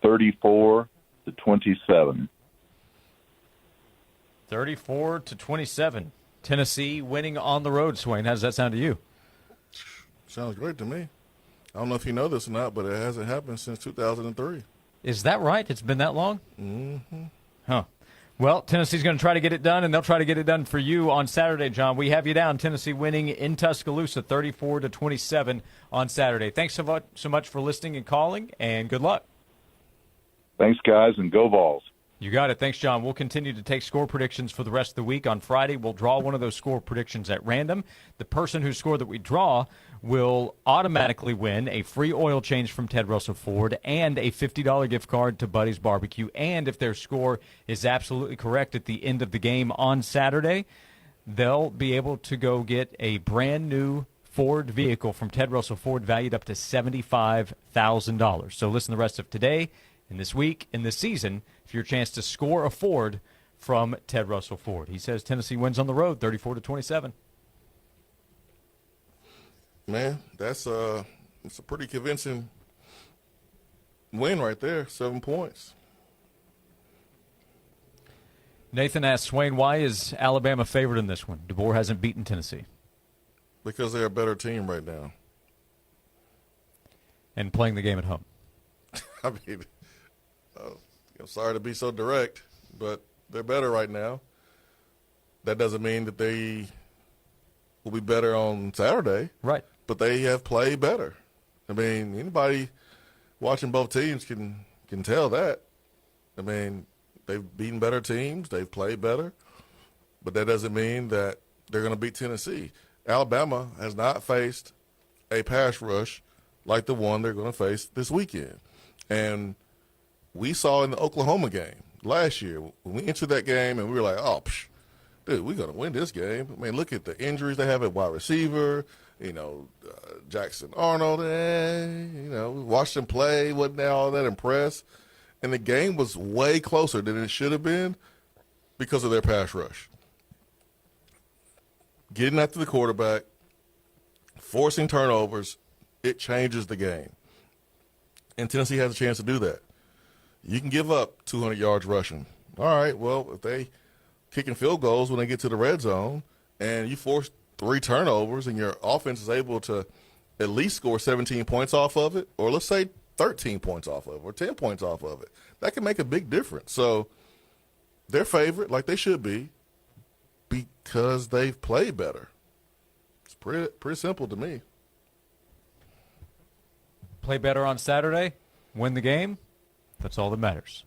34-27. 34-27. Tennessee winning on the road, Swain. How does that sound to you? Sounds great to me. I don't know if you know this or not, but it hasn't happened since 2003. Is that right? It's been that long? Mm-hmm. Huh. Well, Tennessee's going to try to get it done, and they'll try to get it done for you on Saturday, John. We have you down. Tennessee winning in Tuscaloosa 34-27 on Saturday. Thanks so much for listening and calling, and good luck. Thanks, guys, and go Vols. You got it. Thanks, John. We'll continue to take score predictions for the rest of the week. On Friday, we'll draw one of those score predictions at random. The person whose score that we draw will automatically win a free oil change from Ted Russell Ford and a $50 gift card to Buddy's Barbecue. And if their score is absolutely correct at the end of the game on Saturday, they'll be able to go get a brand new Ford vehicle from Ted Russell Ford valued up to $75,000. So listen the rest of today and this week and this season for your chance to score a Ford from Ted Russell Ford. He says Tennessee wins on the road 34-27. Man, it's a pretty convincing win right there, 7 points. Nathan asks, Swain, why is Alabama favored in this one? DeBoer hasn't beaten Tennessee. Because they're a better team right now. And playing the game at home. I mean, I'm sorry to be so direct, but they're better right now. That doesn't mean that they will be better on Saturday. Right. But they have played better. I mean, anybody watching both teams can tell that. I mean, they've beaten better teams. They've played better. But that doesn't mean that they're going to beat Tennessee. Alabama has not faced a pass rush like the one they're going to face this weekend. And we saw in the Oklahoma game last year, when we entered that game and we were like, oh, dude, we're going to win this game. I mean, look at the injuries they have at wide receiver. Jackson Arnold, we watched him play, wasn't all that impressed. And the game was way closer than it should have been because of their pass rush. Getting after the quarterback, forcing turnovers, it changes the game. And Tennessee has a chance to do that. You can give up 200 yards rushing. All right, well, if they kicking field goals when they get to the red zone and you force 3 turnovers and your offense is able to at least score 17 points off of it, or let's say 13 points off of it, or 10 points off of it, that can make a big difference. So they're favored like they should be because they've played better. It's pretty simple to me. Play better on Saturday, win the game. That's all that matters.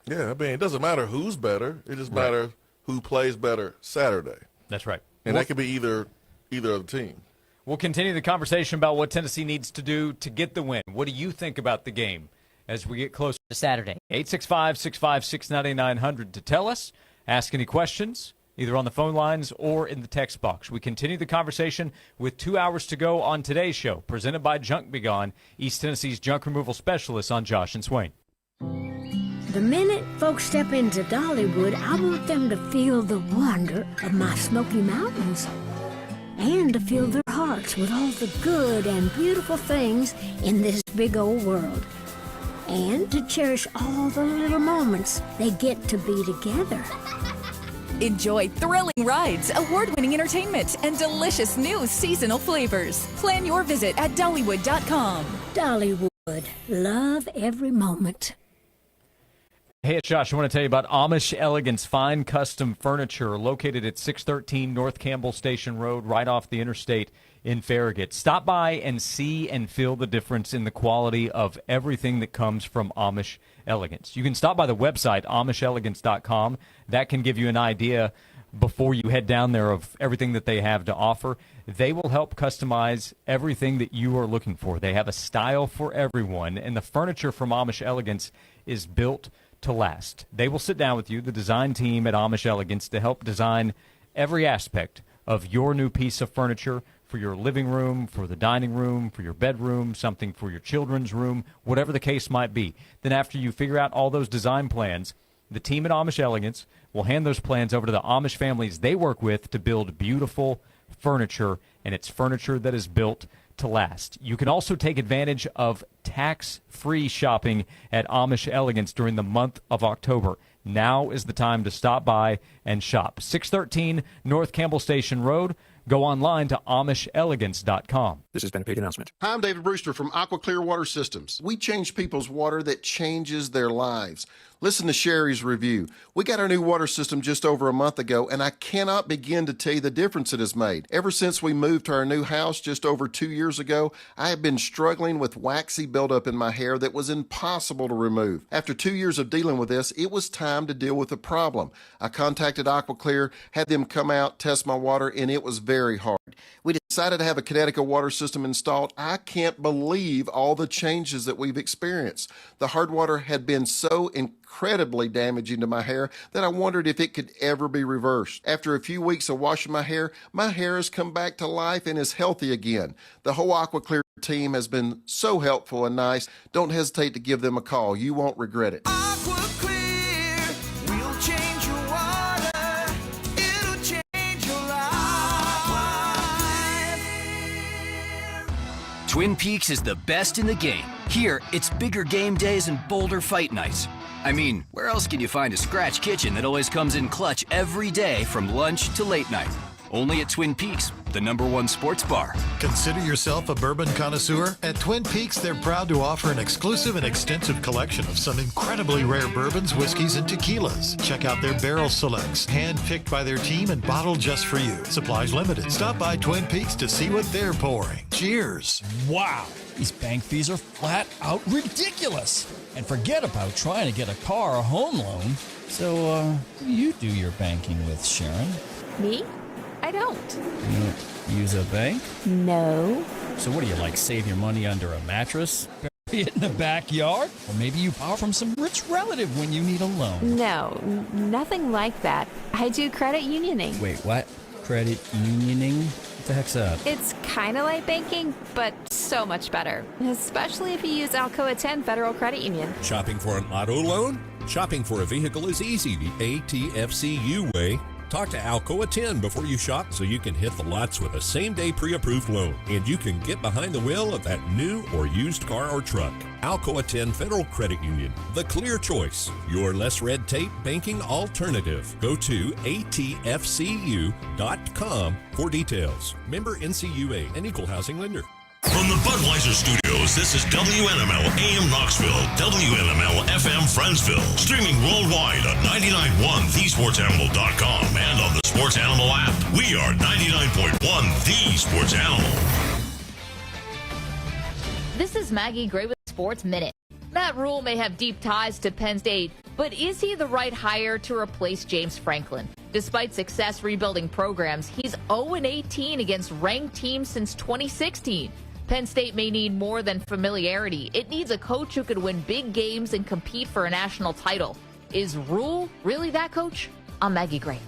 Yeah, I mean, it doesn't matter who's better. It just matters who plays better Saturday. That's right. And that could be either of the team. We'll continue the conversation about what Tennessee needs to do to get the win. What do you think about the game as we get closer to Saturday? 865-656-9900 to tell us, ask any questions, either on the phone lines or in the text box. We continue the conversation with 2 hours to go on today's show, presented by Junk Be Gone, East Tennessee's junk removal specialists on Josh and Swain. The minute folks step into Dollywood, I want them to feel the wonder of my Smoky Mountains and to fill their hearts with all the good and beautiful things in this big old world, and to cherish all the little moments they get to be together. Enjoy thrilling rides, award-winning entertainment, and delicious new seasonal flavors. Plan your visit at Dollywood.com. Dollywood. Love every moment. Hey, it's Josh. I want to tell you about Amish Elegance Fine Custom Furniture, located at 613 North Campbell Station Road, right off the interstate in Farragut. Stop by and see and feel the difference in the quality of everything that comes from Amish Elegance. You can stop by the website, AmishElegance.com. That can give you an idea before you head down there of everything that they have to offer. They will help customize everything that you are looking for. They have a style for everyone, and the furniture from Amish Elegance is built to last. They will sit down with you, the design team at Amish Elegance, to help design every aspect of your new piece of furniture for your living room, for the dining room, for your bedroom, something for your children's room, whatever the case might be. Then after you figure out all those design plans, the team at Amish Elegance will hand those plans over to the Amish families they work with to build beautiful furniture, and it's furniture that is built to last. You can also take advantage of tax-free shopping at Amish Elegance during the month of October. Now is the time to stop by and shop. 613 North Campbell Station Road. Go online to AmishElegance.com. This has been a paid announcement. Hi, I'm David Brewster from Aqua Clear Water Systems. We change people's water that changes their lives. Listen to Sherry's review. We got our new water system just over a month ago, and I cannot begin to tell you the difference it has made. Ever since we moved to our new house just over 2 years ago, I have been struggling with waxy buildup in my hair that was impossible to remove. After 2 years of dealing with this, it was time to deal with the problem. I contacted Aqua Clear, had them come out, test my water, and it was very hard. We decided to have a Connecticut water system installed. I can't believe all the changes that we've experienced. The hard water had been so incredibly damaging to my hair that I wondered if it could ever be reversed. After a few weeks of washing my hair has come back to life and is healthy again. The whole Aqua Clear team has been so helpful and nice. Don't hesitate to give them a call. You won't regret it. Aqua Clear will change your water. It'll change your life. Twin Peaks is the best in the game. Here, it's bigger game days and bolder fight nights. I mean, where else can you find a scratch kitchen that always comes in clutch every day from lunch to late night? Only at Twin Peaks, the #1 sports bar. Consider yourself a bourbon connoisseur? At Twin Peaks, they're proud to offer an exclusive and extensive collection of some incredibly rare bourbons, whiskeys, and tequilas. Check out their barrel selects, hand-picked by their team and bottled just for you. Supplies limited. Stop by Twin Peaks to see what they're pouring. Cheers. Wow, these bank fees are flat out ridiculous. And forget about trying to get a car or home loan. So, who do you do your banking with, Sharon? Me? I don't. You don't use a bank? No. So what do you like, save your money under a mattress? Bury it in the backyard? Or maybe you borrow from some rich relative when you need a loan? No, nothing like that. I do credit unioning. Wait, what? Credit unioning? What the heck's that? It's kind of like banking, but so much better. Especially if you use Alcoa 10 Federal Credit Union. Shopping for an auto loan? Shopping for a vehicle is easy the ATFCU way. Talk to Alcoa 10 before you shop so you can hit the lots with a same-day pre-approved loan. And you can get behind the wheel of that new or used car or truck. Alcoa 10 Federal Credit Union, the clear choice. Your less red tape banking alternative. Go to atfcu.com for details. Member NCUA, an equal housing lender. From the Budweiser Studios, this is WNML AM Knoxville, WNML FM Friendsville, streaming worldwide on 99.1 thesportsanimal.com and on the Sports Animal app. We are 99.1 The Sports Animal. This is Maggie Gray with Sports Minute. Matt Rule may have deep ties to Penn State, but is he the right hire to replace James Franklin? Despite success rebuilding programs, he's 0-18 against ranked teams since 2016. Penn State may need more than familiarity. It needs a coach who could win big games and compete for a national title. Is Rule really that coach? I'm Maggie Gray.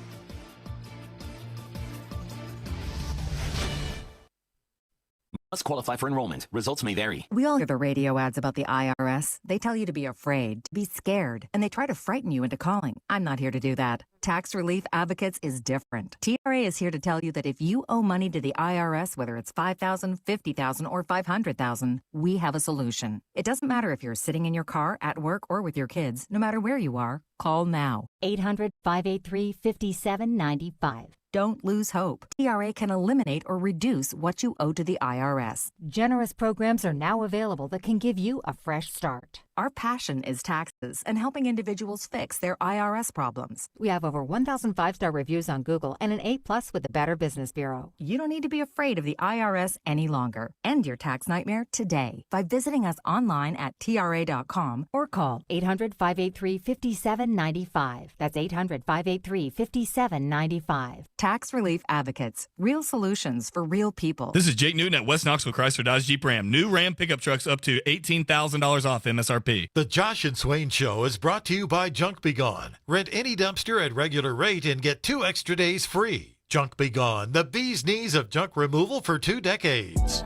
Must qualify for enrollment. Results may vary. We all hear the radio ads about the IRS. They tell you to be afraid, to be scared, and they try to frighten you into calling. I'm not here to do that. Tax Relief Advocates is different. TRA is here to tell you that if you owe money to the IRS, whether it's $5,000, $50,000, or $500,000, we have a solution. It doesn't matter if you're sitting in your car, at work, or with your kids. No matter where you are, call now. 800-583-5795. Don't lose hope. TRA can eliminate or reduce what you owe to the IRS. Generous programs are now available that can give you a fresh start. Our passion is taxes and helping individuals fix their IRS problems. We have over 1,000 5-star reviews on Google and an A+ with the Better Business Bureau. You don't need to be afraid of the IRS any longer. End your tax nightmare today by visiting us online at TRA.com or call 800-583-5795. That's 800-583-5795. Tax Relief Advocates. Real solutions for real people. This is Jake Newton at West Knoxville Chrysler Dodge Jeep Ram. New Ram pickup trucks up to $18,000 off MSRP. The Josh and Swain Show is brought to you by Junk Be Gone. Rent any dumpster at regular rate and get 2 extra days free. Junk Be Gone, the bee's knees of junk removal for 2 decades.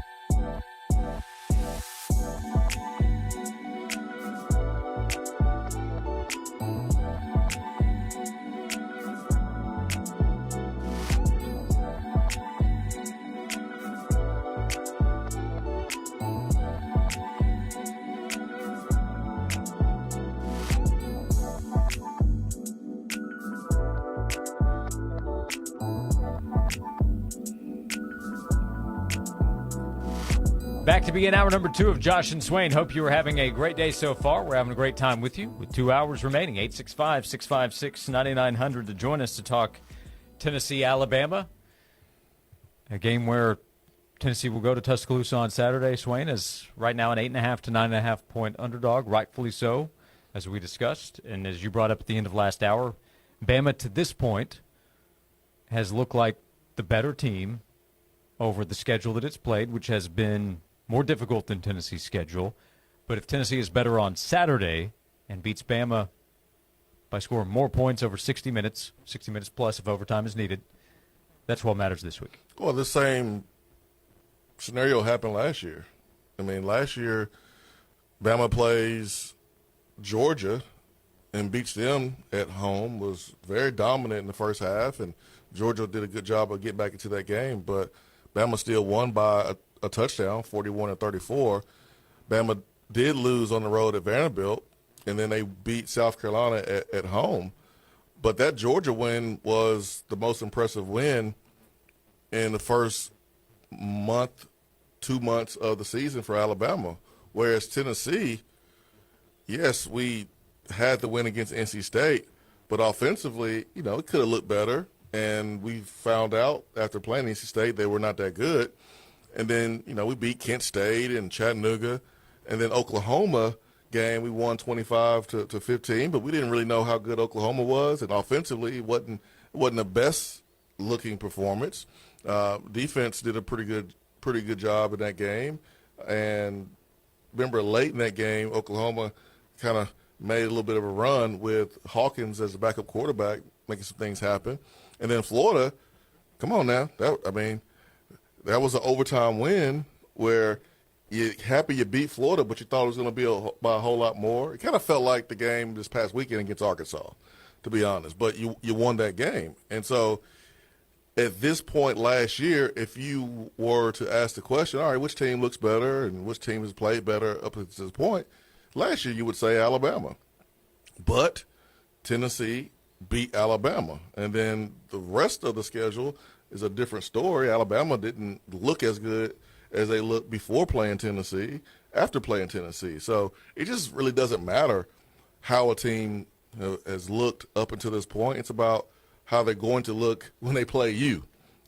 Back to begin hour number 2 of Josh and Swain. Hope you are having a great day so far. We're having a great time with you with 2 hours remaining. 865-656-9900 to join us to talk Tennessee, Alabama. A game where Tennessee will go to Tuscaloosa on Saturday. Swain is right now an 8.5 to 9.5 point underdog, rightfully so, as we discussed. And as you brought up at the end of last hour, Bama to this point has looked like the better team over the schedule that it's played, which has been more difficult than Tennessee's schedule. But if Tennessee is better on Saturday and beats Bama by scoring more points over 60 minutes plus if overtime is needed, that's what matters this week. Well, the same scenario happened last year. I mean, last year, Bama plays Georgia and beats them at home, was very dominant in the first half, and Georgia did a good job of getting back into that game. But Bama still won by a touchdown, 41-34. Bama did lose on the road at Vanderbilt, and then they beat South Carolina at home. But that Georgia win was the most impressive win in the first month, 2 months of the season for Alabama. Whereas Tennessee, yes, we had the win against NC State, but offensively, it could have looked better. And we found out after playing NC State they were not that good. And then, we beat Kent State and Chattanooga. And then Oklahoma game, we won 25-15, but we didn't really know how good Oklahoma was. And offensively, it wasn't the best looking performance. Defense did a pretty good job in that game. And remember, late in that game, Oklahoma kind of made a little bit of a run with Hawkins as the backup quarterback, making some things happen. And then Florida, come on now, that was an overtime win where you're happy you beat Florida, but you thought it was going to be by a whole lot more. It kind of felt like the game this past weekend against Arkansas, to be honest. But you won that game. And so at this point last year, if you were to ask the question, all right, which team looks better and which team has played better up to this point, last year you would say Alabama. But Tennessee beat Alabama. And then the rest of the schedule is a different story. Alabama didn't look as good as they looked before playing Tennessee, after playing Tennessee. So it just really doesn't matter how a team has looked up until this point. It's about how they're going to look when they play you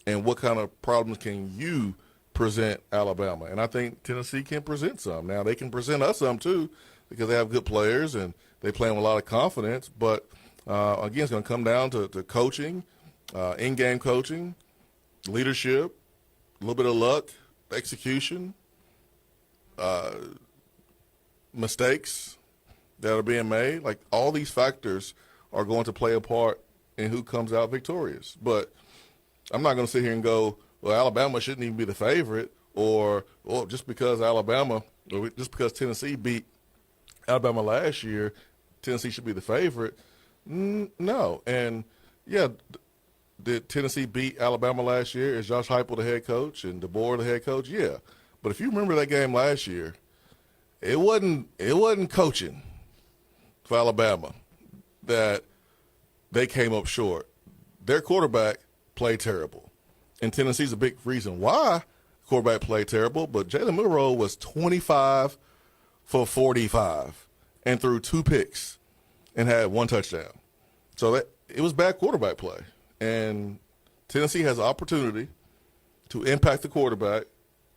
and what kind of problems can you present Alabama. And I think Tennessee can present some. Now, they can present us some too because they have good players and they play with a lot of confidence. But, again, it's going to come down to coaching, in-game coaching, leadership, a little bit of luck, execution, mistakes that are being made. Like, all these factors are going to play a part in who comes out victorious. But I'm not going to sit here and go, well, Alabama shouldn't even be the favorite, or just because Tennessee beat Alabama last year, Tennessee should be the favorite. No. And, yeah, did Tennessee beat Alabama last year? Is Josh Heupel the head coach and DeBoer the head coach? Yeah. But if you remember that game last year, it wasn't coaching for Alabama that they came up short. Their quarterback played terrible. And Tennessee's a big reason why quarterback played terrible, but Jalen Milroe was 25 for 45 and threw 2 picks and had 1 touchdown. So it was bad quarterback play. And Tennessee has an opportunity to impact the quarterback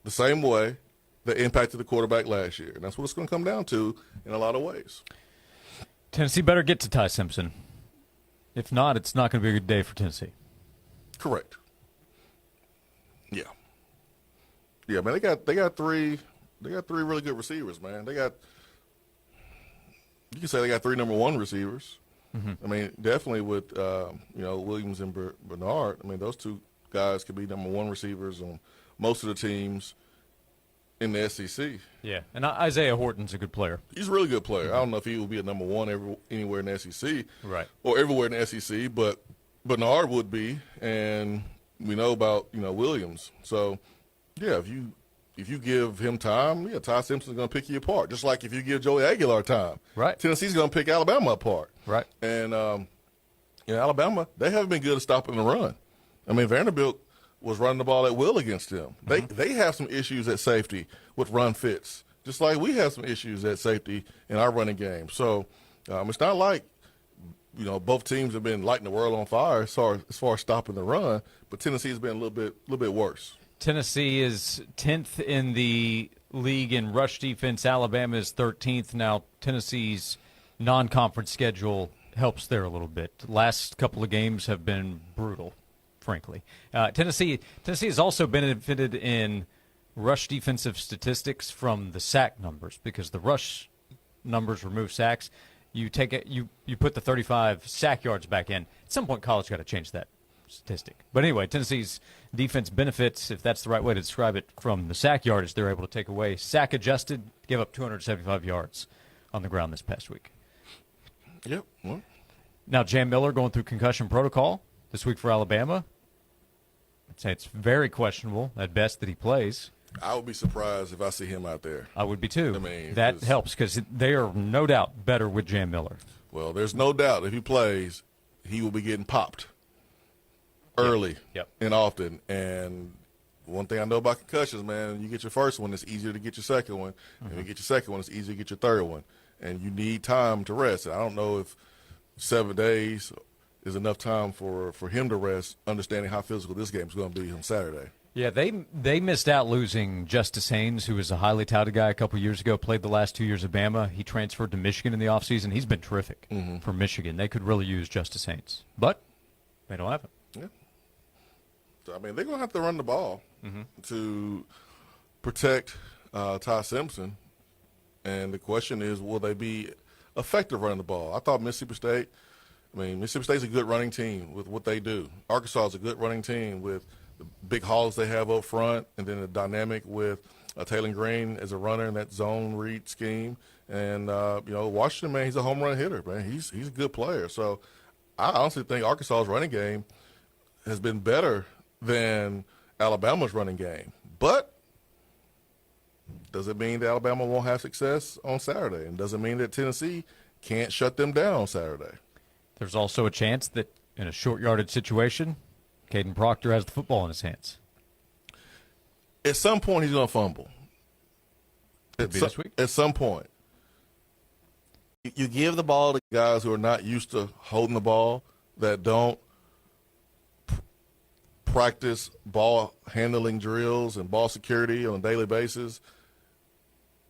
the same way they impacted the quarterback last year. And that's what it's going to come down to in a lot of ways. Tennessee better get to Ty Simpson. If not, it's not going to be a good day for Tennessee. Correct. Yeah. Yeah, man, they got three really good receivers, man. You can say they got 3 number 1 receivers. Mm-hmm. I mean, definitely with Williams and Bernard. I mean, those 2 guys could be number 1 receivers on most of the teams in the SEC. Yeah, and Isaiah Horton's a good player. He's a really good player. Mm-hmm. I don't know if he will be a number 1 anywhere in the SEC, right, or everywhere in the SEC, but Bernard would be, and we know about Williams. So, yeah, if you give him time, yeah, Ty Simpson's going to pick you apart. Just like if you give Joey Aguilar time, right? Tennessee's going to pick Alabama apart, right? And Alabama, they haven't been good at stopping the run. I mean, Vanderbilt was running the ball at will against them. They have some issues at safety with run fits, just like we have some issues at safety in our running game. So it's not like, both teams have been lighting the world on fire as far as stopping the run, but Tennessee has been a little bit worse. Tennessee is 10th in the league in rush defense. Alabama is 13th. Now, Tennessee's non-conference schedule helps there a little bit. Last couple of games have been brutal, frankly. Tennessee has also benefited in rush defensive statistics from the sack numbers, because the rush numbers remove sacks. You take it, you put the 35 sack yards back in. At some point, college got to change that statistic. But anyway, Tennessee's defense benefits, if that's the right way to describe it, from the sack yardage they're able to take away. Sack adjusted, give up 275 yards on the ground this past week. Yep. Well. Now, Jam Miller going through concussion protocol this week for Alabama. I'd say it's very questionable at best that he plays. I would be surprised if I see him out there. I would be too. I mean, that helps because they are no doubt better with Jam Miller. Well, there's no doubt if he plays, he will be getting popped early and often. And one thing I know about concussions, man, you get your first one, it's easier to get your second one. And you get your second one, it's easier to get your third one. And you need time to rest. And I don't know if 7 days is enough time for him to rest, understanding how physical this game is going to be on Saturday. Yeah, they missed out losing Justice Haynes, who was a highly touted guy a couple years ago, played the last 2 years at Bama. He transferred to Michigan in the offseason. He's been terrific for Michigan. They could really use Justice Haynes, but they don't have him. Yeah. So, they're going to have to run the ball to protect Ty Simpson. And the question is, will they be effective running the ball? I thought Mississippi State's a good running team with what they do. Arkansas is a good running team with the big hauls they have up front, and then the dynamic with Taylor Green as a runner in that zone read scheme. And, Washington, man, he's a home run hitter, man. He's a good player. So I honestly think Arkansas's running game has been better than Alabama's running game. But does it mean that Alabama won't have success on Saturday? And does it mean that Tennessee can't shut them down on Saturday? There's also a chance that in a short yardage situation, Caden Proctor has the football in his hands. At some point, he's going to fumble. This week? At some point. You give the ball to guys who are not used to holding the ball, that don't practice ball handling drills and ball security on a daily basis.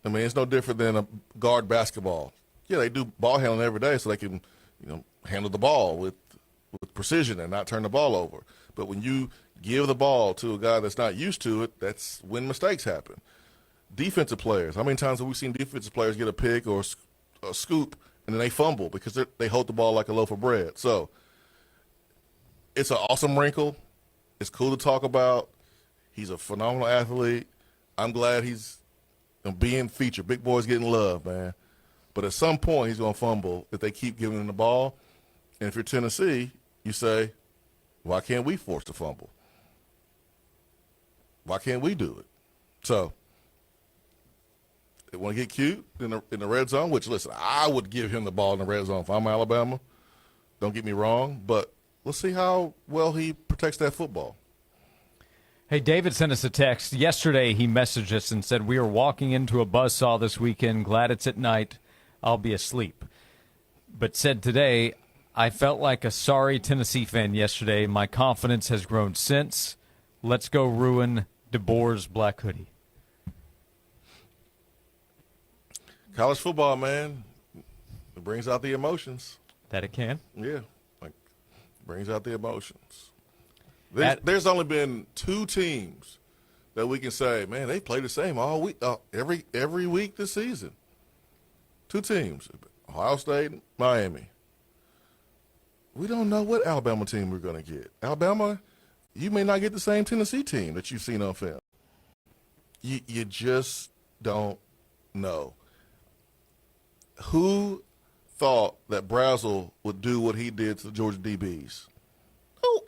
It's no different than a guard basketball. Yeah, they do ball handling every day so they can, handle the ball with precision and not turn the ball over. But when you give the ball to a guy that's not used to it, that's when mistakes happen. Defensive players, how many times have we seen defensive players get a pick or a scoop and then they fumble because they hold the ball like a loaf of bread? So it's an awesome wrinkle. It's cool to talk about. He's a phenomenal athlete. I'm glad he's being featured. Big boy's getting love, man. But at some point, he's going to fumble if they keep giving him the ball. And if you're Tennessee, you say, why can't we force the fumble? Why can't we do it? So they want to get cute in the red zone, which, listen, I would give him the ball in the red zone if I'm Alabama. Don't get me wrong. But let's see how well he protects that football. Hey, David sent us a text. Yesterday he messaged us and said, we are walking into a buzzsaw this weekend. Glad it's at night. I'll be asleep. But said today, I felt like a sorry Tennessee fan yesterday. My confidence has grown since. Let's go ruin DeBoer's black hoodie. College football, man, it brings out the emotions. That it can? Yeah, brings out the emotions. There's only been 2 teams that we can say, man, they play the same all week, every week this season. 2 teams, Ohio State, Miami. We don't know what Alabama team we're going to get. Alabama, you may not get the same Tennessee team that you've seen on film. You just don't know. Who thought that Brazzell would do what he did to the Georgia DBs?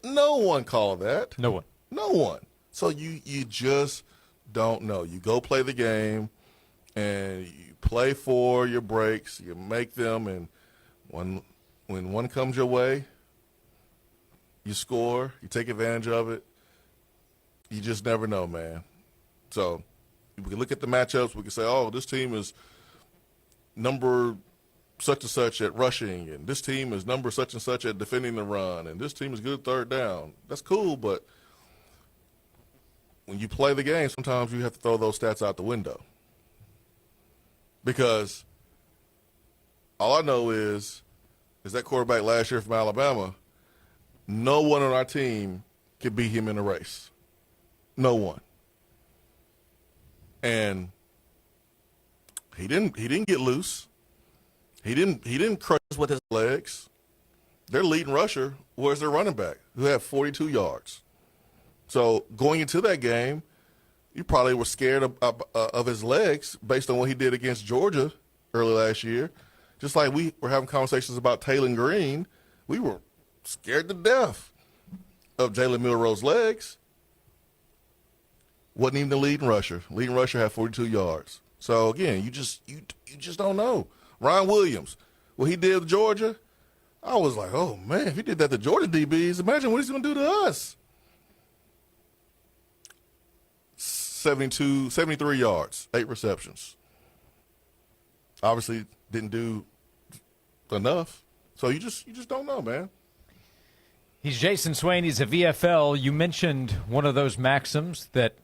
No one called that. No one. No one. So you just don't know. You go play the game, and you play for your breaks. You make them, and when one comes your way, you score. You take advantage of it. You just never know, man. So we can look at the matchups. We can say, oh, this team is number such and such at rushing, and this team is number such and such at defending the run, and this team is good third down. That's cool, but when you play the game, sometimes you have to throw those stats out the window. Because all I know is that quarterback last year from Alabama, no one on our team could beat him in a race. No one. And he didn't get loose. He didn't crush us with his legs. Their leading rusher was their running back, who had 42 yards. So going into that game, you probably were scared of his legs based on what he did against Georgia early last year. Just like we were having conversations about Taylor Green, we were scared to death of Jalen Milroe's legs. Wasn't even the leading rusher. Leading rusher had 42 yards. So again, you just don't know. Ryan Williams, what he did with Georgia, I was like, oh man, if he did that to Georgia DBs, imagine what he's going to do to us. 73 yards, 8 receptions. Obviously didn't do enough. So you just don't know, man. He's Jason Swain. He's a VFL. You mentioned one of those maxims that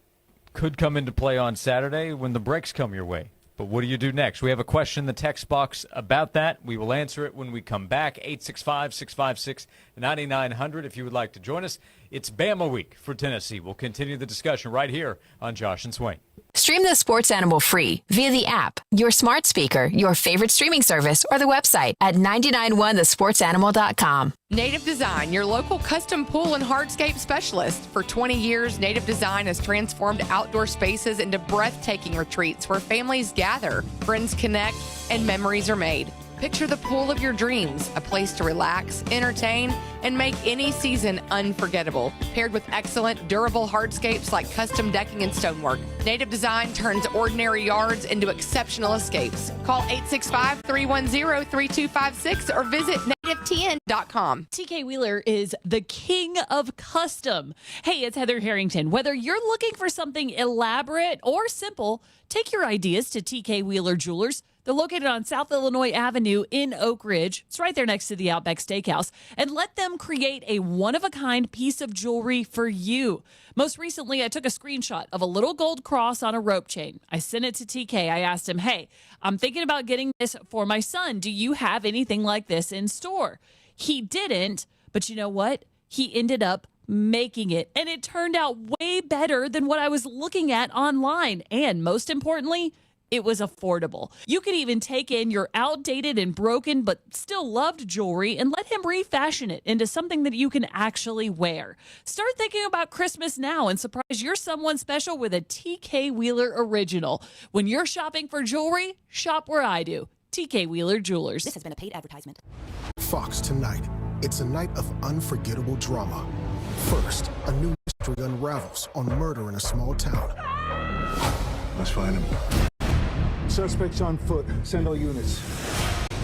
could come into play on Saturday when the breaks come your way. But what do you do next? We have a question in the text box about that. We will answer it when we come back. 865-656-9900 if you would like to join us. It's Bama Week for Tennessee. We'll continue the discussion right here on Josh and Swain. Stream the Sports Animal free via the app, your smart speaker, your favorite streaming service, or the website at 991thesportsanimal.com. Native Design, your local custom pool and hardscape specialist. For 20 years, Native Design has transformed outdoor spaces into breathtaking retreats where families gather, friends connect, and memories are made. Picture the pool of your dreams, a place to relax, entertain, and make any season unforgettable. Paired with excellent, durable hardscapes like custom decking and stonework, Native Design turns ordinary yards into exceptional escapes. Call 865-310-3256 or visit nativetn.com. TK Wheeler is the king of custom. Hey, it's Heather Harrington. Whether you're looking for something elaborate or simple, take your ideas to TK Wheeler Jewelers. They're located on South Illinois Avenue in Oak Ridge. It's right there next to the Outback Steakhouse. And let them create a one-of-a-kind piece of jewelry for you. Most recently, I took a screenshot of a little gold cross on a rope chain. I sent it to TK. I asked him, hey, I'm thinking about getting this for my son. Do you have anything like this in store? He didn't, but you know what? He ended up making it, and it turned out way better than what I was looking at online. And most importantly, it was affordable. You could even take in your outdated and broken but still loved jewelry and let him refashion it into something that you can actually wear. Start thinking about Christmas now and surprise your someone special with a TK Wheeler original. When you're shopping for jewelry, shop where I do. TK Wheeler Jewelers. This has been a paid advertisement. Fox tonight. It's a night of unforgettable drama. First, a new mystery unravels on murder in a small town. Let's find him. Suspects on foot. Send all units.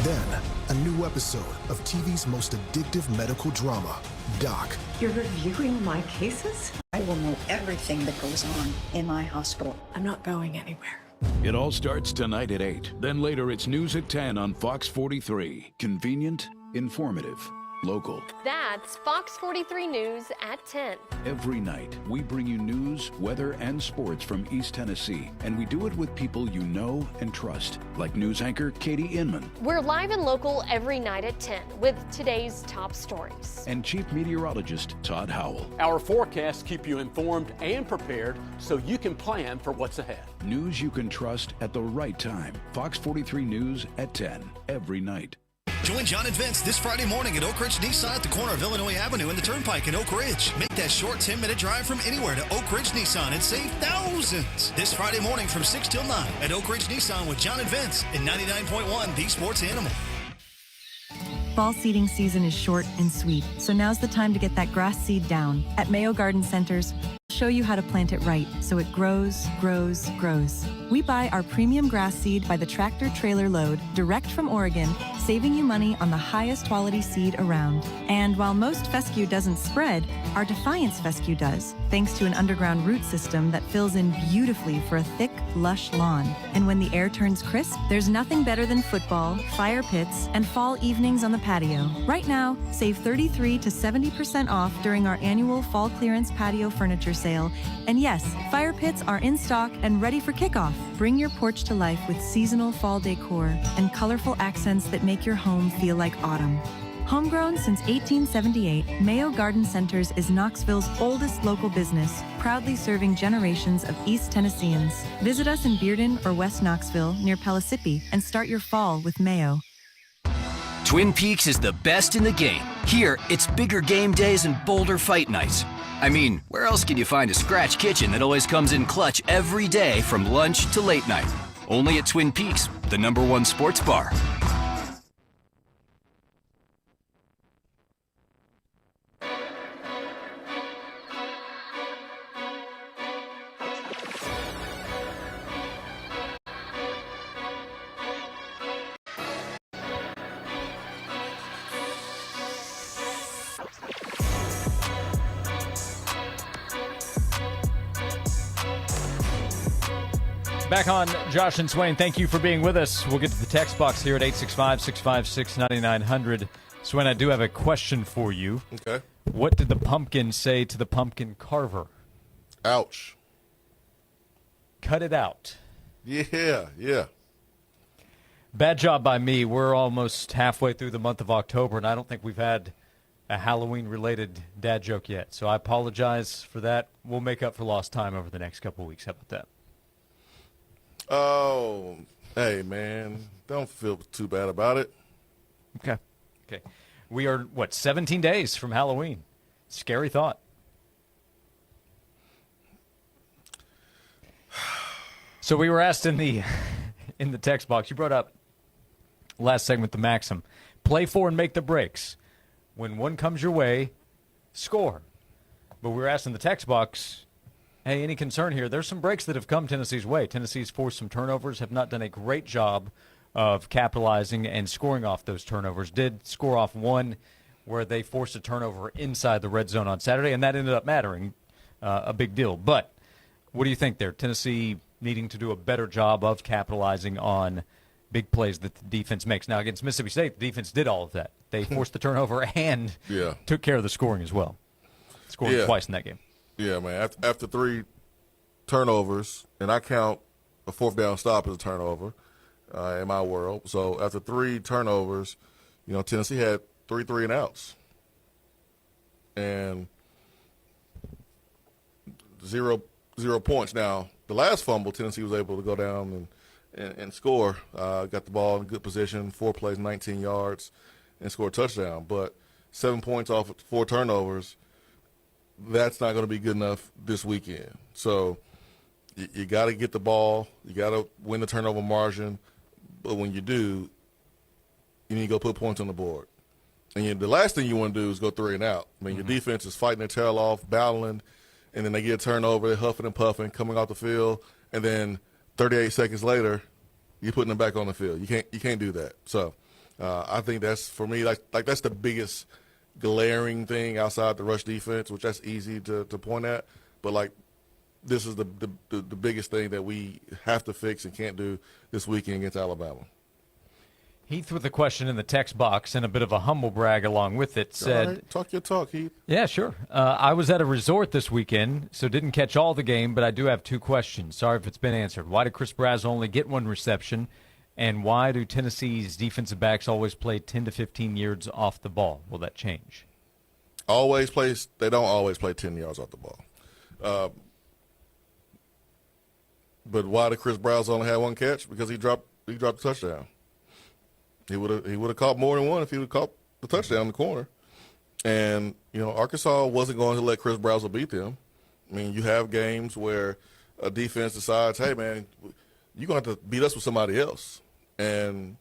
Then, a new episode of TV's most addictive medical drama, Doc. You're reviewing my cases? I will know everything that goes on in my hospital. I'm not going anywhere. It all starts tonight at 8. Then later it's news at 10 on Fox 43. Convenient, informative, local. That's Fox 43 News at 10. Every night, we bring you news, weather, and sports from East Tennessee. And we do it with people you know and trust, like news anchor Katie Inman. We're live and local every night at 10 with today's top stories. And Chief Meteorologist Todd Howell. Our forecasts keep you informed and prepared so you can plan for what's ahead. News you can trust at the right time. Fox 43 News at 10, every night. Join John and Vince this Friday morning at Oak Ridge Nissan at the corner of Illinois Avenue and the Turnpike in Oak Ridge. Make that short 10-minute drive from anywhere to Oak Ridge Nissan and save thousands. This Friday morning from 6 till 9 at Oak Ridge Nissan with John and Vince in 99.1 The Sports Animal. Fall seeding season is short and sweet, so now's the time to get that grass seed down. At Mayo Garden Centers, show you how to plant it right so it grows, grows, grows. We buy our premium grass seed by the tractor trailer load direct from Oregon, saving you money on the highest quality seed around. And while most fescue doesn't spread, our Defiance fescue does, thanks to an underground root system that fills in beautifully for a thick, lush lawn. And when the air turns crisp, there's nothing better than football, fire pits, and fall evenings on the patio. Right now, save 33 to 70% off during our annual fall clearance patio furniture sale. And yes, fire pits are in stock and ready for kickoff. Bring your porch to life with seasonal fall decor and colorful accents that make your home feel like autumn. Homegrown since 1878, Mayo Garden Centers is Knoxville's oldest local business, proudly serving generations of East Tennesseans. Visit us in Bearden or West Knoxville near Pellissippi and start your fall with Mayo. Twin Peaks is the best in the game. Here, it's bigger game days and bolder fight nights. I mean, where else can you find a scratch kitchen that always comes in clutch every day from lunch to late night? Only at Twin Peaks, the #1 sports bar. Back on Josh and Swain. Thank you for being with us. We'll get to the text box here at 865-656-9900. Swain, I do have a question for you. Okay. What did the pumpkin say to the pumpkin carver? Ouch. Cut it out. Yeah. Bad job by me. We're almost halfway through the month of October, and I don't think we've had a Halloween-related dad joke yet. So I apologize for that. We'll make up for lost time over the next couple of weeks. How about that? Oh, hey, man. Don't feel too bad about it. Okay. We are, 17 days from Halloween. Scary thought. So we were asked in the text box, you brought up last segment the maxim, play for and make the breaks. When one comes your way, score. But we were asked in the text box, hey, any concern here? There's some breaks that have come Tennessee's way. Tennessee's forced some turnovers, have not done a great job of capitalizing and scoring off those turnovers. Did score off one where they forced a turnover inside the red zone on Saturday, and that ended up mattering a big deal. But what do you think there? Tennessee needing to do a better job of capitalizing on big plays that the defense makes. Now, against Mississippi State, the defense did all of that. They forced the turnover and took care of the scoring as well. Scored twice in that game. Yeah, man. After 3 turnovers, and I count a fourth down stop as a turnover in my world. So after 3 turnovers, Tennessee had 3 3-and-outs. And 0 points. Now, the last fumble, Tennessee was able to go down and score. Got the ball in good position, 4 plays, 19 yards, and score a touchdown. But 7 points off of 4 turnovers, that's not going to be good enough this weekend. So you got to get the ball. You got to win the turnover margin. But when you do, you need to go put points on the board. And the last thing you want to do is go 3 and out. I mean, your defense is fighting their tail off, battling, and then they get a turnover, they're huffing and puffing, coming off the field, and then 38 seconds later, you're putting them back on the field. You can't do that. So I think that's, for me, like that's the biggest glaring thing outside the rush defense, which that's easy to point at. But, this is the biggest thing that we have to fix and can't do this weekend against Alabama. Heath with a question in the text box and a bit of a humble brag along with it said, right, talk your talk, Heath. Yeah, sure. I was at a resort this weekend, so didn't catch all the game, but I do have 2 questions. Sorry if it's been answered. Why did Chris Brazzell only get 1 reception? And why do Tennessee's defensive backs always play 10 to 15 yards off the ball? Will that change? They don't always play 10 yards off the ball. But why did Chris Brazzell only have 1 catch? Because he dropped the touchdown. He would have caught more than 1 if he would have caught the touchdown in the corner. And, Arkansas wasn't going to let Chris Brazzell beat them. I mean, you have games where a defense decides, hey, man, you're going to have to beat us with somebody else. And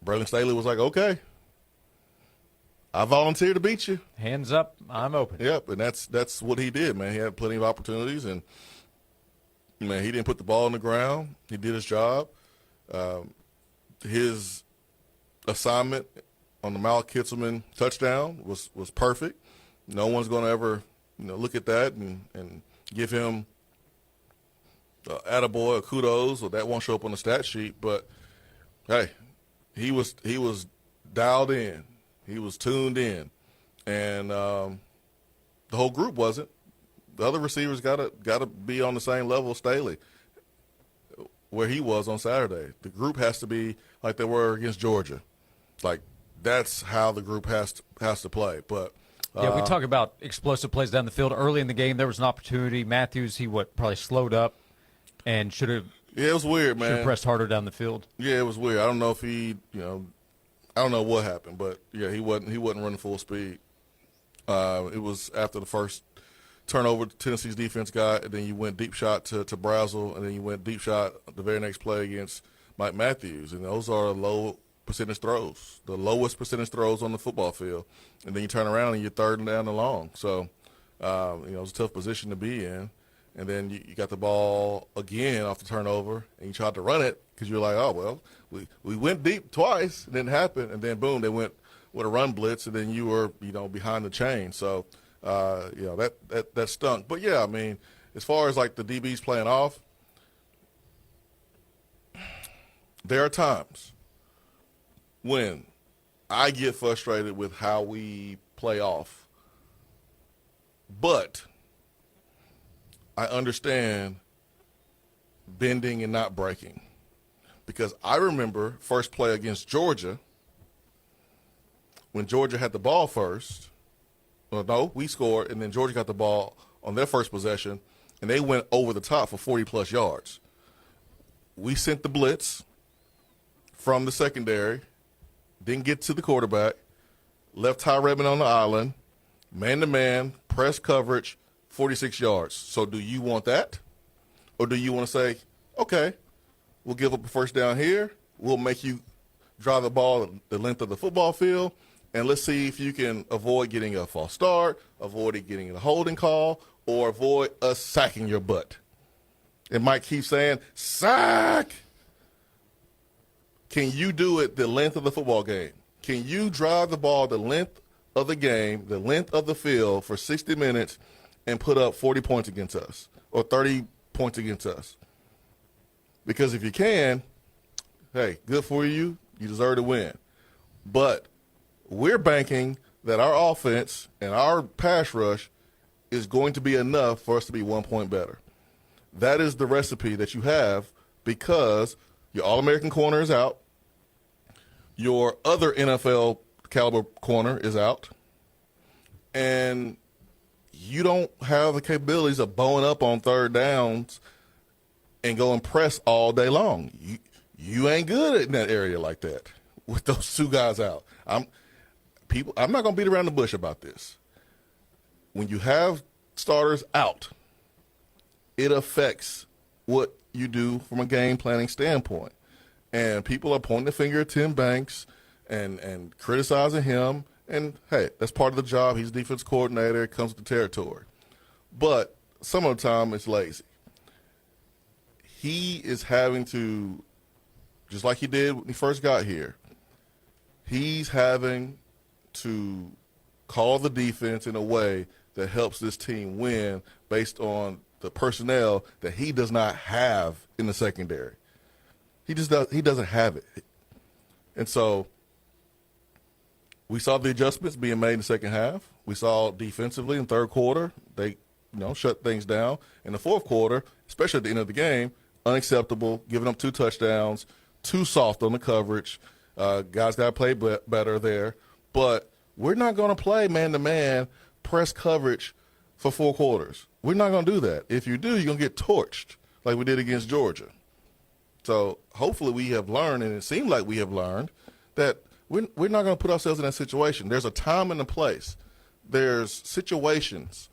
Braylon Staley was like, okay. I volunteer to beat you. Hands up, I'm open. Yep, and that's what he did, man. He had plenty of opportunities, and, man, he didn't put the ball on the ground. He did his job. His assignment on the Malik Kitzelman touchdown was perfect. No one's going to ever look at that and give him attaboy or kudos, or that won't show up on the stat sheet. But, hey, he was dialed in. He was tuned in. And the whole group wasn't. The other receivers got to be on the same level as Staley, where he was on Saturday. The group has to be like they were against Georgia. Like, that's how the group has to play. But yeah, we talk about explosive plays down the field. Early in the game, there was an opportunity. Matthews, he probably slowed up and should have. Yeah, it was weird, man. Should have pressed harder down the field. Yeah, it was weird. I don't know if he, I don't know what happened, but yeah, he wasn't running full speed. It was after the first turnover Tennessee's defense got, and then you went deep shot to Brazel, and then you went deep shot the very next play against Mike Matthews, and those are low percentage throws, the lowest percentage throws on the football field, and then you turn around and you're third and down and long. So, it was a tough position to be in, and then you got the ball again off the turnover, and you tried to run it because you're like, oh, well, we went deep twice, it didn't happen, and then boom, they went with a run blitz, and then you were, behind the chain. So, that stunk. But, yeah, I mean, as far as, like, the DBs playing off, there are times when I get frustrated with how we play off. But I understand bending and not breaking. Because I remember first play against Georgia, when Georgia had the ball first. Well, no, we scored, and then Georgia got the ball on their first possession, and they went over the top for 40-plus yards. We sent the blitz from the secondary, didn't get to the quarterback, left Ty Redmond on the island, man-to-man, press coverage, 46 yards. So do you want that? Or do you want to say, okay, we'll give up a first down here, we'll make you drive the ball the length of the football field, and let's see if you can avoid getting a false start, avoid getting a holding call, or avoid us sacking your butt. And Mike keeps saying, sack! Can you do it the length of the football game? Can you drive the ball the length of the game, the length of the field for 60 minutes and put up 40 points against us or 30 points against us? Because if you can, hey, good for you. You deserve to win. But we're banking that our offense and our pass rush is going to be enough for us to be 1 point better. That is the recipe that you have because your All-American corner is out. Your other NFL caliber corner is out. And you don't have the capabilities of bowing up on third downs and go and press all day long. You ain't good in that area like that with those two guys out. I'm not going to beat around the bush about this. When you have starters out, it affects what you do from a game planning standpoint. And people are pointing the finger at Tim Banks and criticizing him. And, hey, that's part of the job. He's defense coordinator. It comes with the territory. But some of the time it's lazy. He is having to, just like he did when he first got here, he's having to call the defense in a way that helps this team win based on the personnel that he does not have in the secondary. He doesn't have it. And so we saw the adjustments being made in the second half. We saw defensively in third quarter, they shut things down. In the fourth quarter, especially at the end of the game, unacceptable, giving up 2 touchdowns, too soft on the coverage. Guys got to play better there. But we're not going to play man-to-man press coverage for 4 quarters. We're not going to do that. If you do, you're going to get torched like we did against Georgia. So hopefully we have learned, and it seems like we have learned, that we're not going to put ourselves in that situation. There's a time and a place. There's situations.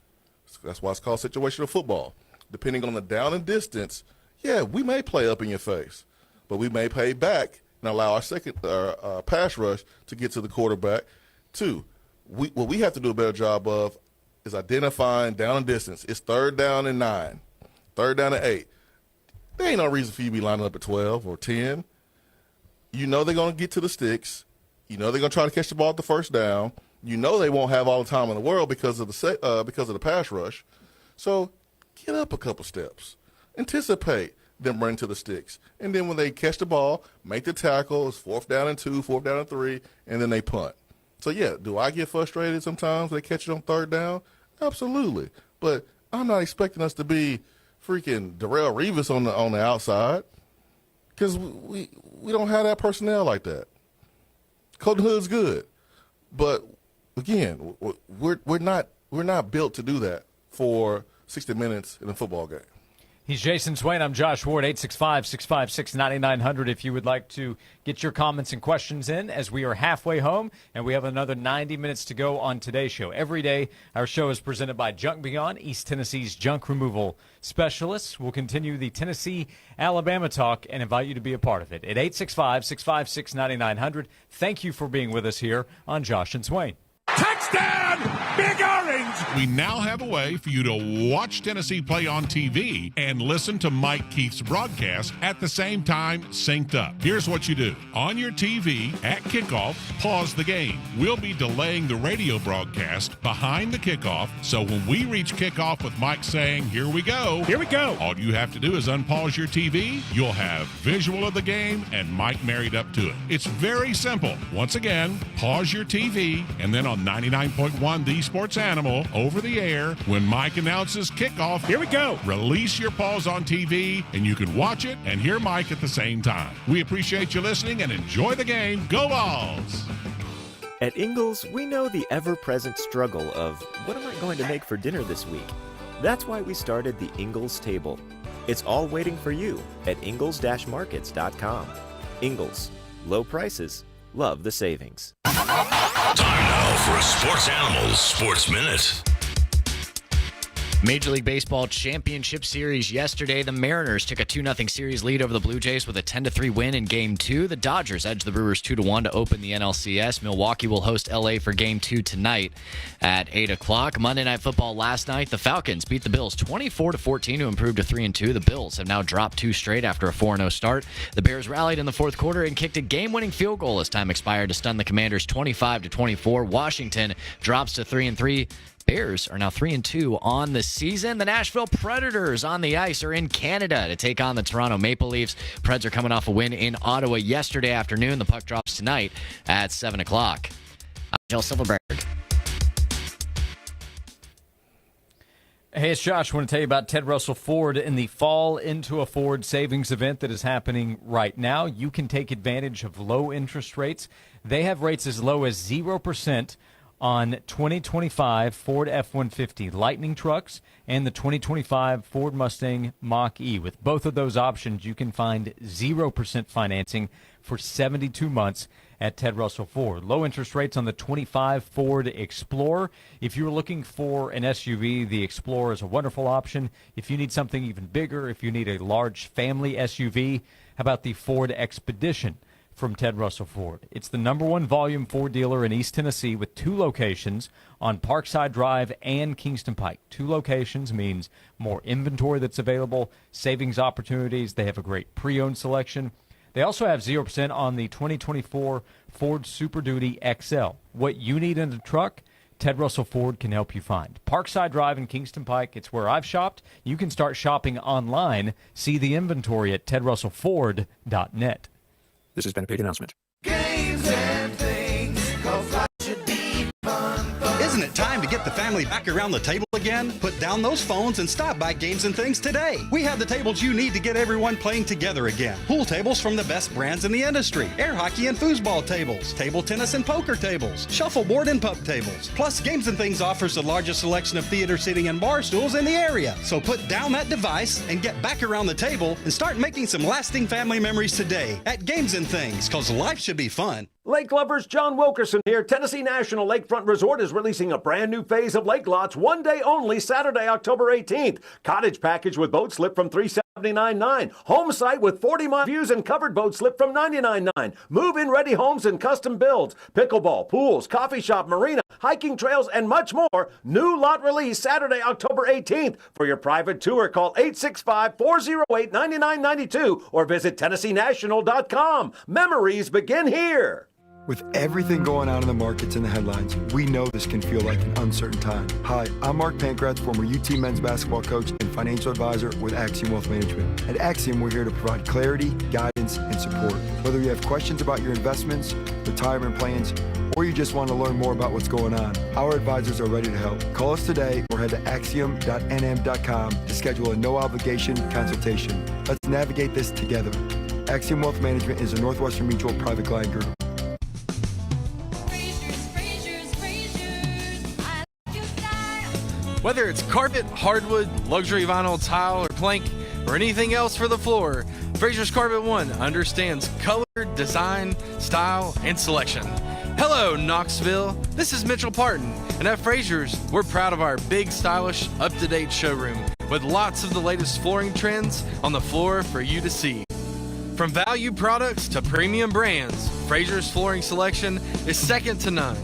That's why it's called situational football. Depending on the down and distance, yeah, we may play up in your face, but we may pay back and allow our second pass rush to get to the quarterback too. what we have to do a better job of is identifying down and distance. It's 3rd down and 9, 3rd down and 8. There ain't no reason for you to be lining up at 12 or 10. You know they're going to get to the sticks. You know they're going to try to catch the ball at the first down. You know they won't have all the time in the world because of the pass rush. So get up a couple steps. Anticipate them running to the sticks. And then when they catch the ball, make the tackle. It's 4th down and 2, 4th down and 3, and then they punt. So, yeah, do I get frustrated sometimes when they catch it on 3rd down? Absolutely. But I'm not expecting us to be freaking Darrelle Revis on the outside because we don't have that personnel like that. Colton Hood's good. But, again, we're not built to do that for 60 minutes in a football game. He's Jason Swain. I'm Josh Ward, 865-656-9900 if you would like to get your comments and questions in as we are halfway home and we have another 90 minutes to go on today's show. Every day, our show is presented by Junk Beyond, East Tennessee's junk removal specialists. We'll continue the Tennessee-Alabama talk and invite you to be a part of it at 865-656-9900. Thank you for being with us here on Josh and Swain. Touchdown, Big Orange! We now have a way for you to watch Tennessee play on TV and listen to Mike Keith's broadcast at the same time synced up. Here's what you do. On your TV at kickoff, pause the game. We'll be delaying the radio broadcast behind the kickoff, so when we reach kickoff with Mike saying, here we go, all you have to do is unpause your TV. You'll have visual of the game and Mike married up to it. It's very simple. Once again, pause your TV, and then on 99.1 The Sports Animal over the air, when Mike announces kickoff, here we go. Release your pause on TV and you can watch it and hear Mike at the same time. We appreciate you listening and enjoy the game. Go Vols! At Ingles, we know the ever-present struggle of what am I going to make for dinner this week? That's why we started the Ingles table. It's all waiting for you at ingles-markets.com. Ingles, low prices, love the savings. Time now for a Sports Animals Sports Minute. Major League Baseball Championship Series yesterday. The Mariners took a 2-0 series lead over the Blue Jays with a 10-3 win in Game 2. The Dodgers edged the Brewers 2-1 to open the NLCS. Milwaukee will host LA for Game 2 tonight at 8 o'clock. Monday Night Football last night. The Falcons beat the Bills 24-14 to improve to 3-2. The Bills have now dropped 2 straight after a 4-0 start. The Bears rallied in the fourth quarter and kicked a game-winning field goal as time expired to stun the Commanders 25-24. Washington drops to 3-3. Bears are now 3-2 on the season. The Nashville Predators on the ice are in Canada to take on the Toronto Maple Leafs. Preds are coming off a win in Ottawa yesterday afternoon. The puck drops tonight at 7 o'clock. I'm Joe Silverberg. Hey, it's Josh. I want to tell you about Ted Russell Ford and the Fall into a Ford savings event that is happening right now. You can take advantage of low interest rates. They have rates as low as 0% on 2025 Ford F-150 Lightning trucks and the 2025 Ford Mustang Mach-E. With both of those options, you can find 0% financing for 72 months at Ted Russell Ford. Low interest rates on the 25 Ford Explorer. If you're looking for an SUV, the Explorer is a wonderful option. If you need something even bigger, if you need a large family SUV, how about the Ford Expedition from Ted Russell Ford? It's the #1 volume Ford dealer in East Tennessee with 2 locations on Parkside Drive and Kingston Pike. 2 locations means more inventory that's available, savings opportunities. They have a great pre-owned selection. They also have 0% on the 2024 Ford Super Duty XL. What you need in a truck, Ted Russell Ford can help you find. Parkside Drive in Kingston Pike, it's where I've shopped. You can start shopping online. See the inventory at tedrussellford.net. This has been a paid announcement. Games and things, 'cause life should be fun. Isn't it time to get the family back around the table again? Put down those phones and stop by Games and Things today. We have the tables you need to get everyone playing together again. Pool tables from the best brands in the industry. Air hockey and foosball tables. Table tennis and poker tables. Shuffleboard and pub tables. Plus, Games and Things offers the largest selection of theater seating and bar stools in the area. So put down that device and get back around the table and start making some lasting family memories today at Games and Things, because life should be fun. Lake lovers, John Wilkerson here. Tennessee National Lakefront Resort is releasing a brand new phase of lake lots, one day only, Saturday, October 18th. Cottage package with boat slip from $375 $79.9. Home site with 40-mile views and covered boat slip from $99.9. Move-in ready homes and custom builds. Pickleball, pools, coffee shop, marina, hiking trails, and much more. New lot release Saturday, October 18th. For your private tour, call 865-408-9992 or visit TennesseeNational.com. Memories begin here. With everything going on in the markets and the headlines, we know this can feel like an uncertain time. Hi, I'm Mark Pankratz, former UT men's basketball coach and financial advisor with Axiom Wealth Management. At Axiom, we're here to provide clarity, guidance, and support. Whether you have questions about your investments, retirement plans, or you just want to learn more about what's going on, our advisors are ready to help. Call us today or head to axiom.nm.com to schedule a no-obligation consultation. Let's navigate this together. Axiom Wealth Management is a Northwestern Mutual private client group. Whether it's carpet, hardwood, luxury vinyl, tile, or plank, or anything else for the floor, Fraser's Carpet One understands color, design, style, and selection. Hello, Knoxville. This is Mitchell Parton, and at Fraser's, we're proud of our big, stylish, up-to-date showroom with lots of the latest flooring trends on the floor for you to see. From value products to premium brands, Fraser's flooring selection is second to none.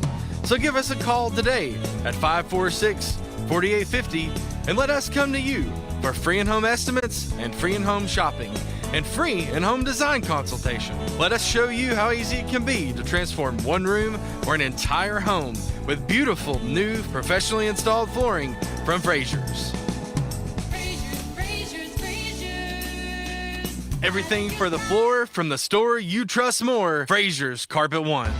So give us a call today at 546-4850 and let us come to you for free in-home estimates and free in-home shopping and free in-home design consultation. Let us show you how easy it can be to transform one room or an entire home with beautiful, new, professionally installed flooring from Fraser's. Everything for the floor from the store you trust more. Fraser's Carpet One.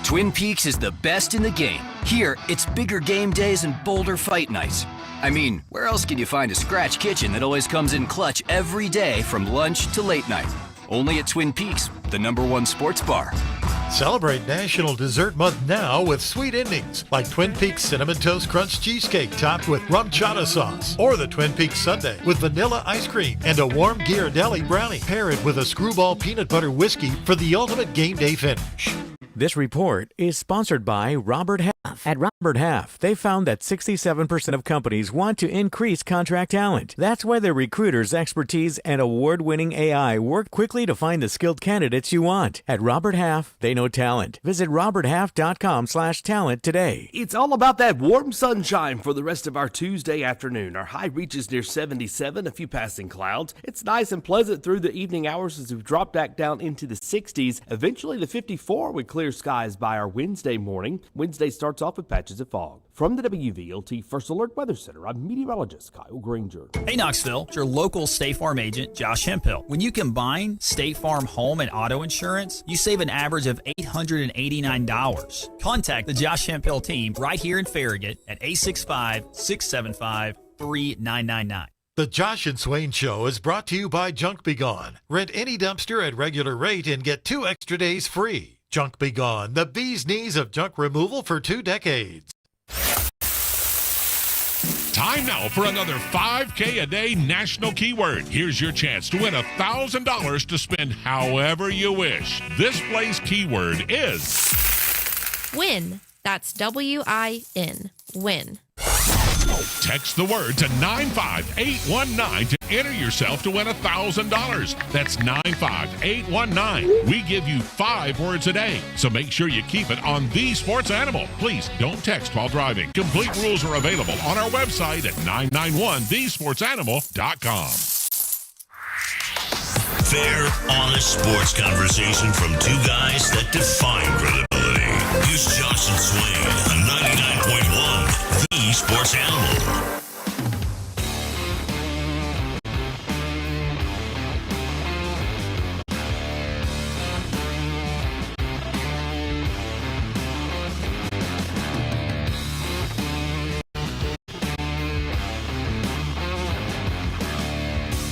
Twin Peaks is the best in the game. Here, it's bigger game days and bolder fight nights. I mean, where else can you find a scratch kitchen that always comes in clutch every day from lunch to late night? Only at Twin Peaks, the #1 sports bar. Celebrate National Dessert Month now with sweet endings like Twin Peaks Cinnamon Toast Crunch Cheesecake topped with rum chata sauce, or the Twin Peaks Sundae with vanilla ice cream and a warm Ghirardelli brownie. Pair it with a Screwball peanut butter whiskey for the ultimate game day finish. This report is sponsored by Robert Half. At Robert Half, they found that 67% of companies want to increase contract talent. That's why their recruiters' expertise and award-winning AI work quickly to find the skilled candidates you want. At Robert Half, they know talent. Visit roberthalf.com/talent today. It's all about that warm sunshine for the rest of our Tuesday afternoon. Our high reaches near 77, a few passing clouds. It's nice and pleasant through the evening hours as we drop back down into the 60s. Eventually the 54 with clear skies by our Wednesday morning. Wednesday starts off with patches of fog. From the WVLT First Alert Weather Center, I'm meteorologist Kyle Granger. Hey Knoxville, it's your local State Farm agent, Josh Hemphill. When you combine State Farm home and auto insurance, you save an average of $889. Contact the Josh Hemphill team right here in Farragut at 865-675-3999. The Josh and Swain Show is brought to you by Junk Be Gone. Rent any dumpster at regular rate and get 2 extra days free. Junk Be Gone, the bee's knees of junk removal for 2 decades. Time now for another 5K a day national keyword. Here's your chance to win $1,000 to spend however you wish. This play's keyword is win. That's WIN. Win. Text the word to 95819 to enter yourself to win $1,000. That's 95819. We give you 5 words a day, so make sure you keep it on The Sports Animal. Please don't text while driving. Complete rules are available on our website at 991thesportsanimal.com. Fair, honest sports conversation from 2 guys that define credibility. Here's Josh and Swain on 99.1 The Sports Animal.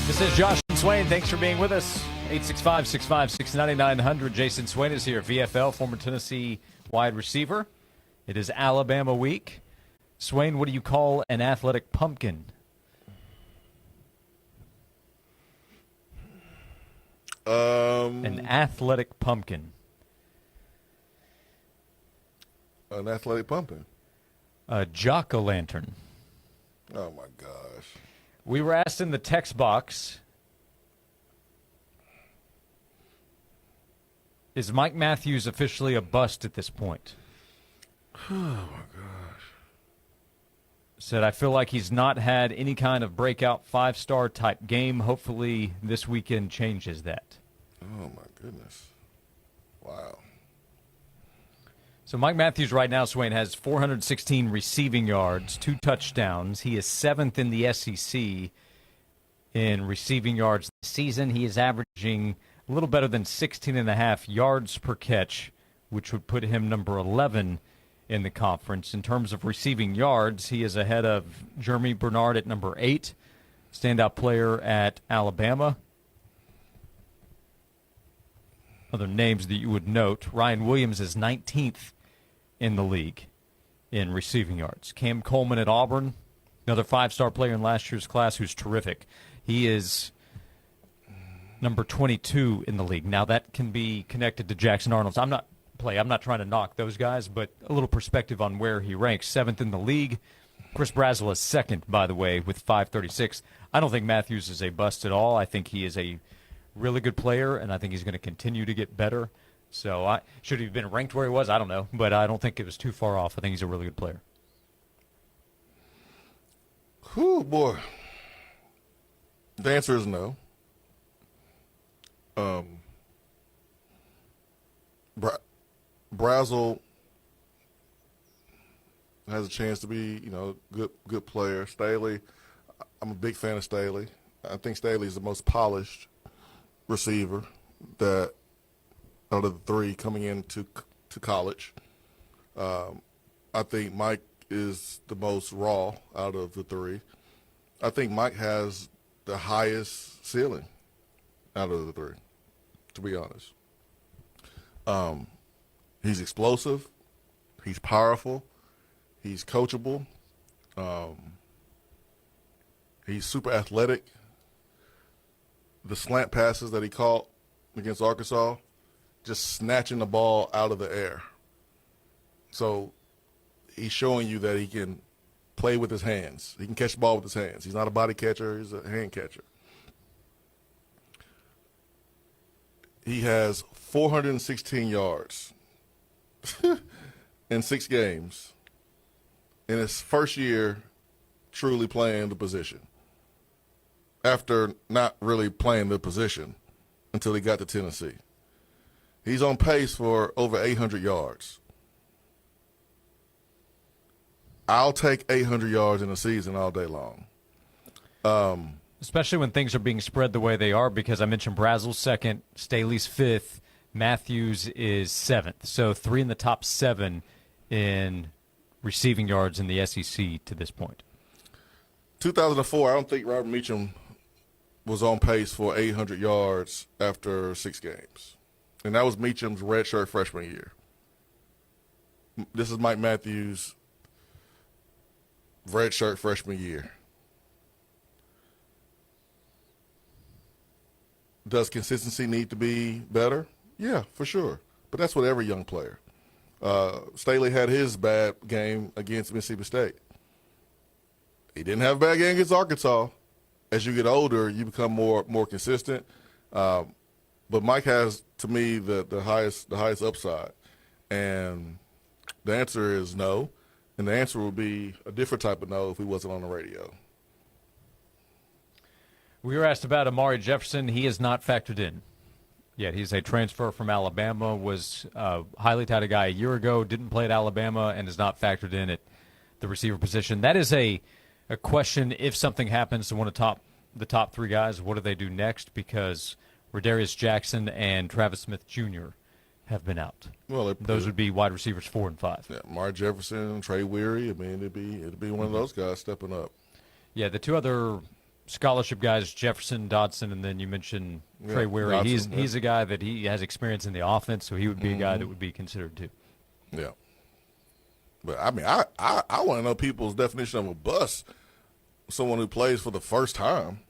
This is Josh and Swain. Thanks for being with us. 865-656-9900. Jason Swain is here. VFL, former Tennessee wide receiver. It is Alabama week. Swain, what do you call an athletic pumpkin? An athletic pumpkin. An athletic pumpkin. A jack-o'-lantern. Oh, my gosh. We were asked in the text box Is Mike Matthews officially a bust at this point? Oh, my gosh. Said, I feel like he's not had any kind of breakout five-star type game. Hopefully this weekend changes that. Oh, my goodness. Wow. So Mike Matthews right now, Swain, has 416 receiving yards, 2 touchdowns. He is 7th in the SEC in receiving yards this season. He is averaging a little better than 16.5 yards per catch, which would put him number 11 in the conference. In terms of receiving yards, he is ahead of Jeremy Bernard at number 8, standout player at Alabama. Other names that you would note, Ryan Williams is 19th in the league in receiving yards. Cam Coleman at Auburn, another 5-star player in last year's class who's terrific. He is number 22 in the league. Now, that can be connected to Jackson Arnold's. I'm not trying to knock those guys, but a little perspective on where he ranks. 7th in the league. Chris Brazel is 2nd, by the way, with 536. I don't think Matthews is a bust at all. I think he is a really good player, and I think he's going to continue to get better. So should he have been ranked where he was? I don't know, but I don't think it was too far off. I think he's a really good player. Whew, boy. The answer is no. Brazel has a chance to be, good player. Staley, I'm a big fan of Staley. I think Staley is the most polished receiver that out of the 3 coming into college. I think Mike is the most raw out of the 3. I think Mike has the highest ceiling out of the 3, to be honest. He's explosive. He's powerful. He's coachable. He's super athletic. The slant passes that he caught against Arkansas, just snatching the ball out of the air. So he's showing you that he can play with his hands. He can catch the ball with his hands. He's not a body catcher. He's a hand catcher. He has 416 yards in 6 games in his first year truly playing the position, after not really playing the position until he got to Tennessee. He's on pace for over 800 yards. I'll take 800 yards in a season all day long. Especially when things are being spread the way they are, because I mentioned Brazel's 2nd, Staley's 5th, Matthews is 7th. So 3 in the top 7 in receiving yards in the SEC to this point. 2004, I don't think Robert Meacham was on pace for 800 yards after 6 games. And that was Meacham's redshirt freshman year. This is Mike Matthews' redshirt freshman year. Does consistency need to be better? Yeah, for sure. But that's with every young player. Staley had his bad game against Mississippi State. He didn't have a bad game against Arkansas. As you get older, you become more consistent. But Mike has, to me, the highest upside. And the answer is no. And the answer would be a different type of no if he wasn't on the radio. We were asked about Amari Jefferson. He is not factored in yet. He's a transfer from Alabama, was a highly touted guy a year ago, didn't play at Alabama, and is not factored in at the receiver position. That is a question, if something happens to one of the top 3 guys, what do they do next? Because Rodarius Jackson and Travis Smith Jr. have been out. Well, those would be wide receivers 4 and 5. Yeah, Amari Jefferson, Trey Weary. I mean, it'd be one of those guys stepping up. Yeah, the 2 other scholarship guys, Jefferson, Dodson, and then you mentioned Trey Weary. Dodson, he's a guy that he has experience in the offense, so he would be a guy that would be considered too. Yeah. But, I mean, I want to know people's definition of a bust, someone who plays for the first time.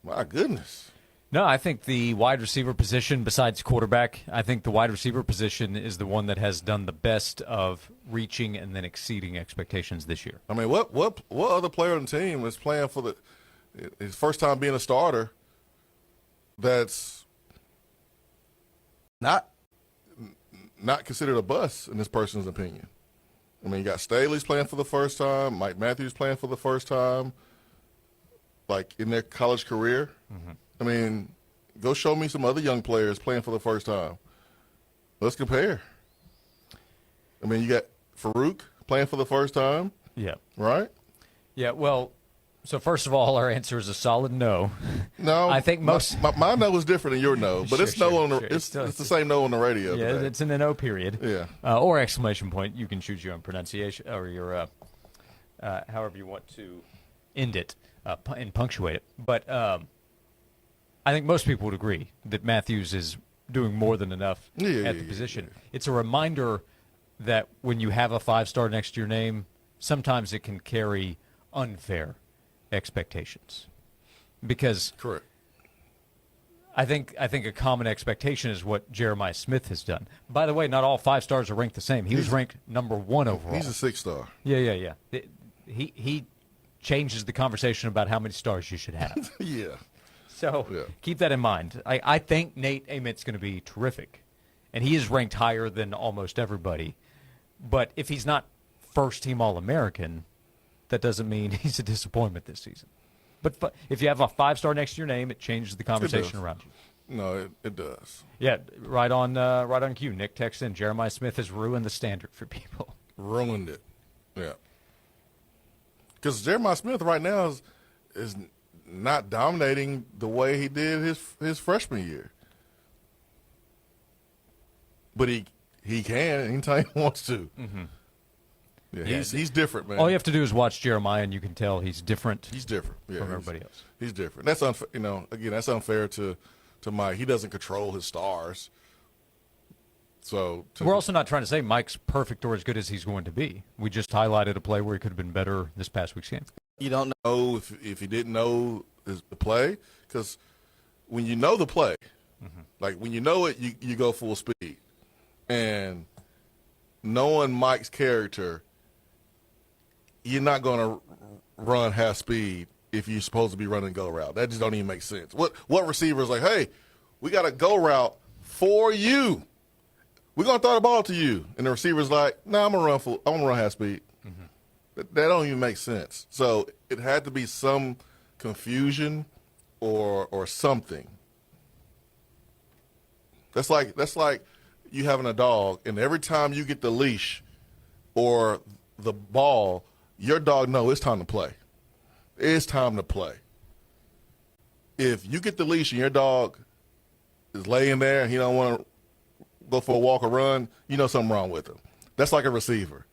My goodness. No, I think the wide receiver position, besides quarterback, I think the wide receiver position is the one that has done the best of reaching and then exceeding expectations this year. I mean, what other player on the team is playing for his first time being a starter that's not not considered a bust in this person's opinion. I mean, you got Staley's playing for the first time, Mike Matthews playing for the first time, like in their college career. Mm-hmm. I mean, go show me some other young players playing for the first time. Let's compare. I mean, you got Farouk playing for the first time. Yeah. Right? Yeah, well, so first of all, our answer is a solid no. No. I think most my no is different than your no, but it's no on the it's still, the same no on the radio. Yeah, today. it's in the no period. Yeah. Or exclamation point. You can choose your own pronunciation or your however you want to end it and punctuate it. But I think most people would agree that Matthews is doing more than enough at the position. Yeah. It's a reminder that when you have a 5-star next to your name, sometimes it can carry unfair expectations. Because correct. I think a common expectation is what Jeremiah Smith has done. By the way, not all 5 stars are ranked the same. He was ranked number 1 overall. He's a 6-star. Yeah. He changes the conversation about how many stars you should have. Yeah. So keep that in mind. I think Nate Amit's going to be terrific, and he is ranked higher than almost everybody. But if he's not first-team All-American, that doesn't mean he's a disappointment this season. But if you have a 5-star next to your name, it changes the conversation around you. No, it does. Yeah, right on cue. Nick texts in, Jeremiah Smith has ruined the standard for people. Ruined it. Yeah. Because Jeremiah Smith right now is not dominating the way he did his freshman year. But he can anytime he wants to. Mm-hmm. Yeah, he's different, man. All you have to do is watch Jeremiah, and you can tell he's different. He's different from everybody else. He's different. That's unfair. Again, that's unfair to Mike. He doesn't control his stars. So we're also not trying to say Mike's perfect or as good as he's going to be. We just highlighted a play where he could have been better this past week's game. You don't know if he didn't know the play, because when you know the play, like when you know it, you go full speed. And knowing Mike's character, you're not going to run half speed if you're supposed to be running go route. That just don't even make sense. What receiver is like, hey, we got a go route for you. We're going to throw the ball to you. And the receiver's like, no, I'm going to run half speed. That don't even make sense. So it had to be some confusion or something. That's like you having a dog, and every time you get the leash or the ball, your dog knows it's time to play. It's time to play. If you get the leash and your dog is laying there and he don't want to go for a walk or run, you know something wrong with him. That's like a receiver.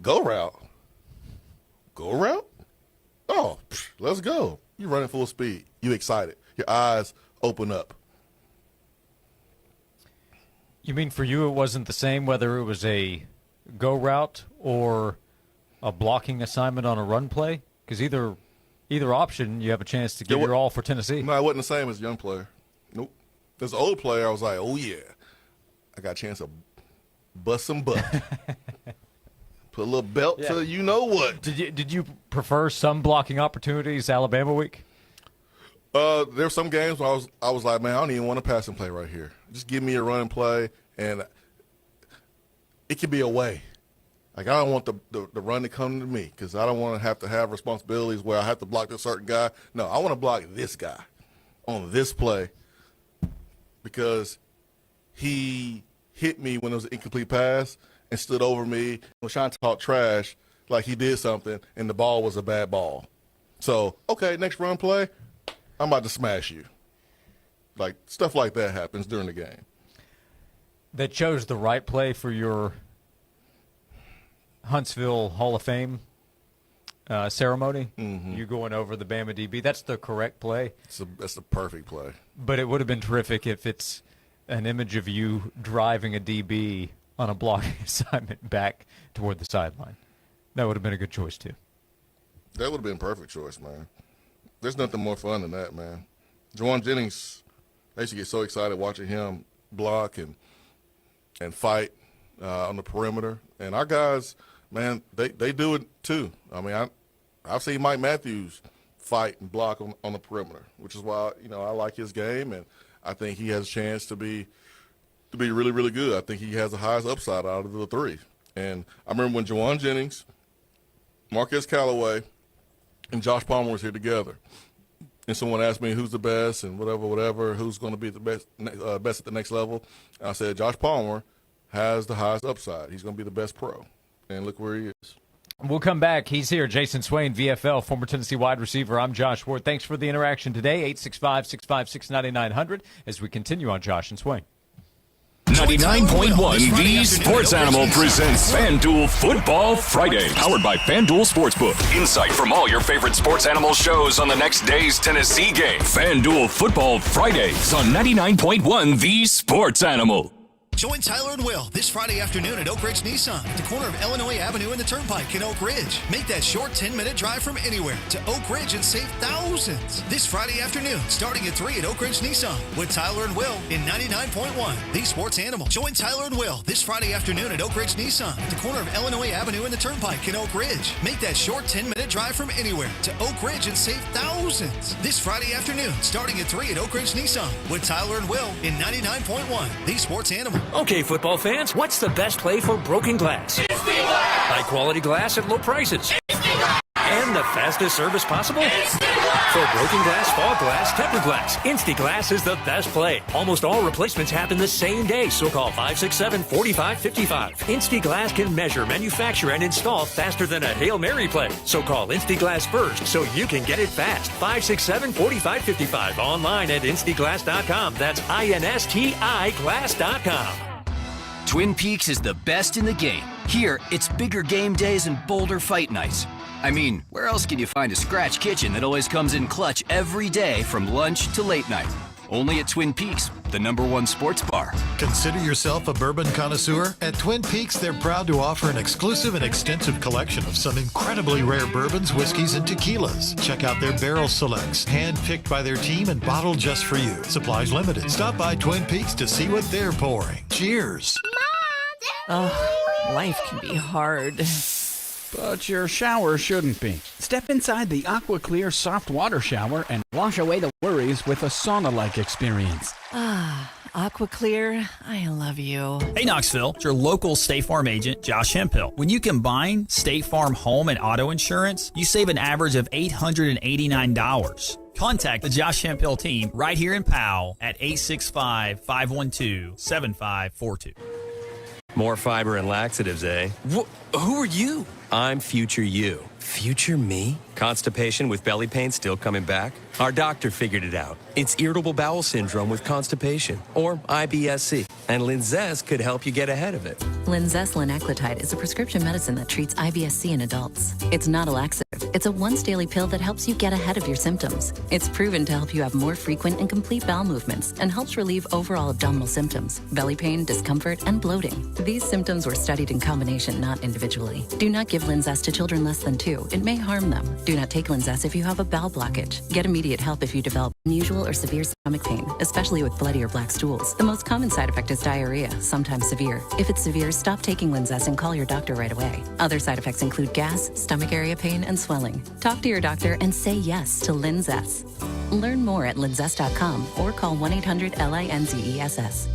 Go route. Go route? Oh, let's go. You're running full speed. You excited. Your eyes open up. You mean for you it wasn't the same whether it was a go route or a blocking assignment on a run play? Because either option, you have a chance to give your all for Tennessee. No, it wasn't the same as a young player. Nope. As an old player, I was like, oh, yeah. I got a chance to bust some butt. Put a little belt to you know what. Did you prefer some blocking opportunities Alabama week? There were some games where I was like, man, I don't even want a passing play right here. Just give me a running play, and it could be a way. Like, I don't want the run to come to me because I don't want to have responsibilities where I have to block this certain guy. No, I want to block this guy on this play because he hit me when it was an incomplete pass and stood over me and was trying to talk trash like he did something, and the ball was a bad ball. So, okay, next run play, I'm about to smash you. Like, stuff like that happens during the game. That chose the right play for your Huntsville Hall of Fame ceremony. Mm-hmm. You going over the Bama DB. That's the correct play. That's the perfect play. But it would have been terrific if it's an image of you driving a DB on a blocking assignment back toward the sideline. That would have been a good choice, too. That would have been a perfect choice, man. There's nothing more fun than that, man. Juwan Jennings, I used to get so excited watching him block and fight on the perimeter. And our guys, man, they do it too. I mean, I've seen Mike Matthews fight and block on the perimeter, which is why, I like his game, and I think he has a chance to be to be really, really good. I think he has the highest upside out of the three. And I remember when Jawan Jennings, Marquez Callaway, and Josh Palmer was here together. And someone asked me who's the best and whatever, who's going to be the best at the next level. And I said, Josh Palmer has the highest upside. He's going to be the best pro. And look where he is. We'll come back. He's here, Jason Swain, VFL, former Tennessee wide receiver. I'm Josh Ward. Thanks for the interaction today, 865-656-9900, as we continue on Josh and Swain. 99.1 The Sports Animal presents FanDuel Football Friday, powered by FanDuel Sportsbook. Insight from all your favorite Sports Animal shows on the next day's Tennessee game. FanDuel Football Fridays on 99.1 The Sports Animal. Join Tyler and Will this Friday afternoon at Oak Ridge Nissan at the corner of Illinois Avenue and the Turnpike in Oak Ridge. Make that short 10-minute drive from anywhere to Oak Ridge and save thousands. This Friday afternoon, starting at 3 at Oak Ridge Nissan with Tyler and Will in 99.1 The Sports Animal. Join Tyler and Will this Friday afternoon at Oak Ridge Nissan at the corner of Illinois Avenue and the Turnpike in Oak Ridge. Make that short 10-minute drive from anywhere to Oak Ridge and save thousands. This Friday afternoon, starting at 3 at Oak Ridge Nissan with Tyler and Will in 99.1 The Sports Animal. Okay, football fans, what's the best play for broken glass? High quality glass at low prices. And the fastest service possible? For broken glass, fog glass, tempered glass, Insti-Glass is the best play. Almost all replacements happen the same day, so call 567-4555. Insti-Glass can measure, manufacture, and install faster than a Hail Mary play. So call Insti-Glass first so you can get it fast. 567-4555. Online at instiglass.com. That's INSTI glass.com. Twin Peaks is the best in the game. Here, it's bigger game days and bolder fight nights. I mean, where else can you find a scratch kitchen that always comes in clutch every day from lunch to late night? Only at Twin Peaks, the #1 sports bar. Consider yourself a bourbon connoisseur? At Twin Peaks, they're proud to offer an exclusive and extensive collection of some incredibly rare bourbons, whiskeys, and tequilas. Check out their barrel selects, hand-picked by their team and bottled just for you. Supplies limited. Stop by Twin Peaks to see what they're pouring. Cheers. Oh, life can be hard. But your shower shouldn't be. Step inside the AquaClear soft water shower and wash away the worries with a sauna-like experience. Ah, AquaClear, I love you. Hey Knoxville, it's your local State Farm agent, Josh Hemphill. When you combine State Farm home and auto insurance, you save an average of $889. Contact the Josh Hemphill team right here in Powell at 865-512-7542. More fiber and laxatives, eh? Who are you? I'm future you. Future me? Constipation with belly pain still coming back? Our doctor figured it out. It's irritable bowel syndrome with constipation, or IBS-C, and Linzess could help you get ahead of it. Linzess linaclotide is a prescription medicine that treats IBS-C in adults. It's not a laxative. It's a once-daily pill that helps you get ahead of your symptoms. It's proven to help you have more frequent and complete bowel movements and helps relieve overall abdominal symptoms, belly pain, discomfort, and bloating. These symptoms were studied in combination, not individually. Do not give Linzess to children less than 2. It may harm them. Do not take Linzess if you have a bowel blockage. Get immediate help if you develop unusual or severe stomach pain, especially with bloody or black stools. The most common side effect is diarrhea, sometimes severe. If it's severe, stop taking Linzess and call your doctor right away. Other side effects include gas, stomach area pain, and swelling. Talk to your doctor and say yes to Linzess. Learn more at linzess.com or call 1-800-LINZESS.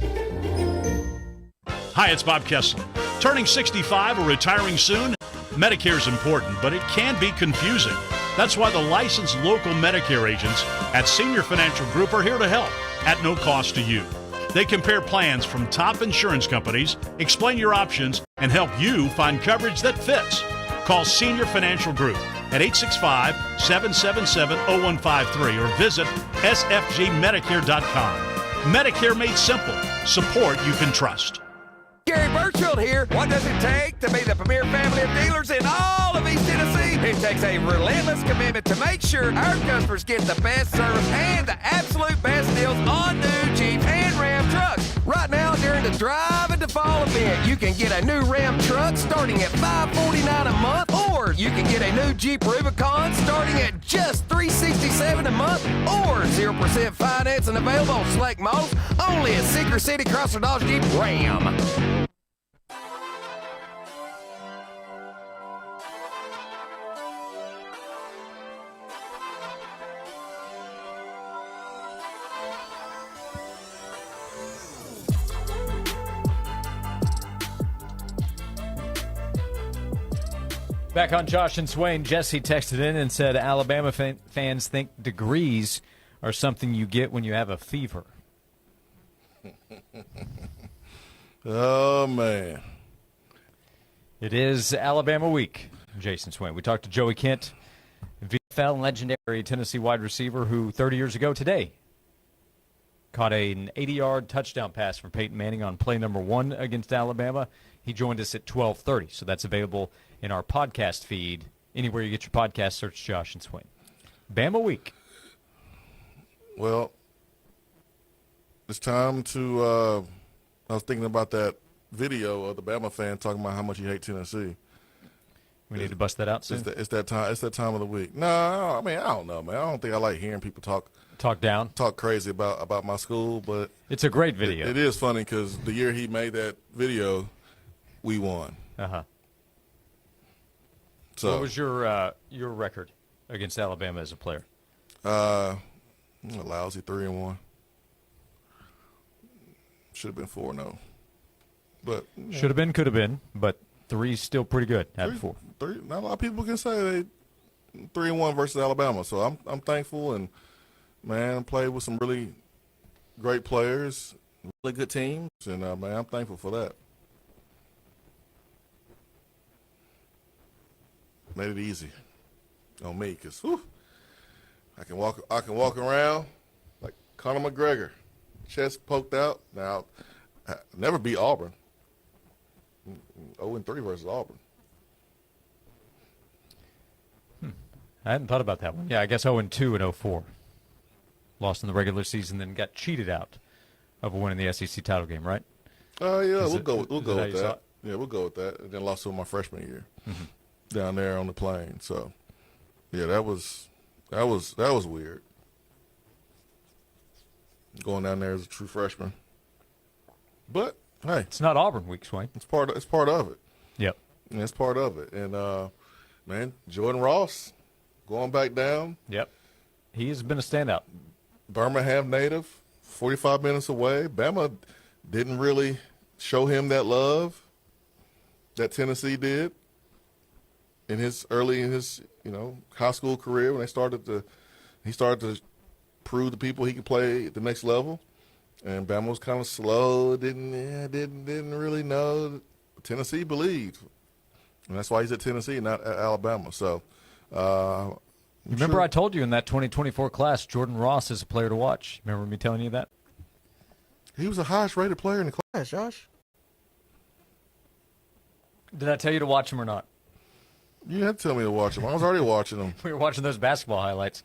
Hi, it's Bob Kessler. Turning 65 or retiring soon? Medicare is important, but it can be confusing. That's why the licensed local Medicare agents at Senior Financial Group are here to help at no cost to you. They compare plans from top insurance companies, explain your options, and help you find coverage that fits. Call Senior Financial Group at 865-777-0153 or visit sfgmedicare.com. Medicare made simple. Support you can trust. Gary Birchfield here. What does it take to be the premier family of dealers in all of East Tennessee? It takes a relentless commitment to make sure our customers get the best service and the absolute best deals on new Jeeps and Ram trucks. Right now, during the Drive into Fall event, you can get a new Ram truck starting at $549 a month, or you can get a new Jeep Rubicon starting at just $367 a month, or 0% financing available on select models only at Secret City Chrysler Dodge Jeep Ram. Back on Josh and Swain, Jesse texted in and said Alabama fans think degrees are something you get when you have a fever. Oh, man. It is Alabama week, Jason Swain. We talked to Joey Kent, VFL legendary Tennessee wide receiver who 30 years ago today caught an 80-yard touchdown pass from Peyton Manning on play number 1 against Alabama. He joined us at 12:30, so that's available in our podcast feed. Anywhere you get your podcast, search Josh and Swain. Bama week. Well, it's time to I was thinking about that video of the Bama fan talking about how much he hates Tennessee. We need to bust that out soon. It's that time. It's that time of the week. No, I mean, I don't know, man. I don't think I like hearing people talk down, talk crazy about my school. But it's a great video. It is funny because the year he made that video, we won. So what was your record against Alabama as a player? A lousy 3-1. Should have been 4-0. But should have been, could have been, but 3's still pretty good out of 4. Not a lot of people can say they 3-1 versus Alabama. So I'm thankful, and man, played with some really great players, really good teams, and man, I'm thankful for that. Made it easy on me because I can walk around like Conor McGregor, chest poked out. Now, I never beat Auburn. 0-3 versus Auburn. I hadn't thought about that one. Yeah, I guess 0-2 in 04. Lost in the regular season, then got cheated out of a win in the SEC title game, right? Yeah, we'll go with that. Yeah, we'll go with that. And then lost to my freshman year down there on the plane. So, yeah, that was weird. Going down there as a true freshman. But hey, it's not Auburn week, Swain. It's part of it. Yep. And it's part of it. And man, Jordan Ross going back down. Yep. He has been a standout. Birmingham native, 45 minutes away. Bama didn't really show him that love that Tennessee did in his high school career when he started to prove to people he could play at the next level. And Bama was kind of slow, didn't really know. Tennessee believed. And that's why he's at Tennessee, not at Alabama. So remember I told you in that 2024 class, Jordan Ross is a player to watch. Remember me telling you that? He was the highest rated player in the class, Josh. Did I tell you to watch him or not? You had to tell me to watch him. I was already watching him. We were watching those basketball highlights.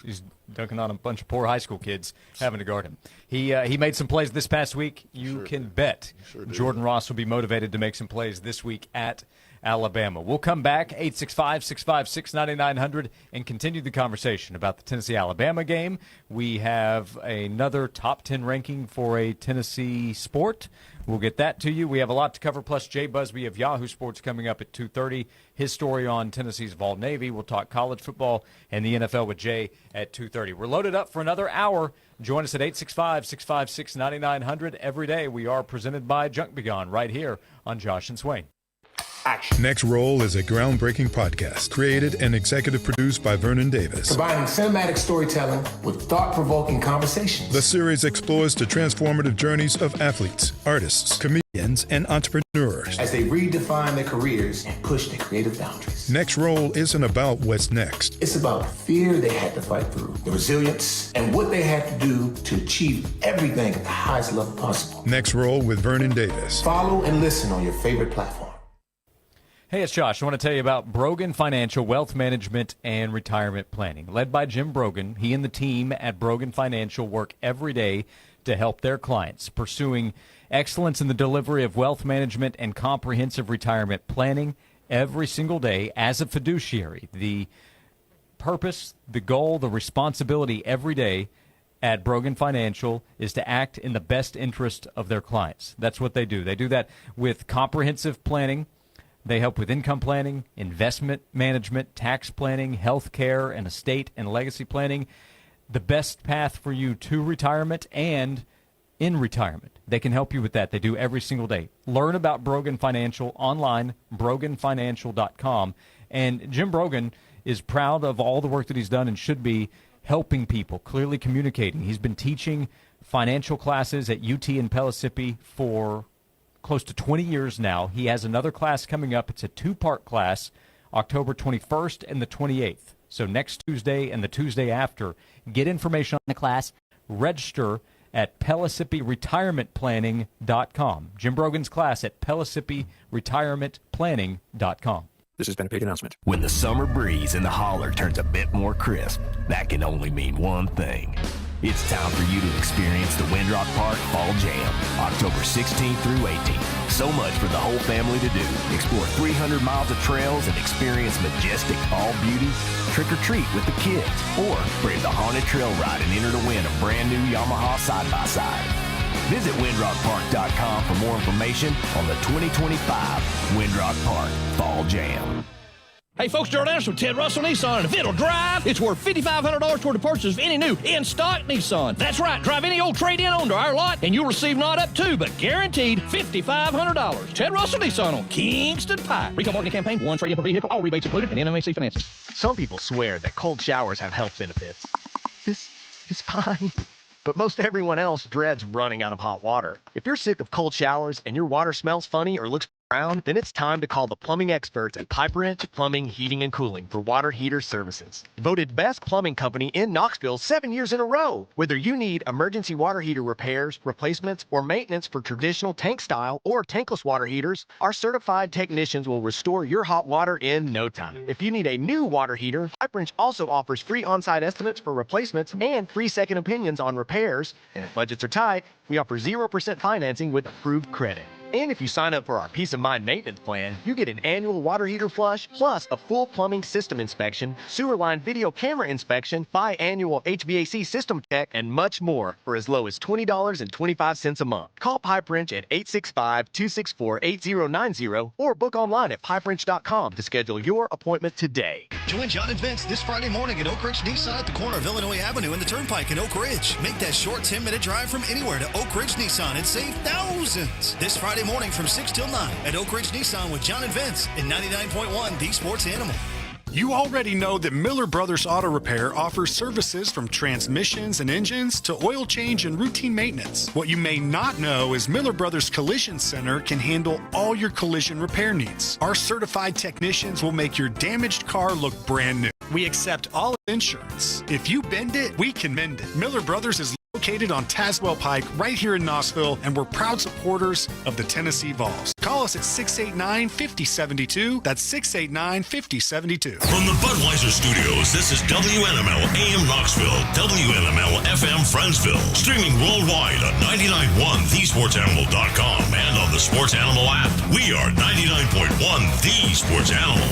He's dunking on a bunch of poor high school kids having to guard him. He made some plays this past week. You can bet Jordan Ross will be motivated to make some plays this week at Alabama. We'll come back, 865-656-9900, and continue the conversation about the Tennessee-Alabama game. We have another top 10 ranking for a Tennessee sport. We'll get that to you. We have a lot to cover, plus Jay Busby of Yahoo Sports coming up at 2:30. His story on Tennessee's Vol Navy. We'll talk college football and the NFL with Jay at 2:30. We're loaded up for another hour. Join us at 865-656-9900. Every day we are presented by Junk Be Gone right here on Josh and Swain. Action. Next Roll is a groundbreaking podcast created and executive produced by Vernon Davis. Combining cinematic storytelling with thought-provoking conversations. The series explores the transformative journeys of athletes, artists, comedians, and entrepreneurs as they redefine their careers and push their creative boundaries. Next Roll isn't about what's next. It's about the fear they had to fight through, the resilience, and what they had to do to achieve everything at the highest level possible. Next Roll with Vernon Davis. Follow and listen on your favorite platform. Hey, it's Josh. I want to tell you about Brogan Financial Wealth Management and Retirement Planning. Led by Jim Brogan, he and the team at Brogan Financial work every day to help their clients, pursuing excellence in the delivery of wealth management and comprehensive retirement planning every single day as a fiduciary. The purpose, the goal, the responsibility every day at Brogan Financial is to act in the best interest of their clients. That's what they do. They do that with comprehensive planning. They help with income planning, investment management, tax planning, health care, and estate and legacy planning. The best path for you to retirement and in retirement. They can help you with that. They do every single day. Learn about Brogan Financial online, broganfinancial.com, And Jim Brogan is proud of all the work that he's done and should be helping people, clearly communicating. He's been teaching financial classes at UT in Pellissippi for close to 20 years now. He has another class coming up. It's a 2-part class, October 21st and the 28th. So next Tuesday and the Tuesday after. Get information on the class. Register at PellissippiRetirementPlanning.com. Jim Brogan's class at PellissippiRetirementPlanning.com. This has been a paid announcement. When the summer breeze in the holler turns a bit more crisp, that can only mean one thing. It's time for you to experience the Windrock Park Fall Jam, October 16th through 18th. So much for the whole family to do. Explore 300 miles of trails and experience majestic fall beauty. Trick or treat with the kids, or brave the haunted trail ride and enter to win a brand new Yamaha side-by-side. Visit WindrockPark.com for more information on the 2025 Windrock Park Fall Jam. Hey folks, Gerald Anderson with Ted Russell Nissan, and if it'll drive, it's worth $5,500 toward the purchase of any new in-stock Nissan. That's right, drive any old trade-in onto our lot, and you'll receive not up to, but guaranteed $5,500. Ted Russell Nissan on Kingston Pike. Retail marketing campaign, 1 trade-in per vehicle, all rebates included, and NMAC financing. Some people swear that cold showers have health benefits. This is fine. But most everyone else dreads running out of hot water. If you're sick of cold showers and your water smells funny or looks brown, then it's time to call the plumbing experts at Pipe Wrench Plumbing, Heating, and Cooling for water heater services. Voted best plumbing company in Knoxville 7 years in a row. Whether you need emergency water heater repairs, replacements, or maintenance for traditional tank style or tankless water heaters, our certified technicians will restore your hot water in no time. If you need a new water heater, Pipe Wrench also offers free on-site estimates for replacements and free second opinions on repairs. And if budgets are tight, we offer 0% financing with approved credit. And if you sign up for our Peace of Mind maintenance plan, you get an annual water heater flush, plus a full plumbing system inspection, sewer line video camera inspection, biannual HVAC system check, and much more for as low as $20.25 a month. Call Pipe Wrench at 865-264-8090 or book online at pipewrench.com to schedule your appointment today. Join John and Vince this Friday morning at Oak Ridge Nissan at the corner of Illinois Avenue and the Turnpike in Oak Ridge. Make that short 10-minute drive from anywhere to Oak Ridge Nissan and save thousands. This Friday morning from 6 till 9 at Oak Ridge Nissan with John and Vince in 99.1 The Sports Animal. You already know that Miller Brothers Auto Repair offers services from transmissions and engines to oil change and routine maintenance. What you may not know is Miller Brothers Collision Center can handle all your collision repair needs. Our certified technicians will make your damaged car look brand new. We accept all insurance. If you bend it, we can mend it. Miller Brothers is located on Tazewell Pike right here in Knoxville, and we're proud supporters of the Tennessee Vols. Call us at 689-5072. That's 689-5072. From the Budweiser Studios, this is WNML AM Knoxville, WNML FM Friendsville. Streaming worldwide on 99.1thesportsanimal.com and on the Sports Animal app. We are 99.1 The Sports Animal.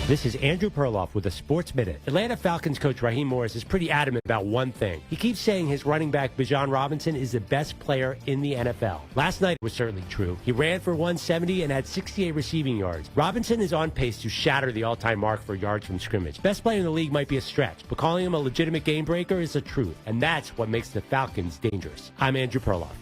This is Andrew Perloff with a Sports Minute. Atlanta Falcons coach Raheem Morris is pretty adamant about one thing. He keeps saying his running back Bijan Robinson is the best player in the NFL. Last night was certainly true. He ran for 170 and had 68 receiving yards. Robinson is on pace to shatter the all-time mark for yards from scrimmage. Best player in the league might be a stretch, but calling him a legitimate game breaker is the truth, and that's what makes the Falcons dangerous. I'm Andrew Perloff.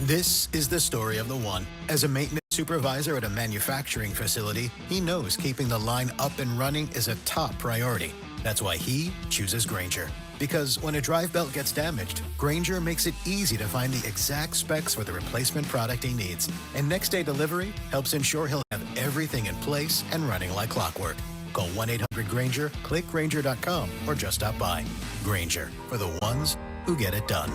This is the story of the one. As a maintenance supervisor at a manufacturing facility, he knows keeping the line up and running is a top priority. That's why he chooses Grainger. Because when a drive belt gets damaged, Grainger makes it easy to find the exact specs for the replacement product he needs. And next day delivery helps ensure he'll have everything in place and running like clockwork. Call 1-800-GRAINGER, click Grainger.com, or just stop by. Grainger, for the ones who get it done.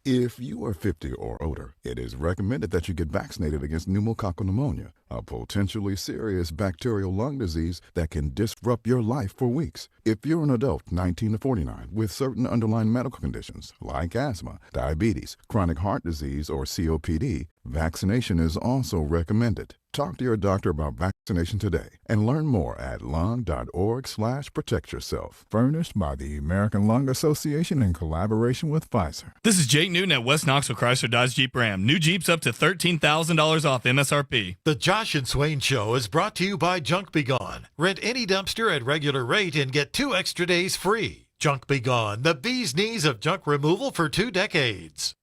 If you are 50 or older, it is recommended that you get vaccinated against pneumococcal pneumonia, a potentially serious bacterial lung disease that can disrupt your life for weeks. If you're an adult 19 to 49 with certain underlying medical conditions like asthma, diabetes, chronic heart disease, or COPD, vaccination is also recommended. Talk to your doctor about vaccination today and learn more at lung.org/protectyourself. Furnished by the American Lung Association in collaboration with Pfizer. This is Jake Newton at West Knoxville Chrysler Dodge Jeep Ram. New Jeeps up to $13,000 off MSRP. The Josh and Swain Show is brought to you by Junk Be Gone. Rent any dumpster at regular rate and get 2 extra days free. Junk Be Gone, the bee's knees of junk removal for 2 decades.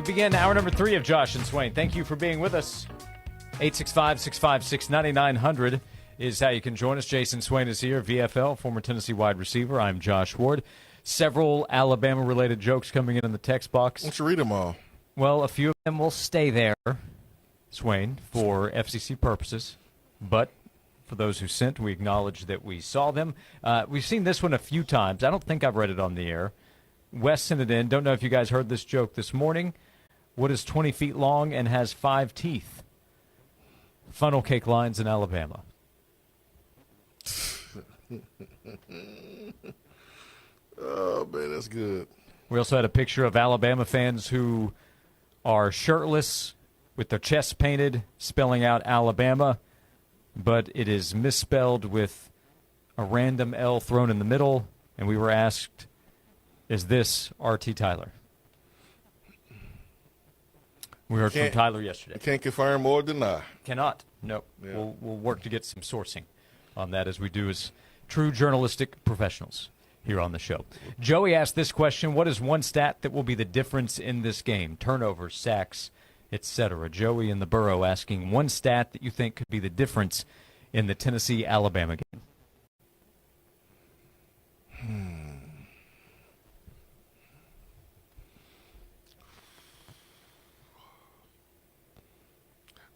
begin hour number 3 of Josh and Swain. Thank you for being with us. 865-656-9900 is how you can join us. Jason Swain is here, VFL, former Tennessee wide receiver. I'm Josh Ward. Several Alabama-related jokes coming in the text box. Why don't you read them all? Well, a few of them will stay there, Swain, for FCC purposes. But for those who sent, we acknowledge that we saw them. We've seen this one a few times. I don't think I've read it on the air. Wes sent it in. Don't know if you guys heard this joke this morning. What is 20 feet long and has 5 teeth? Funnel cake lines in Alabama. Oh, man, that's good. We also had a picture of Alabama fans who are shirtless with their chests painted, spelling out Alabama, but it is misspelled with a random L thrown in the middle, and we were asked, is this R.T. Tyler? We heard from Tyler yesterday. Can't confirm or deny. Cannot. No. Yeah. We'll work to get some sourcing on that, as we do as true journalistic professionals here on the show. Joey asked this question: what is one stat that will be the difference in this game? Turnovers, sacks, etc. Joey in the Borough asking one stat that you think could be the difference in the Tennessee-Alabama game.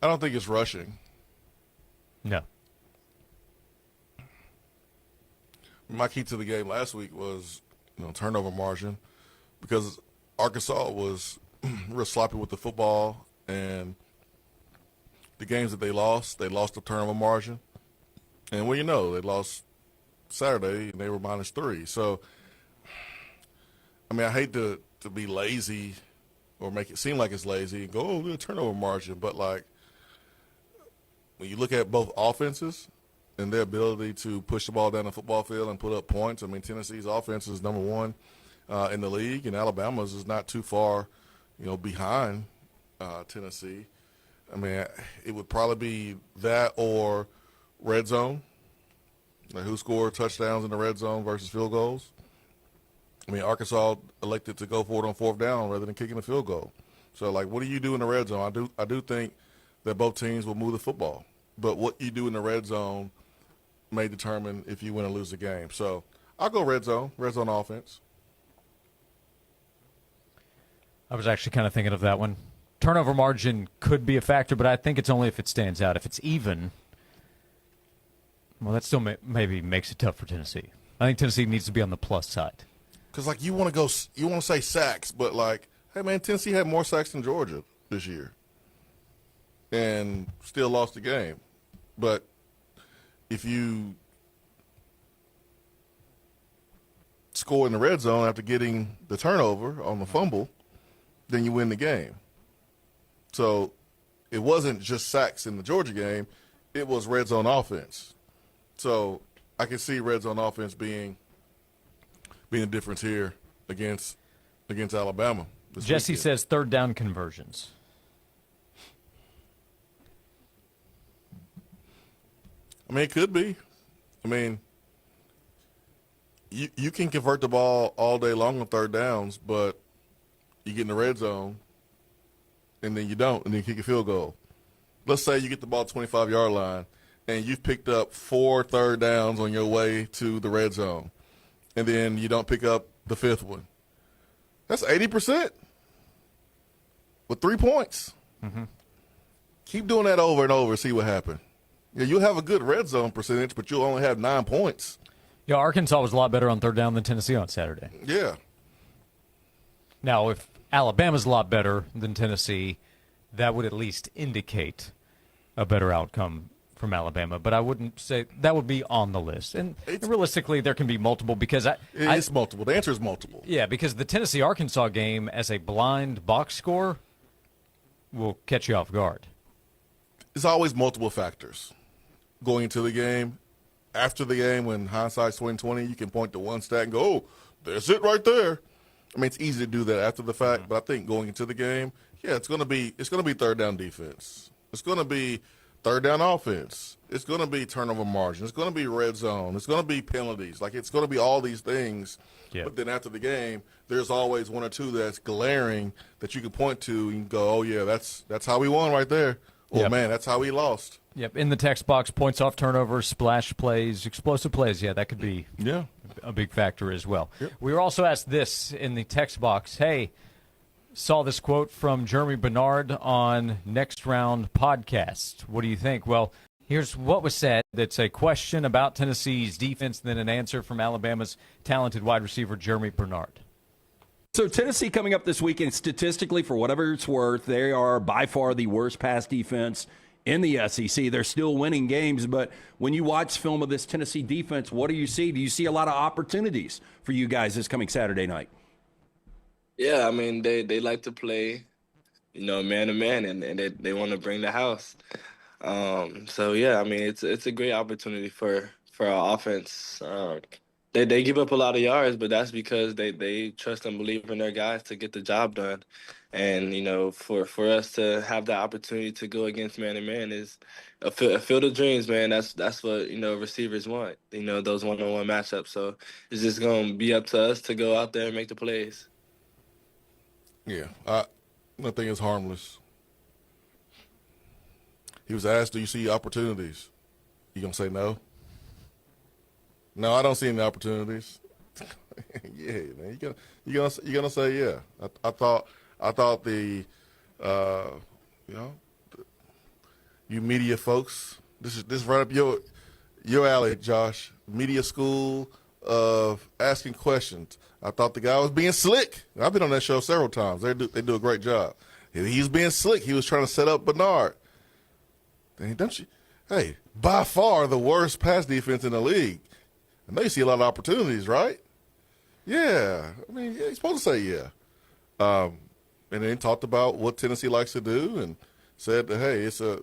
I don't think it's rushing. No. My key to the game last week was, turnover margin, because Arkansas was real sloppy with the football, and the games that they lost the turnover margin. And they lost Saturday and they were -3. So, I hate to be lazy or make it seem like it's lazy and go, the turnover margin, but when you look at both offenses and their ability to push the ball down the football field and put up points, Tennessee's offense is number one in the league, and Alabama's is not too far, behind Tennessee. It would probably be that or red zone, who scored touchdowns in the red zone versus field goals. Arkansas elected to go for it on 4th down rather than kicking a field goal. So, what do you do in the red zone? I do think that both teams will move the football. But what you do in the red zone may determine if you win or lose the game. So I'll go red zone offense. I was actually kind of thinking of that one. Turnover margin could be a factor, but I think it's only if it stands out. If it's even, well, that still maybe makes it tough for Tennessee. I think Tennessee needs to be on the plus side. Because, you want to say sacks, but, hey, man, Tennessee had more sacks than Georgia this year and still lost the game. But if you score in the red zone after getting the turnover on the fumble, then you win the game. So it wasn't just sacks in the Georgia game. It was red zone offense. So I can see red zone offense being a difference here against Alabama. Jesse says 3rd down conversions. It could be. You can convert the ball all day long on 3rd downs, but you get in the red zone, and then you don't, and then you kick a field goal. Let's say you get the ball 25-yard line, and you've picked up 4 3rd downs on your way to the red zone, and then you don't pick up the 5th one. That's 80% with 3 points. Mm-hmm. Keep doing that over and over, see what happens. Yeah, you'll have a good red zone percentage, but you'll only have 9 points. Yeah, Arkansas was a lot better on 3rd down than Tennessee on Saturday. Yeah. Now, if Alabama's a lot better than Tennessee, that would at least indicate a better outcome from Alabama. But I wouldn't say that would be on the list. And realistically, there can be multiple because it's multiple. The answer is multiple. Yeah, because the Tennessee-Arkansas game as a blind box score will catch you off guard. It's always multiple factors. Going into the game, after the game, when hindsight's 20/20, you can point to one stat and go, "Oh, there's it right there." It's easy to do that after the fact, but I think going into the game, yeah, it's going to be 3rd down defense. It's going to be third down offense. It's going to be turnover margin. It's going to be red zone. It's going to be penalties. Like, it's going to be all these things. Yeah. But then after the game, there's always one or two that's glaring that you can point to and go, oh, yeah, that's how we won right there. Or, Yep. man, that's how we lost. Yep, in the text box, points off turnovers, splash plays, explosive plays. Yeah, that could be a big factor as well. Yep. We were also asked this in the text box. Hey, saw this quote from Jeremy Bernard on Next Round Podcast. What do you think? Well, here's what was said. It's a question about Tennessee's defense, then an answer from Alabama's talented wide receiver, Jeremy Bernard. So Tennessee coming up this weekend, statistically, for whatever it's worth, they are by far the worst pass defense in the SEC. They're still winning games, but when you watch film of this Tennessee defense, what do you see? Do you see a lot of opportunities for you guys this coming Saturday night? Yeah, I mean, they like to play, man to man, and they want to bring the house. So yeah, I mean, it's a great opportunity for our offense. They give up a lot of yards, but that's because they trust and believe in their guys to get the job done. And, for us to have that opportunity to go against man-to-man is a field of dreams, man. That's what, receivers want, those one-on-one matchups. So it's just going to be up to us to go out there and make the plays. Yeah, nothing is harmless. He was asked, do you see opportunities? You going to say no? No, I don't see any opportunities. Yeah, man, you gonna say yeah. I thought the you media folks, this is right up your alley, Josh. Media school of asking questions. I thought the guy was being slick. I've been on that show several times. They do a great job. He was being slick. He was trying to set up Bernard. Don't you? Hey, by far the worst pass defense in the league. I know you see a lot of opportunities, right? Yeah. I mean, yeah, you're supposed to say yeah. And then talked about what Tennessee likes to do and said that, hey, it's a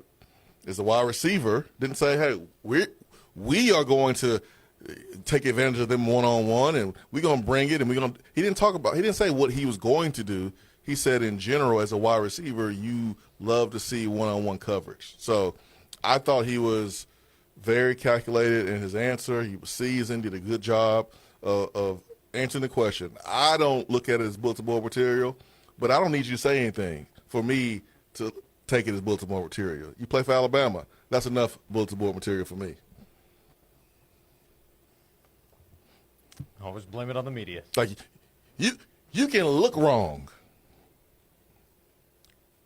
wide receiver. Didn't say, hey, we are going to take advantage of them one-on-one and we're going to bring it and he didn't say what he was going to do. He said in general, as a wide receiver, you love to see one-on-one coverage. So I thought he was very calculated in his answer. He was seasoned, did a good job of answering the question. I don't look at it as bulletin board material, but I don't need you to say anything for me to take it as bulletin board material. You play for Alabama. That's enough bulletin board material for me. Always blame it on the media. Like, you can look wrong.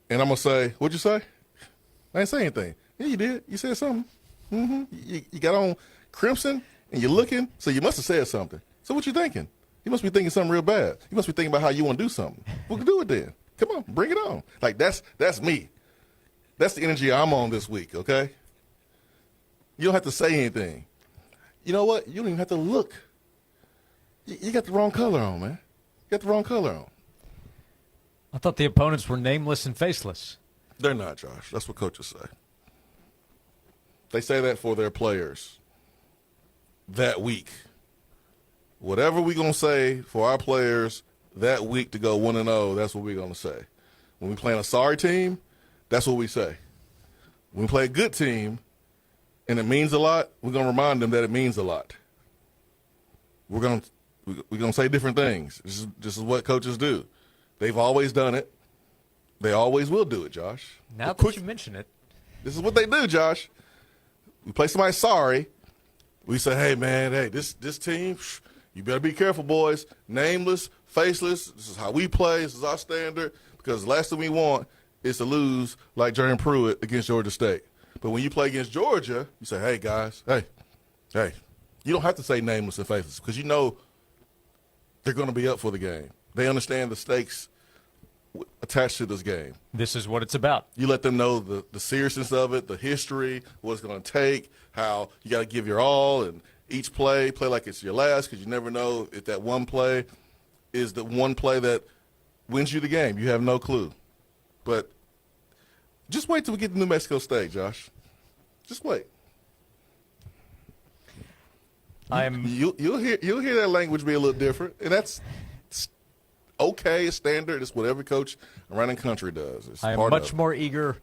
And I'm going to say, what'd you say? I didn't say anything. Yeah, you did. You said something. Mm-hmm. You got on crimson and you're looking, so you must have said something. So what you thinking? You must be thinking something real bad. You must be thinking about how you want to do something. We can do it then. Come on, bring it on. Like, that's me. That's the energy I'm on this week, okay? You don't have to say anything. You know what? You don't even have to look. You got the wrong color on, man. You got the wrong color on. I thought the opponents were nameless and faceless. They're not, Josh. That's what coaches say. They say that for their players that week. Whatever we're going to say for our players that week to go 1-0, that's what we're going to say. When we play a sorry team, that's what we say. When we play a good team and it means a lot, we're going to remind them that it means a lot. We're going to say different things. This is what coaches do. They've always done it. They always will do it, Josh. Now that you mention it. This is what they do, Josh. We play somebody sorry. We say, hey, man, this team, you better be careful, boys. Nameless, faceless. This is how we play. This is our standard. Because the last thing we want is to lose like Jeremy Pruitt against Georgia State. But when you play against Georgia, you say, hey, guys, hey. You don't have to say nameless and faceless because you know they're going to be up for the game. They understand the stakes attached to this game. This is what it's about. You let them know the seriousness of it, the history, what it's going to take, how you got to give your all, and each play like it's your last because you never know if that one play is the one play that wins you the game. You have no clue. But just wait till we get to New Mexico State, Josh. Just wait. You'll hear that language be a little different, and that's okay. It's standard. It's what every coach around the country does. I am much more eager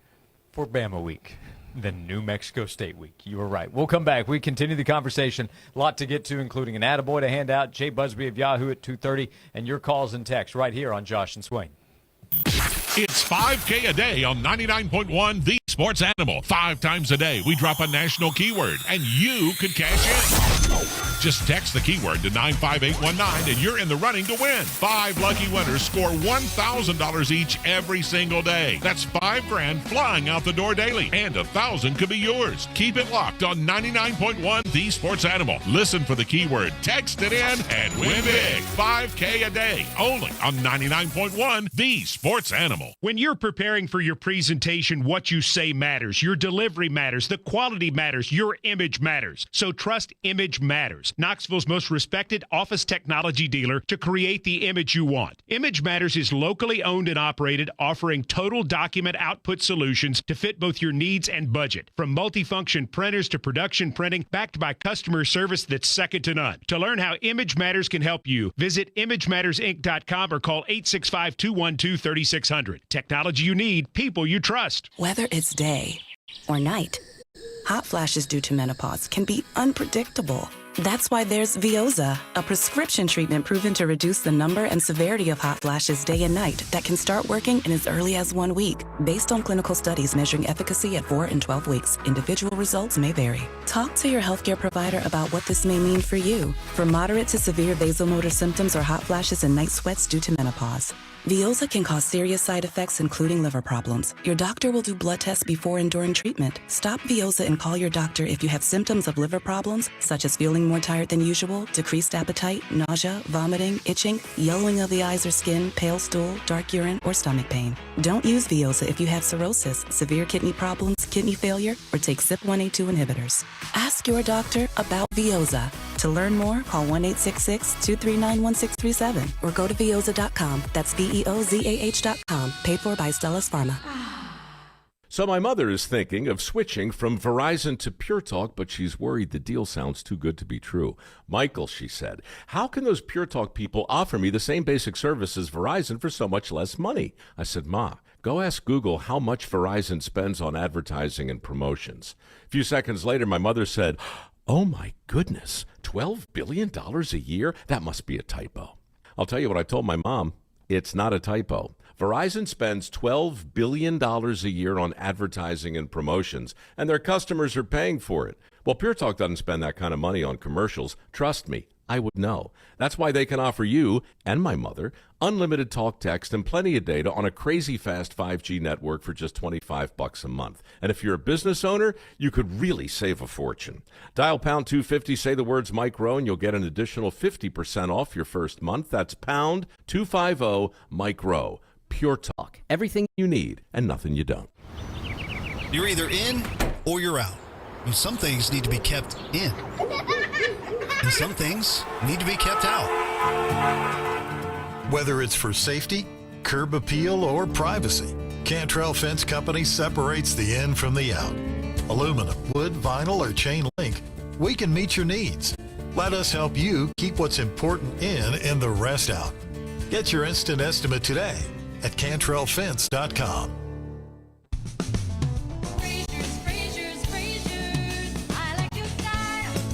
for Bama week. than New Mexico State week. You were right. We'll come back. We continue the conversation. A lot to get to, including an attaboy to hand out, Jay Busby of Yahoo at 2:30, and your calls and texts right here on Josh and Swain. It's 5K a day on 99.1 The Sports Animal. 5 times a day, we drop a national keyword, and you could cash in. Just text the keyword to 95819, and you're in the running to win. 5 lucky winners score $1,000 each every single day. That's $5,000 flying out the door daily, and $1,000 could be yours. Keep it locked on 99.1 The Sports Animal. Listen for the keyword, text it in, and win big. 5K a day, only on 99.1 The Sports Animal. When you're preparing for your presentation, what you say matters. Your delivery matters. The quality matters. Your image matters. So trust Image Matters, Knoxville's most respected office technology dealer, to create the image you want. Image Matters is locally owned and operated, offering total document output solutions to fit both your needs and budget. From multifunction printers to production printing, backed by customer service that's second to none. To learn how Image Matters can help you, visit ImageMattersInc.com or call 865-212-3600. Technology you need, people you trust. Whether it's day or night, hot flashes due to menopause can be unpredictable. That's why there's Veoza, a prescription treatment proven to reduce the number and severity of hot flashes day and night that can start working in as early as 1 week. Based on clinical studies measuring efficacy at 4 and 12 weeks, individual results may vary. Talk to your healthcare provider about what this may mean for you. For moderate to severe vasomotor symptoms or hot flashes and night sweats due to menopause, Veoza can cause serious side effects, including liver problems. Your doctor will do blood tests before and during treatment. Stop Veoza and call your doctor if you have symptoms of liver problems, such as feeling more tired than usual, decreased appetite, nausea, vomiting, itching, yellowing of the eyes or skin, pale stool, dark urine, or stomach pain. Don't use Veoza if you have cirrhosis, severe kidney problems, kidney failure, or take CYP1A2 inhibitors. Ask your doctor about Veoza. To learn more, call 1-866-239-1637 or go to Veoza.com. That's VEOZAH.com. Paid for by Stellus Pharma. So my mother is thinking of switching from Verizon to Pure Talk, but she's worried the deal sounds too good to be true. Michael, she said, how can those Pure Talk people offer me the same basic service as Verizon for so much less money? I said, Ma, go ask Google how much Verizon spends on advertising and promotions. A few seconds later, my mother said, oh my goodness, $12 billion a year? That must be a typo. I'll tell you what I told my mom. It's not a typo. Verizon spends $12 billion a year on advertising and promotions, and their customers are paying for it. Well, Pure Talk doesn't spend that kind of money on commercials. Trust me, I would know. That's why they can offer you and my mother unlimited talk, text, and plenty of data on a crazy fast 5G network for just $25 a month. And if you're a business owner, you could really save a fortune. Dial pound 250, say the words Mike Rowe, and you'll get an additional 50% off your first month. That's pound 250 Mike Rowe. Pure Talk. Everything you need and nothing you don't. You're either in or you're out. And some things need to be kept in. And some things need to be kept out. Whether it's for safety, curb appeal, or privacy, Cantrell Fence Company separates the in from the out. Aluminum, wood, vinyl, or chain link, we can meet your needs. Let us help you keep what's important in and the rest out. Get your instant estimate today at CantrellFence.com.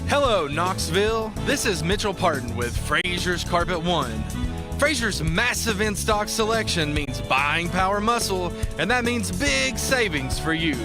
Hello, Knoxville. This is Mitchell Parton with Frazier's Carpet One. Frazier's massive in-stock selection means buying power muscle, and that means big savings for you.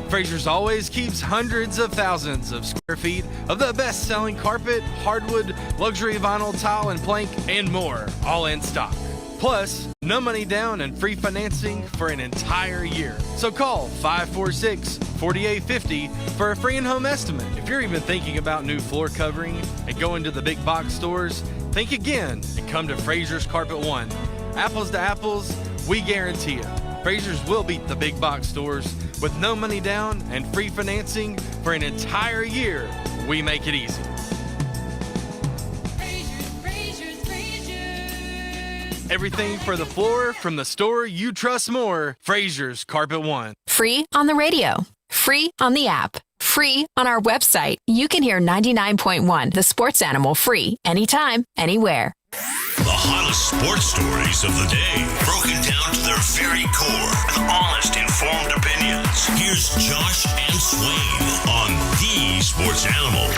Frazier's always keeps hundreds of thousands of square feet of the best-selling carpet, hardwood, luxury vinyl, tile, and plank, and more, all in stock. Plus, no money down and free financing for an entire year. So call 546-4850 for a free in-home estimate. If you're even thinking about new floor covering and going to the big box stores, think again and come to Frazier's Carpet One. Apples to apples, we guarantee it. Frazier's will beat the big box stores with no money down and free financing for an entire year. We make it easy. Everything for the floor from the store you trust more. Frazier's Carpet One. Free on the radio. Free on the app. Free on our website. You can hear 99.1 The Sports Animal free anytime, anywhere. The hottest sports stories of the day, broken down to their very core with honest, informed opinions. Here's Josh and Swain on the Sports Animal.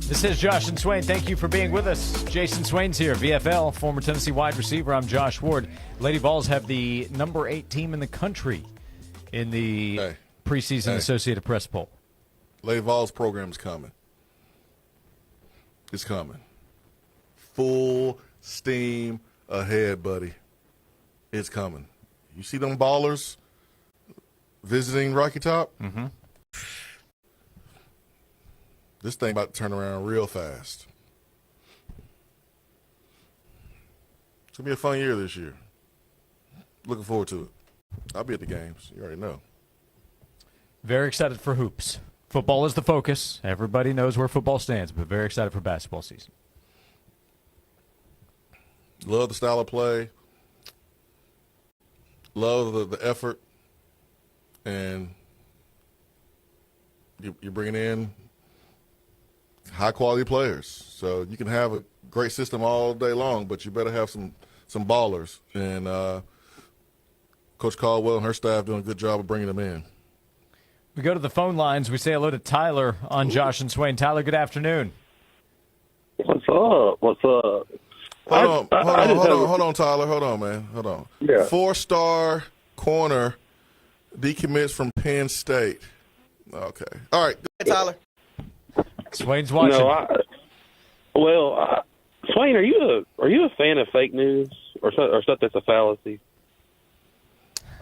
This is Josh and Swain. Thank you for being with us. Jason Swain's here, VFL, former Tennessee wide receiver. I'm Josh Ward. Lady Vols have the number 8 team in the country in the preseason Associated Press poll. Lady Vols program is coming. It's coming. Full steam ahead, buddy. It's coming. You see them ballers visiting Rocky Top? Mm-hmm. This thing about to turn around real fast. It's going to be a fun year this year. Looking forward to it. I'll be at the games. You already know. Very excited for hoops. Football is the focus. Everybody knows where football stands, but very excited for basketball season. Love the style of play. Love the effort. And you're bringing in high-quality players. So you can have a great system all day long, but you better have some ballers. And Coach Caldwell and her staff doing a good job of bringing them in. We go to the phone lines. We say hello to Tyler on Josh and Swain. Tyler, good afternoon. What's up? What's up? Hold on, Tyler. Hold on, man. Hold on. Yeah. 4-star corner decommits from Penn State. Okay. All right. Hey, Tyler. Swain's watching. Swain, are you a fan of fake news or stuff that's a fallacy?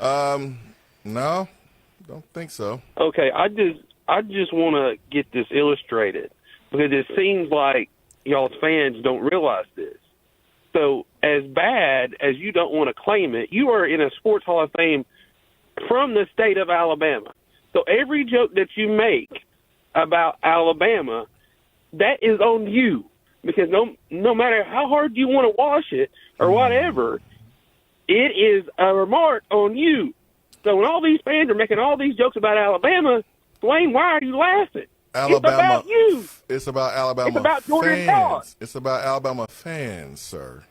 No, don't think so. Okay, I just want to get this illustrated because it seems like y'all's fans don't realize this. So as bad as you don't want to claim it, you are in a Sports Hall of Fame from the state of Alabama. So every joke that you make about Alabama, that is on you because no matter how hard you want to wash it or whatever, it is a remark on you. So when all these fans are making all these jokes about Alabama, Swain, why are you laughing? Alabama, it's about you. It's about Alabama. It's about Jordan fans. It's about Alabama fans, sir.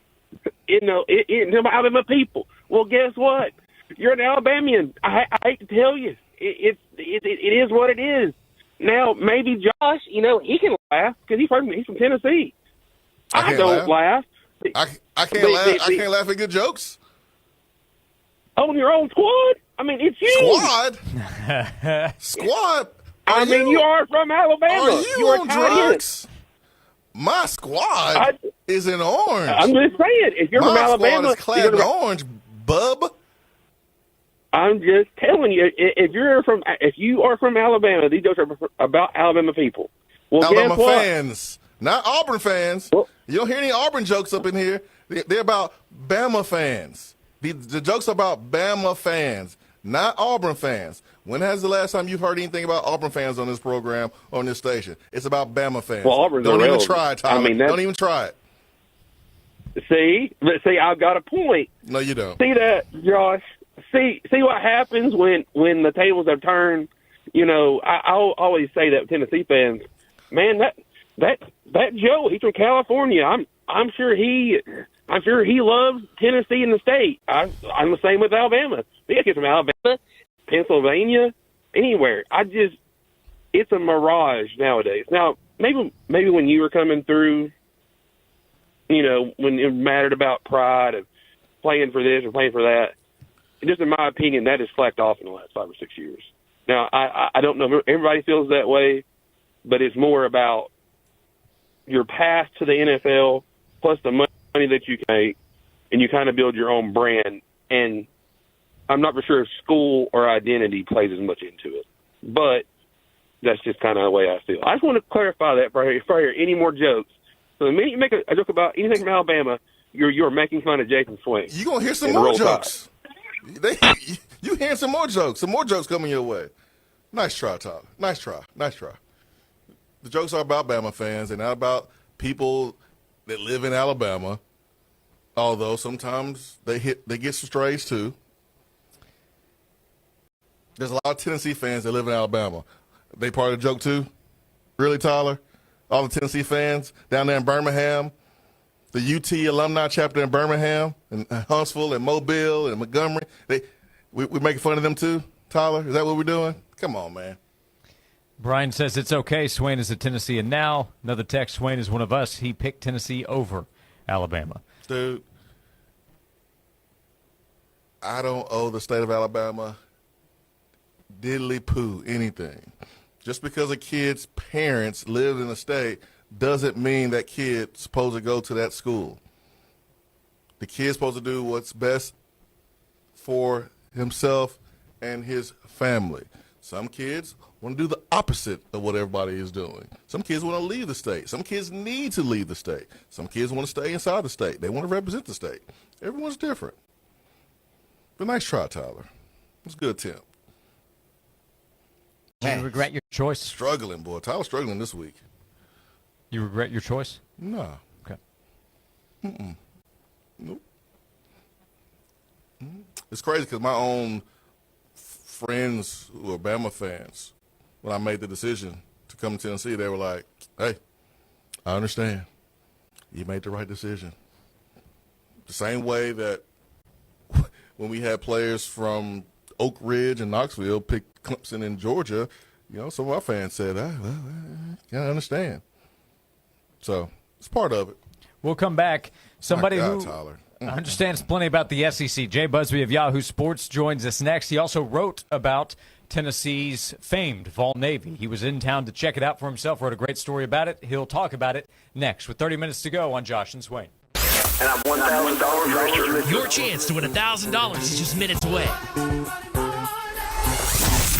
It's about Alabama people. Well, guess what? You're an Alabamian. I hate to tell you, it is what it is. Now, maybe Josh, he can laugh because he's from Tennessee. I don't laugh. I can't laugh. I can't laugh at good jokes. On your own squad? I mean, it's you. Squad? You are from Alabama. Are you on drugs? My squad is in orange. I'm just saying, if you're from Alabama, my squad is clad in orange, bub. I'm just telling you, if you are from Alabama, these jokes are about Alabama people. Well, Alabama guess what? fans, not Auburn fans. You don't hear any Auburn jokes up in here. They're about Bama fans. The jokes about Bama fans, not Auburn fans. When has the last time you've heard anything about Auburn fans on this program, on this station? It's about Bama fans. Well, Auburn's don't even irrelevant. try, Tyler. Don't even try it. See, I've got a point. No, you don't. See that, Josh? See what happens when the tables are turned. I always say that with Tennessee fans, man, that Joe, he's from California. I'm sure he loves Tennessee and the state. I'm the same with Alabama. He gets from Alabama, Pennsylvania, anywhere. It's a mirage nowadays. Now, maybe when you were coming through, when it mattered about pride and playing for this or playing for that, just in my opinion, that has slacked off in the last 5 or 6 years. Now, I don't know if everybody feels that way, but it's more about your path to the NFL plus the money that you can make, and you kind of build your own brand. And I'm not for sure if school or identity plays as much into it, but that's just kind of the way I feel. I just want to clarify that before I hear any more jokes. So the minute you make a joke about anything from Alabama, you're making fun of Jason Swain. You're going to hear some more jokes. You hearing some more jokes. Some more jokes coming your way. Nice try, Tyler. Nice try. The jokes are about Bama fans. They're not about people that live in Alabama, although sometimes they get some strays too. There's a lot of Tennessee fans that live in Alabama. They part of the joke too? Really, Tyler? All the Tennessee fans down there in Birmingham, the UT alumni chapter in Birmingham, and Huntsville, and Mobile, and Montgomery, we're making fun of them too, Tyler? Is that what we're doing? Come on, man. Brian says it's okay. Swain is a Tennessee, and now another text. Swain is one of us. He picked Tennessee over Alabama. Dude, I don't owe the state of Alabama diddly poo anything. Just because a kid's parents live in the state doesn't mean that kid's supposed to go to that school. The kid's supposed to do what's best for himself and his family. Some kids want to do the opposite of what everybody is doing. Some kids want to leave the state. Some kids need to leave the state. Some kids want to stay inside the state. They want to represent the state. Everyone's different. But nice try, Tyler. It's a good attempt. Do you regret your choice? Struggling, boy. Tyler's struggling this week. You regret your choice? No. Okay. Nope. It's crazy because my own friends who are Bama fans, when I made the decision to come to Tennessee, they were like, hey, I understand. You made the right decision. The same way that when we had players from Oak Ridge and Knoxville pick Clemson in Georgia, some of our fans said, I understand. So it's part of it. We'll come back. Somebody who Tyler. understands plenty about the SEC, Jay Busby of Yahoo Sports, joins us next. He also wrote about Tennessee's famed Vol Navy. He was in town to check it out for himself, wrote a great story about it. He'll talk about it next with 30 minutes to go on Josh and Swain. And I'm $1,000 richer. Your chance to win $1,000 is just minutes away.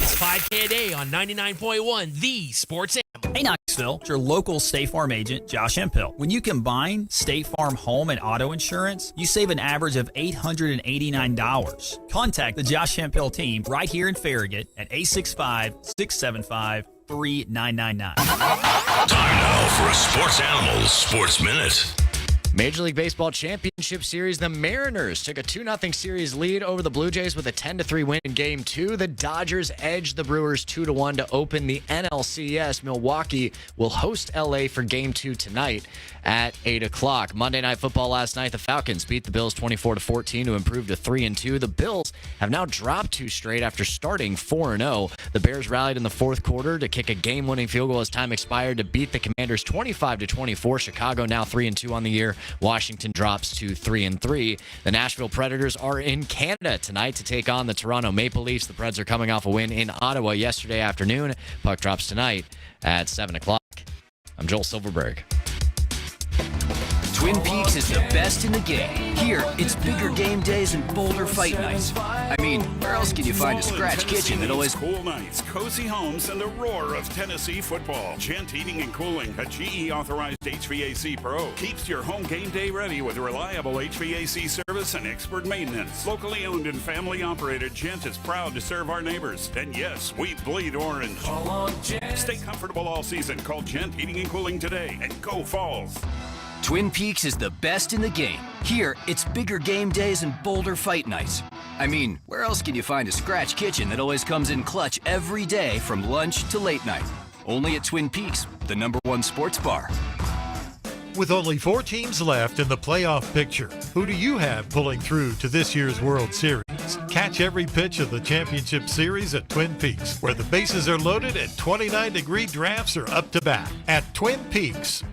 It's 5K a day on 99.1 The Sports Animal. Hey, Knoxville, it's your local State Farm agent, Josh Hemphill. When you combine State Farm home and auto insurance, you save an average of $889. Contact the Josh Hemphill team right here in Farragut at 865-675-3999. Time now for a Sports Animals Sports Minute. Major League Baseball Championship Series, the Mariners took a 2-0 series lead over the Blue Jays with a 10-3 win in Game 2. The Dodgers edged the Brewers 2-1 to open the NLCS. Milwaukee will host LA for Game 2 tonight at 8 o'clock. Monday Night Football last night, the Falcons beat the Bills 24-14 to improve to 3-2. The Bills have now dropped 2 straight after starting 4-0. The Bears rallied in the fourth quarter to kick a game-winning field goal as time expired to beat the Commanders 25-24. Chicago now 3-2 on the year. Washington drops to 3-3. The Nashville Predators are in Canada tonight to take on the Toronto Maple Leafs. The Preds are coming off a win in Ottawa yesterday afternoon. Puck drops tonight at 7 o'clock. I'm Joel Silverberg. Twin Peaks is the best in the game. Here, it's bigger game days and bolder fight nights. I mean, where else can you find a scratch kitchen that always... Cool nights, cozy homes, and the roar of Tennessee football. Gent Heating and Cooling, a GE-authorized HVAC pro, keeps your home game day ready with reliable HVAC service and expert maintenance. Locally owned and family operated, Gent is proud to serve our neighbors. And yes, we bleed orange. Call on Gent. Stay comfortable all season. Call Gent Heating and Cooling today and go Falls. Twin Peaks is the best in the game. Here, it's bigger game days and bolder fight nights. I mean, where else can you find a scratch kitchen that always comes in clutch every day from lunch to late night? Only at Twin Peaks, the #1 sports bar. With only 4 teams left in the playoff picture, who do you have pulling through to this year's World Series? Catch every pitch of the championship series at Twin Peaks, where the bases are loaded and 29-degree drafts are up to bat. At Twin Peaks.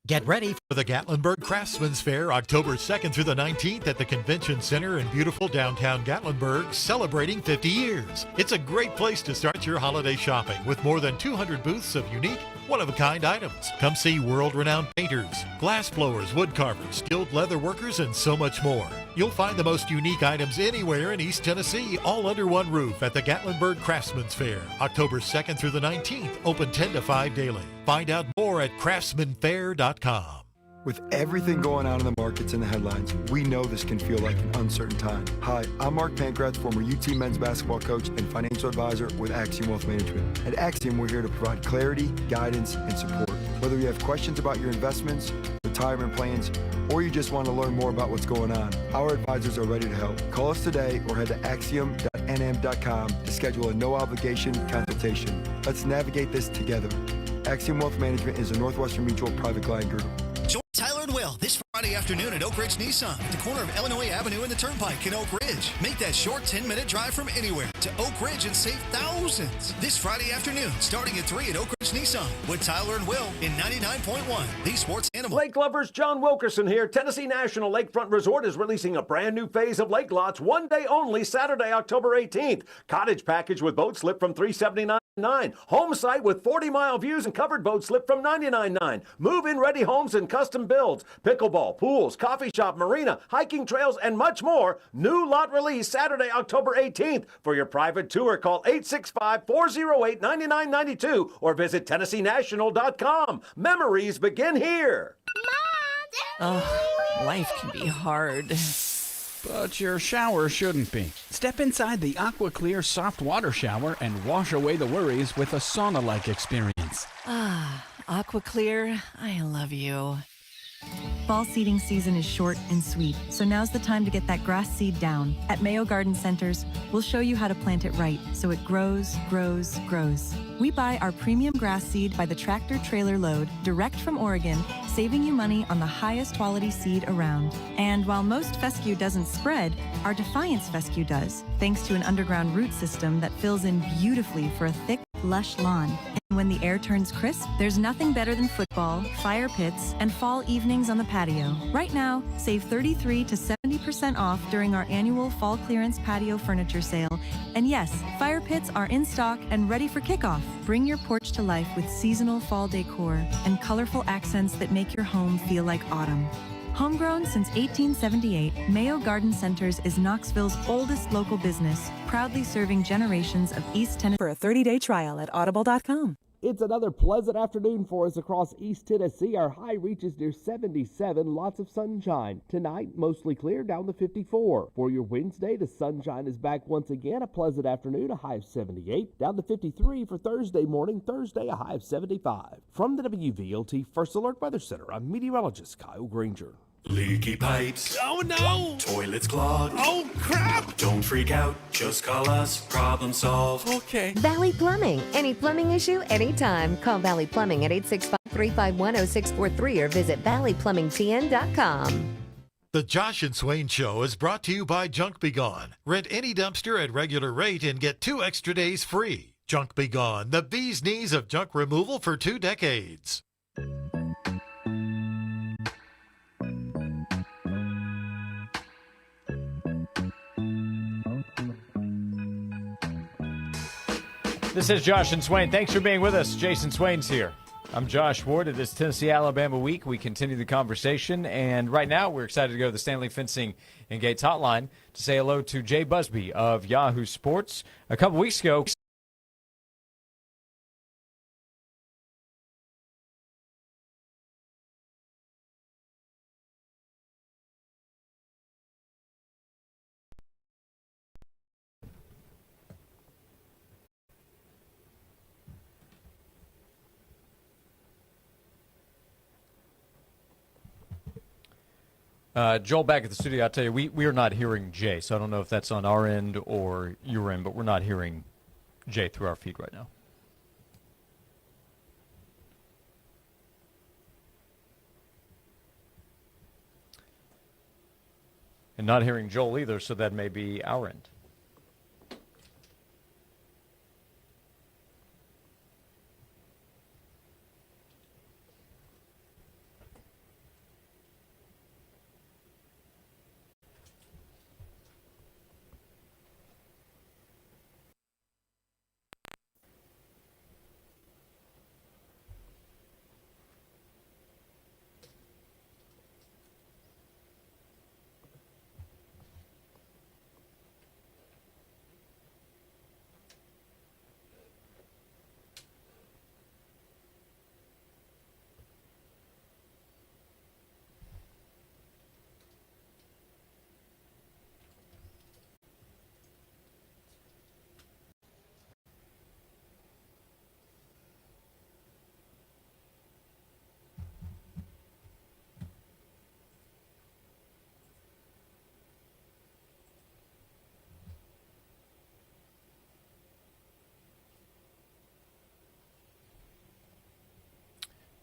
Get ready for the Gatlinburg Craftsman's Fair, October 2nd through the 19th at the Convention Center in beautiful downtown Gatlinburg, celebrating 50 years. It's a great place to start your holiday shopping with more than 200 booths of unique, one-of-a-kind items. Come see world-renowned painters, glass blowers, wood carvers, skilled leather workers, and so much more. You'll find the most unique items anywhere in East Tennessee, all under one roof at the Gatlinburg Craftsman's Fair, October 2nd through the 19th, open 10 to 5 daily. Find out more at craftsmanfair.com. With everything going on in the markets and the headlines, we know this can feel like an uncertain time. Hi, I'm Mark Pankratz, former UT men's basketball coach and financial advisor with Axiom Wealth Management. At Axiom, we're here to provide clarity, guidance, and support. Whether you have questions about your investments, retirement plans, or you just want to learn more about what's going on, our advisors are ready to help. Call us today or head to axiom.nm.com to schedule a no-obligation consultation. Let's navigate this together. Axiom Wealth Management is a Northwestern Mutual private client group. Join Tyler and Will this Friday afternoon at Oak Ridge Nissan at the corner of Illinois Avenue and the Turnpike in Oak Ridge. Make that short 10-minute drive from anywhere to Oak Ridge and save thousands. This Friday afternoon, starting at 3 at Oak Ridge Nissan with Tyler and Will in 99.1, the Sports Animal. Lake lovers, John Wilkerson here. Tennessee National Lakefront Resort is releasing a brand new phase of lake lots one day only, Saturday, October 18th. Cottage package with boat slip from $379.9. Home site with 40-mile views and covered boat slip from $99.9. Move-in ready homes and custom builds. Pickleball, pools, coffee shop, marina, hiking trails, and much more. New lot release Saturday, October 18th. For your private tour, call 865-408-9992 or visit TennesseeNational.com. Memories begin here. Life can be hard. But your shower shouldn't be. Step inside the AquaClear soft water shower and wash away the worries with a sauna-like experience. AquaClear, I love you. Fall seeding season is short and sweet, so now's the time to get that grass seed down. At Mayo Garden Centers, we'll show you how to plant it right so it grows, grows, grows. We buy our premium grass seed by the tractor trailer load direct from Oregon, saving you money on the highest quality seed around. And while most fescue doesn't spread, our Defiance fescue does, thanks to an underground root system that fills in beautifully for a thick, lush lawn. And when the air turns crisp, there's nothing better than football, fire pits, and fall evenings on the patio. Right now, save 33 to 70% off during our annual fall clearance patio furniture sale. And yes, fire pits are in stock and ready for kickoff. Bring your porch to life with seasonal fall decor and colorful accents that make your home feel like autumn. Homegrown since 1878, Mayo Garden Centers is Knoxville's oldest local business, proudly serving generations of East Tennessee. For a 30-day trial at audible.com. It's another pleasant afternoon for us across East Tennessee. Our high reaches near 77, lots of sunshine. Tonight, mostly clear, down to 54. For your Wednesday, the sunshine is back once again. A pleasant afternoon, a high of 78. Down to 53 for Thursday morning. Thursday, a high of 75. From the WVLT First Alert Weather Center, I'm meteorologist Kyle Granger. Leaky pipes. Oh no! Toilets clogged. Oh crap! Don't freak out. Just call us. Problem solved. Okay. Valley Plumbing. Any plumbing issue, anytime. Call Valley Plumbing at 865-351-0643 or visit valleyplumbingtn.com. The Josh and Swain Show is brought to you by Junk Be Gone. Rent any dumpster at regular rate and get 2 extra days free. Junk Be Gone, the bee's knees of junk removal for 2 decades. This is Josh and Swain. Thanks for being with us. Jason Swain's here. I'm Josh Ward. It is Tennessee-Alabama week. We continue the conversation, and right now we're excited to go to the Stanley Fencing and Gates hotline to say hello to Jay Busby of Yahoo Sports. A couple weeks ago, Joel, back at the studio, I'll tell you, we are not hearing Jay, so I don't know if that's on our end or your end, but we're not hearing Jay through our feed right now. And not hearing Joel either, so that may be our end.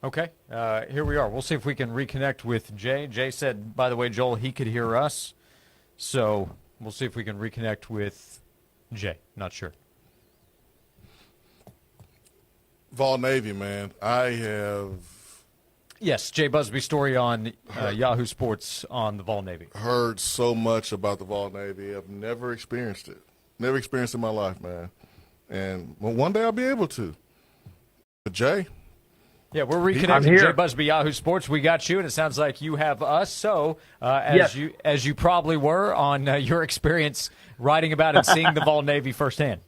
Okay, here we are. We'll see if we can reconnect with Jay. Jay said, by the way, Joel, he could hear us. So we'll see if we can reconnect with Jay. Not sure. Vol Navy, man. I have Yes, Jay Busby story on Yahoo Sports on the Vol Navy. heard so much about the Vol Navy. I've never experienced it. Never experienced it in my life, man. And well, one day I'll be able to. But Jay? Yeah, we're reconnecting. Jay Busby, Yahoo Sports. We got you, and it sounds like you have us. So, as you probably were on your experience writing about and seeing the Vol Navy firsthand.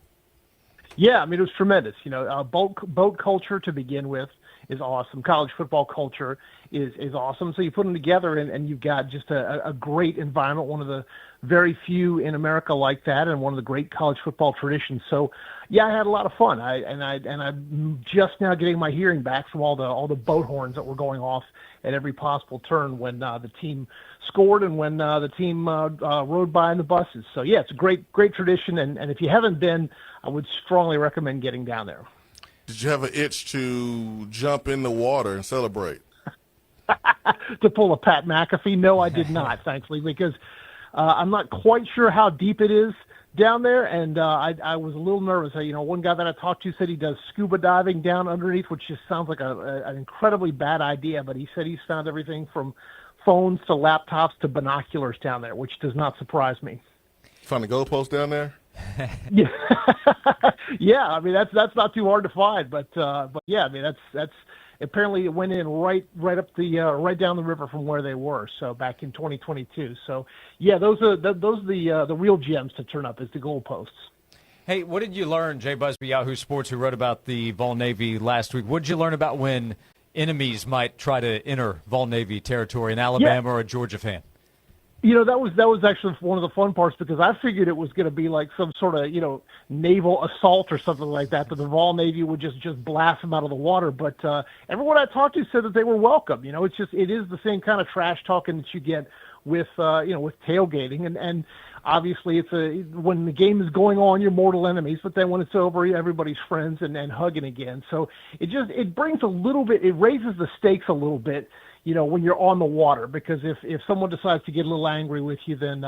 Yeah, I mean, it was tremendous. You know, boat culture to begin with is awesome. College football culture is awesome. So you put them together, and you've got just a great environment, one of the very few in America like that, and one of the great college football traditions. So, yeah, I had a lot of fun. I'm just now getting my hearing back from all the boat horns that were going off at every possible turn when the team scored and when the team rode by in the buses. So, yeah, it's a great tradition, and if you haven't been, I would strongly recommend getting down there. Did you have an itch to jump in the water and celebrate? To pull a Pat McAfee? No, I did not, thankfully, because I'm not quite sure how deep it is down there, and I was a little nervous. You know, one guy that I talked to said he does scuba diving down underneath, which just sounds like an incredibly bad idea, but he said he's found everything from phones to laptops to binoculars down there, which does not surprise me. Find a goalpost down there? Yeah, yeah. I mean, that's not too hard to find, but yeah, I mean, that's apparently it went in right up the right down the river from where they were. So back in 2022. So yeah, those are the real gems to turn up is the goalposts. Hey, what did you learn, Jay Busby, Yahoo Sports, who wrote about the Vol Navy last week? What did you learn about when enemies might try to enter Vol Navy territory, an Alabama or a Georgia fan? You know, that was actually one of the fun parts because I figured it was going to be like some sort of, you know, naval assault or something like that the Vol Navy would just blast them out of the water. But everyone I talked to said that they were welcome. You know, it is the same kind of trash talking that you get with, with tailgating. And obviously when the game is going on, you're mortal enemies. But then when it's over, everybody's friends and hugging again. So it brings a little bit, it raises the stakes a little bit, you know, when you're on the water, because if someone decides to get a little angry with you, then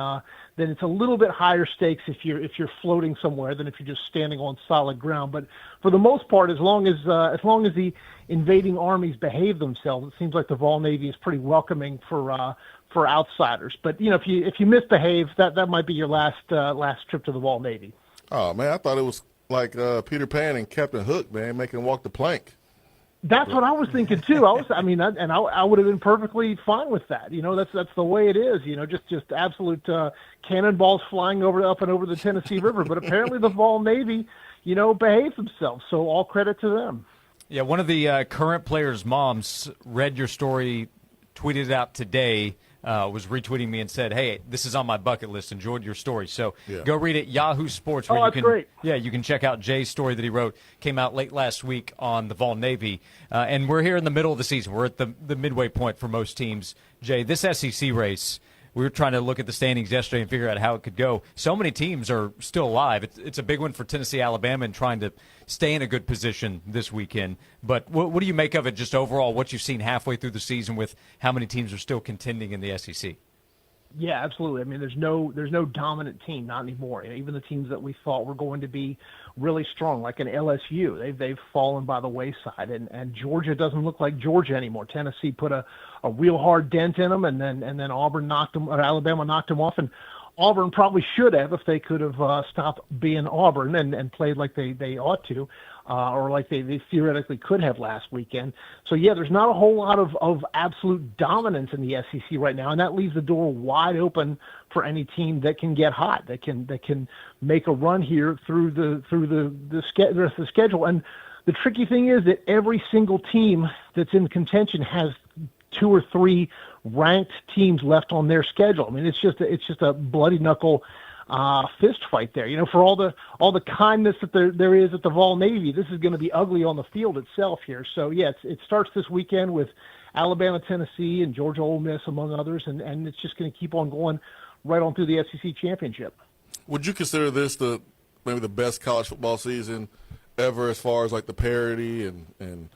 it's a little bit higher stakes if you're floating somewhere than if you're just standing on solid ground. But for the most part, as long as the invading armies behave themselves, it seems like the Vol Navy is pretty welcoming for outsiders. But you know, if you misbehave, that might be your last trip to the Vol Navy. Oh man, I thought it was like Peter Pan and Captain Hook, man, making him walk the plank. That's what I was thinking too. I would have been perfectly fine with that. You know, that's the way it is. You know, just absolute cannonballs flying up and over the Tennessee River. But apparently the Vol Navy, you know, behaved themselves. So all credit to them. Yeah, one of the current players' moms read your story, tweeted it out today. Was retweeting me and said, "Hey, this is on my bucket list. Enjoyed your story." So Go read it. Yahoo Sports. Where that's great. Yeah, you can check out Jay's story that he wrote. Came out late last week on the Vol Navy, and we're here in the middle of the season. We're at the midway point for most teams. Jay, this SEC race. We were trying to look at the standings yesterday and figure out how it could go. So many teams are still alive. It's a big one for Tennessee, Alabama, and trying to stay in a good position this weekend. But what do you make of it just overall, what you've seen halfway through the season with how many teams are still contending in the SEC? Yeah, absolutely. I mean, there's no dominant team, not anymore. Even the teams that we thought were going to be really strong, like an LSU, they've fallen by the wayside, and Georgia doesn't look like Georgia anymore. Tennessee put a real hard dent in them, and then Alabama knocked them off, and Auburn probably should have if they could have stopped being Auburn and played like they ought to. Or like they theoretically could have last weekend. So, yeah, there's not a whole lot of absolute dominance in the SEC right now, and that leaves the door wide open for any team that can get hot, that can make a run here through the rest of the schedule. And the tricky thing is that every single team that's in contention has 2 or 3 ranked teams left on their schedule. I mean, it's just a bloody knuckle fist fight there. You know, for all the kindness that there is at the Vol Navy, this is going to be ugly on the field itself here. So yeah, it starts this weekend with Alabama, Tennessee, and Georgia, Ole Miss, among others, and it's just going to keep on going right on through the SEC championship. Would you consider this maybe the best college football season ever, as far as like the parity and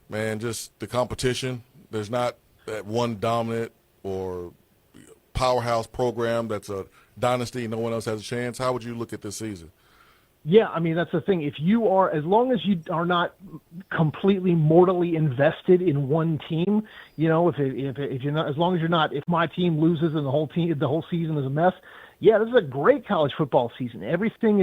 man, just the competition. There's not that one dominant or powerhouse program that's a dynasty, no one else has a chance. How would you look at this season? Yeah, I mean, that's the thing. If you are, as long as you are not completely mortally invested in one team, you know, if you're not, as long as you're not, if my team loses and the whole season is a mess, yeah, this is a great college football season. Everything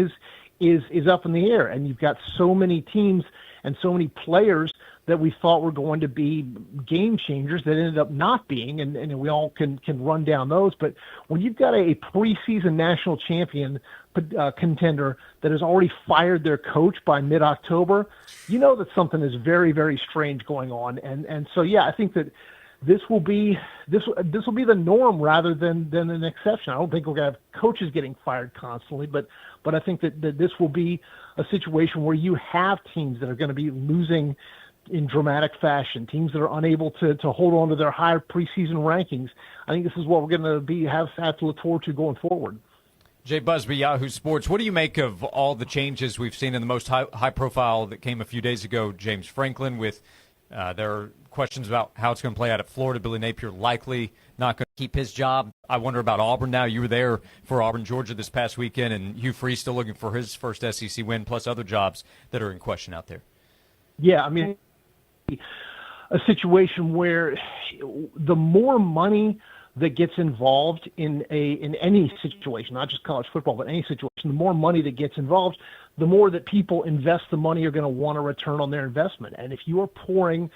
is up in the air, and you've got so many teams and so many players that we thought were going to be game changers that ended up not being, and we all can run down those. But when you've got a preseason national champion contender that has already fired their coach by mid-October, you know that something is very, very strange going on. And so, yeah, I think that this will be the norm rather than an exception. I don't think we're going to have coaches getting fired constantly, but I think that this will be a situation where you have teams that are going to be losing in dramatic fashion, teams that are unable to hold on to their higher preseason rankings. I think this is what we're going to have to look forward to going forward. Jay Busby, Yahoo Sports. What do you make of all the changes we've seen in the most high profile that came a few days ago? James Franklin with there are questions about how it's going to play out at Florida. Billy Napier likely not going to keep his job. I wonder about Auburn now. You were there for Auburn, Georgia this past weekend, and Hugh Freeze still looking for his first SEC win, plus other jobs that are in question out there. Yeah, I mean, a situation where the more money that gets involved in any situation, not just college football, but any situation, the more money that gets involved, the more that people invest the money are going to want a return on their investment. And if you are pouring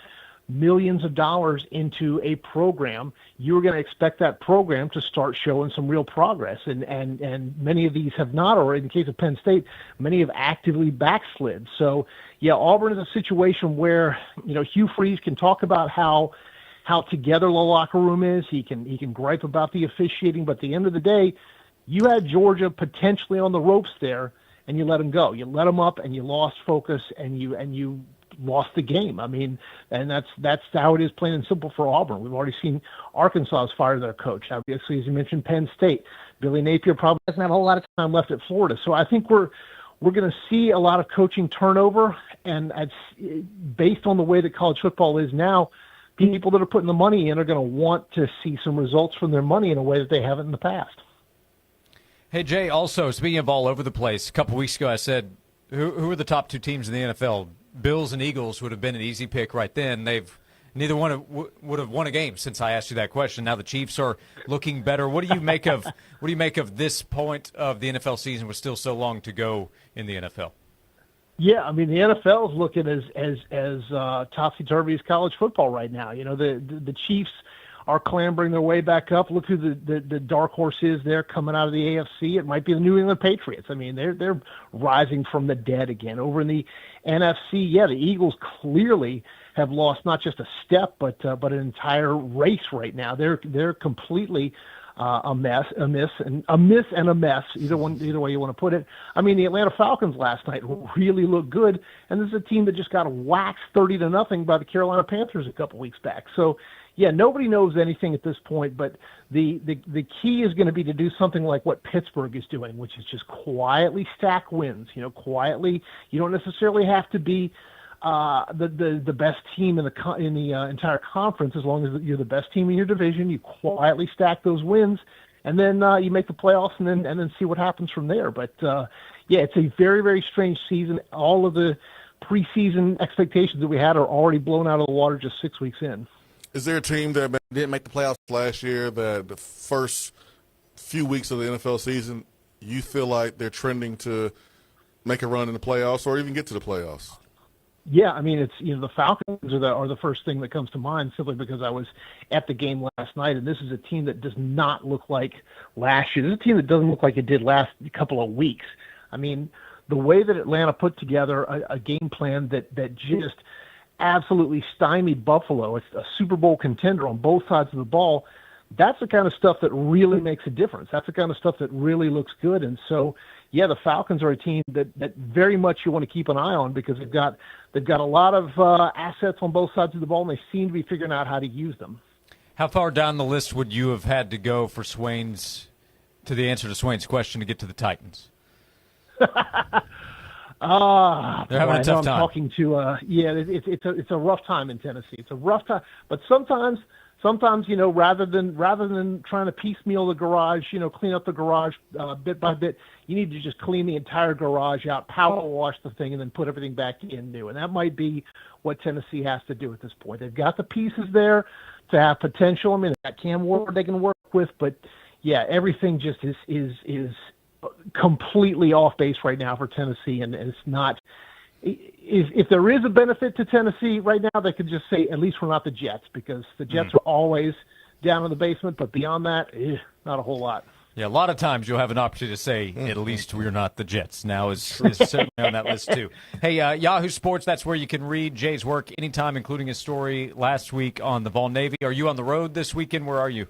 millions of dollars into a program, you're going to expect that program to start showing some real progress. And many of these have not, or in the case of Penn State, many have actively backslid. So, yeah, Auburn is a situation where, you know, Hugh Freeze can talk about how together the locker room is. He can gripe about the officiating, but at the end of the day, you had Georgia potentially on the ropes there, and you let them go. You let them up, and you lost focus, and you lost the game. I mean, and that's how it is, plain and simple, for Auburn. We've already seen Arkansas fire their coach. Obviously, as you mentioned, Penn State. Billy Napier probably doesn't have a whole lot of time left at Florida. So I think we're going to see a lot of coaching turnover, and based on the way that college football is now, people that are putting the money in are going to want to see some results from their money in a way that they haven't in the past. Hey, Jay, also, speaking of all over the place, a couple weeks ago I said, who are the top two teams in the NFL? Bills and Eagles would have been an easy pick right then. Neither one would have won a game since I asked you that question. Now the Chiefs are looking better. What do you make of this point of the NFL season with still so long to go in the NFL? Yeah, I mean, the NFL is looking as topsy-turvy as college football right now. You know, the Chiefs are clambering their way back up. Look who the dark horse is there coming out of the AFC. It might be the New England Patriots. I mean, they're rising from the dead again. Over in the NFC, yeah, the Eagles clearly have lost not just a step, but an entire race right now. They're completely a miss and a mess. Either way you want to put it. I mean, the Atlanta Falcons last night really looked good, and this is a team that just got waxed 30-0 by the Carolina Panthers a couple weeks back. So, yeah, nobody knows anything at this point, but the key is going to be to do something like what Pittsburgh is doing, which is just quietly stack wins. You know, quietly. You don't necessarily have to be the best team in the entire conference. As long as you're the best team in your division, you quietly stack those wins, and then you make the playoffs, and then see what happens from there. But yeah, it's a very, very strange season. All of the preseason expectations that we had are already blown out of the water just 6 weeks in. Is there a team that didn't make the playoffs last year that the first few weeks of the NFL season you feel like they're trending to make a run in the playoffs or even get to the playoffs? Yeah, I mean, it's, you know, the Falcons are the first thing that comes to mind, simply because I was at the game last night, and this is a team that does not look like last year. This is a team that doesn't look like it did last couple of weeks. I mean, the way that Atlanta put together a game plan that just absolutely stymied Buffalo, it's a Super Bowl contender on both sides of the ball. That's the kind of stuff that really makes a difference. That's the kind of stuff that really looks good. And so, yeah, the Falcons are a team that very much you want to keep an eye on, because they've got a lot of assets on both sides of the ball, and they seem to be figuring out how to use them. How far down the list would you have had to go for the answer to Swain's question to get to the Titans? They're having a tough time. I'm talking to, it's a rough time in Tennessee. It's a rough time, but sometimes, rather than trying to piecemeal the garage, clean up the garage bit by bit, you need to just clean the entire garage out, power wash the thing, and then put everything back in new. And that might be what Tennessee has to do at this point. They've got the pieces there to have potential. I mean, that Cam Ward they can work with, but yeah, everything just is completely off base right now for Tennessee, and it's not. If there is a benefit to Tennessee right now, they could just say, at least we're not the Jets, because the Jets are always down in the basement. But beyond that, not a whole lot. Yeah, a lot of times you'll have an opportunity to say, at least we're not the Jets. Now is certainly on that list, too. Hey, Yahoo Sports, that's where you can read Jay's work anytime, including his story last week on the Vol Navy. Are you on the road this weekend? Where are you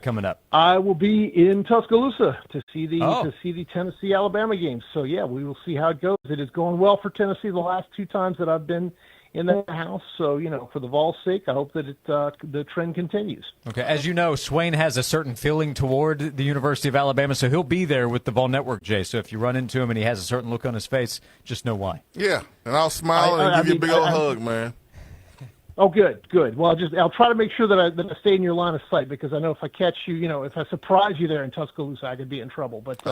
coming up? I will be in Tuscaloosa to see the Tennessee-Alabama game. So, yeah, we will see how it goes. It is going well for Tennessee the last two times that I've been in the house. So, for the Vol's sake, I hope that the trend continues. Okay. As you know, Swain has a certain feeling toward the University of Alabama, so he'll be there with the Vol Network, Jay. So if you run into him and he has a certain look on his face, just know why. Yeah, and I'll smile and give you a big old hug, man. Oh, good. Well, I'll try to make sure that I stay in your line of sight, because I know if I catch you, if I surprise you there in Tuscaloosa, I could be in trouble. But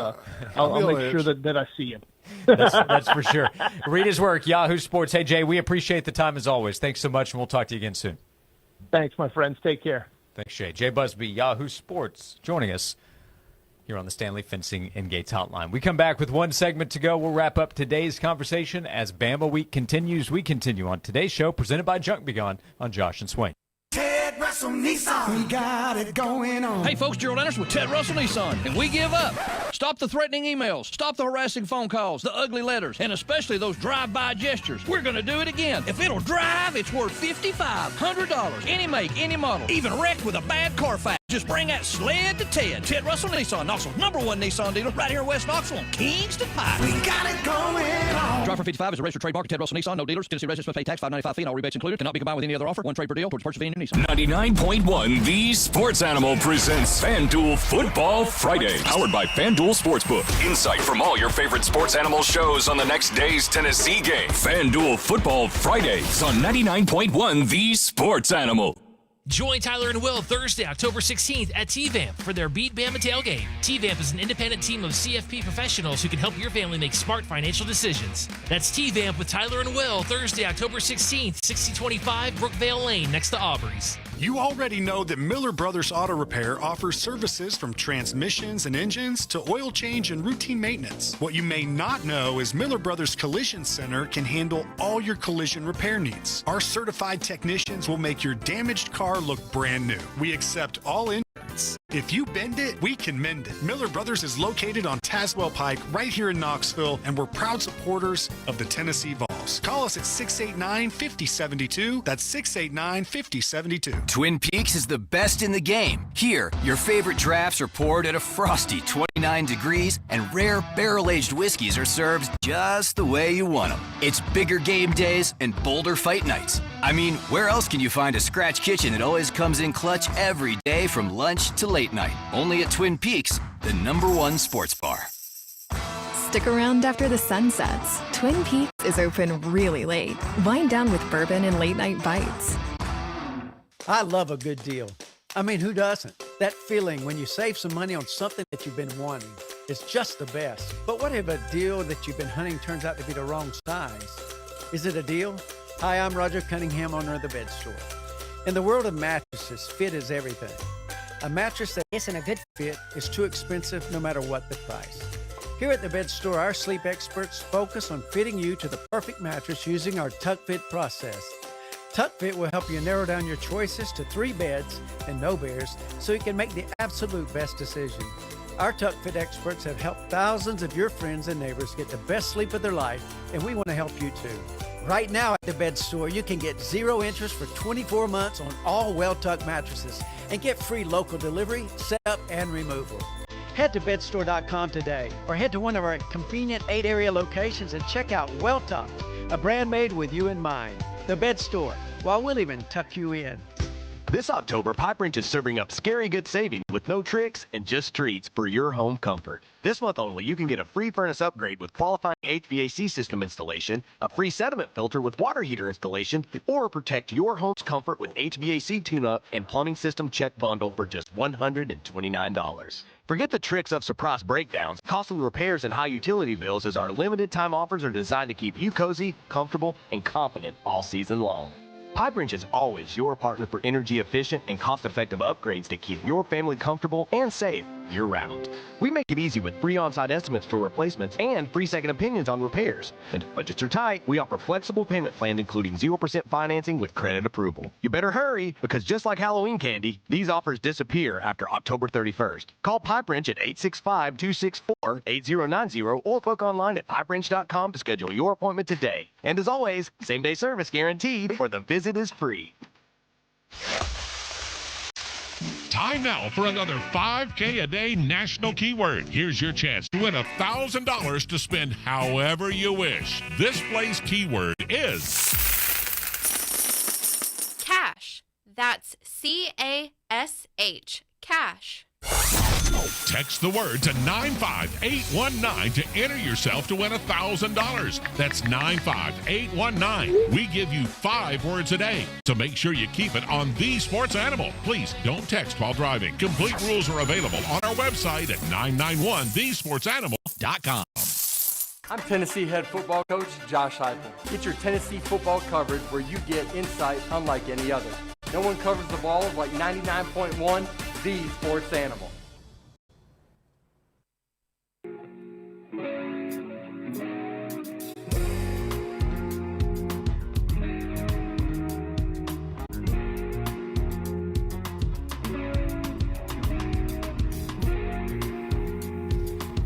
I'll make sure that I see you. That's for sure. Read his work, Yahoo Sports. Hey, Jay, we appreciate the time as always. Thanks so much, and we'll talk to you again soon. Thanks, my friends. Take care. Thanks, Jay. Jay Busby, Yahoo Sports, joining us here on the Stanley Fencing and Gates Hotline. We come back with one segment to go. We'll wrap up today's conversation as Bama Week continues. We continue on today's show, presented by Junk Be Gone on Josh and Swain. Ted Russell Nissan. We got it going on. Hey, folks, Gerald Anderson with Ted Russell Nissan, and we give up. Stop the threatening emails. Stop the harassing phone calls, the ugly letters, and especially those drive-by gestures. We're going to do it again. If it'll drive, it's worth $5,500. Any make, any model, even wrecked with a bad Carfax. Just bring that sled to Ted. Ted Russell Nissan, Knoxville's #1 Nissan dealer, right here in West Knoxville on Kingston Pike. We got it going on. Drive for 55 is a registered trademark of Ted Russell Nissan. No dealers. Tennessee residents must pay tax, $5.95 fee, and all rebates included. Cannot be combined with any other offer. One trade per deal towards purchase of any new Nissan. 99.1 The Sports Animal presents FanDuel Football Friday, powered by FanDuel Sportsbook. Insight from all your favorite Sports Animal shows on the next day's Tennessee game. FanDuel Football Fridays on 99.1 The Sports Animal. Join Tyler and Will Thursday, October 16th at T-Vamp for their Beat Bama tailgate. T-Vamp is an independent team of CFP professionals who can help your family make smart financial decisions. That's T-Vamp with Tyler and Will Thursday, October 16th, 6025 Brookvale Lane next to Aubrey's. You already know that Miller Brothers Auto Repair offers services from transmissions and engines to oil change and routine maintenance. What you may not know is Miller Brothers Collision Center can handle all your collision repair needs. Our certified technicians will make your damaged car look brand new. We accept all insurance. If you bend it, we can mend it. Miller Brothers is located on Tazewell Pike right here in Knoxville, and we're proud supporters of the Tennessee Vols. Call us at 689-5072. That's 689-5072. Twin Peaks is the best in the game. Here, your favorite drafts are poured at a frosty 29 degrees, and rare barrel-aged whiskeys are served just the way you want them. It's bigger game days and bolder fight nights. I mean, where else can you find a scratch kitchen that always comes in clutch every day from lunch to late night? Only at Twin Peaks, the #1 sports bar. Stick around after the sun sets. Twin Peaks is open really late. Wind down with bourbon and late night bites. I love a good deal. I mean, who doesn't? That feeling when you save some money on something that you've been wanting is just the best. But what if a deal that you've been hunting turns out to be the wrong size? Is it a deal? Hi, I'm Roger Cunningham, owner of The Bed Store. In the world of mattresses, fit is everything. A mattress that isn't a good fit is too expensive no matter what the price. Here at The Bed Store, our sleep experts focus on fitting you to the perfect mattress using our Tuck Fit process. Tuck Fit will help you narrow down your choices to 3 beds and no bears so you can make the absolute best decision. Our Tuck Fit experts have helped thousands of your friends and neighbors get the best sleep of their life, and we want to help you too. Right now at The Bed Store, you can get 0 interest for 24 months on all well-tucked mattresses and get free local delivery, setup, and removal. Head to bedstore.com today or head to one of our convenient 8-area locations and check out Well Tucked, a brand made with you in mind. The Bed Store, while we'll even tuck you in. This October, Pipe Wrench is serving up scary good savings with no tricks and just treats for your home comfort. This month only, you can get a free furnace upgrade with qualifying HVAC system installation, a free sediment filter with water heater installation, or protect your home's comfort with HVAC tune-up and plumbing system check bundle for just $129. Forget the tricks of surprise breakdowns, costly repairs, and high utility bills, as our limited time offers are designed to keep you cozy, comfortable, and confident all season long. Pipe Wrench is always your partner for energy efficient and cost-effective upgrades to keep your family comfortable and safe year-round. We make it easy with free on-site estimates for replacements and free second opinions on repairs. And if budgets are tight, we offer flexible payment plans including 0% financing with credit approval. You better hurry, because just like Halloween candy, these offers disappear after October 31st. Call Pipe Wrench at 865-264-8090 or book online at pipewrench.com to schedule your appointment today. And as always, same-day service guaranteed, or the visit is free. Time now for another 5K a day national keyword. Here's your chance to win $1,000 to spend however you wish. This play's keyword is cash. That's C-A-S-H. Cash. Text the word to 95819 to enter yourself to win $1,000. That's 95819. We give you 5 words a day, so make sure you keep it on The Sports Animal. Please don't text while driving. Complete rules are available on our website at 991thesportsanimal.com. I'm Tennessee head football coach Josh Heupel. Get your Tennessee football coverage where you get insight unlike any other. No one covers the ball like 99.1 The Sports Animal.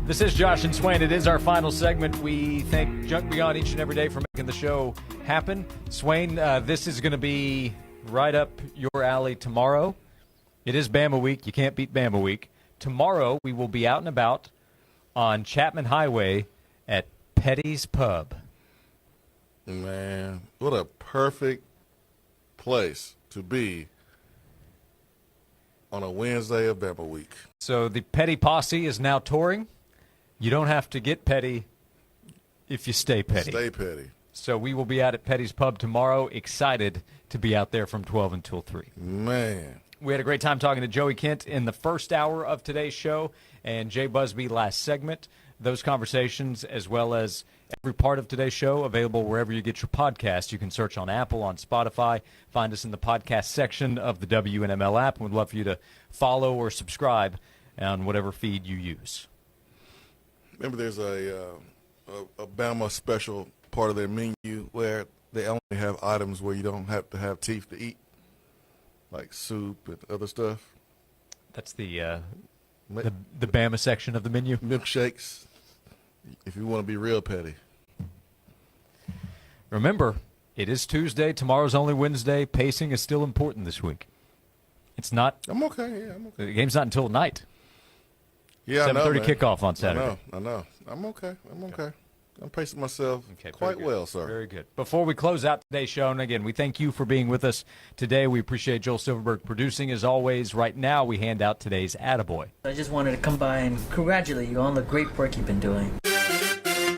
This is Josh and Swain. It is our final segment. We thank Junk Beyond each and every day for making the show happen. Swain, this is going to be right up your alley tomorrow. It is Bama Week. You can't beat Bama Week. Tomorrow we will be out and about on Chapman Highway at Petty's Pub. Man, what a perfect place to be on a Wednesday of Bama Week. So the Petty Posse is now touring. You don't have to get petty if you stay petty. Stay petty. So we will be out at Petty's Pub tomorrow. Excited to be out there from 12 until 3. Man. We had a great time talking to Joey Kent in the first hour of today's show and Jay Busby last segment. Those conversations, as well as every part of today's show, available wherever you get your podcast. You can search on Apple, on Spotify. Find us in the podcast section of the WNML app. We'd love for you to follow or subscribe on whatever feed you use. Remember, there's a Bama special part of their menu where they only have items where you don't have to have teeth to eat, like soup and other stuff. That's the Bama section of the menu. Milkshakes, if you want to be real petty. Remember, it is Tuesday. Tomorrow's only Wednesday. Pacing is still important this week. It's not. I'm okay. Yeah, I'm okay. The game's not until night. Yeah, 7:30 kickoff on Saturday. I know. I'm okay. I'm pacing myself quite well, sir. Very good. Before we close out today's show, and again, we thank you for being with us today. We appreciate Joel Silverberg producing, as always. Right now, we hand out today's Attaboy. I just wanted to come by and congratulate you on the great work you've been doing.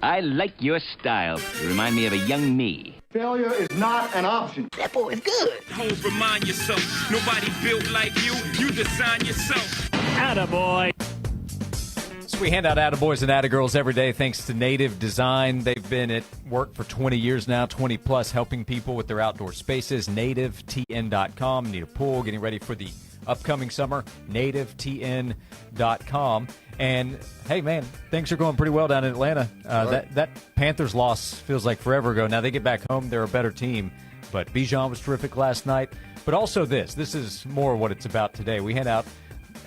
I like your style. You remind me of a young me. Failure is not an option. That boy is good. Hoes, remind yourself, nobody built like you. You design yourself. Attaboy. So we hand out Attaboys and Attagirls every day thanks to Native Design. They've been at work for 20 years now, 20 plus, helping people with their outdoor spaces. NativeTN.com. Need a pool, getting ready for the upcoming summer. NativeTN.com. And, hey, man, things are going pretty well down in Atlanta. That Panthers loss feels like forever ago. Now they get back home. They're a better team. But Bijan was terrific last night. But also this is more what it's about today. We hand out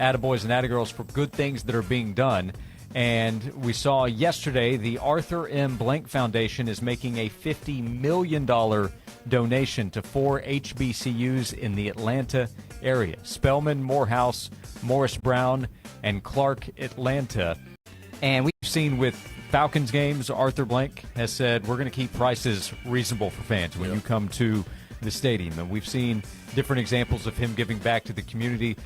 Attaboys and Attagirls for good things that are being done. And we saw yesterday the Arthur M. Blank Foundation is making a $50 million donation to 4 HBCUs in the Atlanta area. Spelman, Morehouse, Morris Brown, and Clark Atlanta. And we've seen with Falcons games, Arthur Blank has said, we're going to keep prices reasonable for fans when you come to the stadium. And we've seen different examples of him giving back to the community.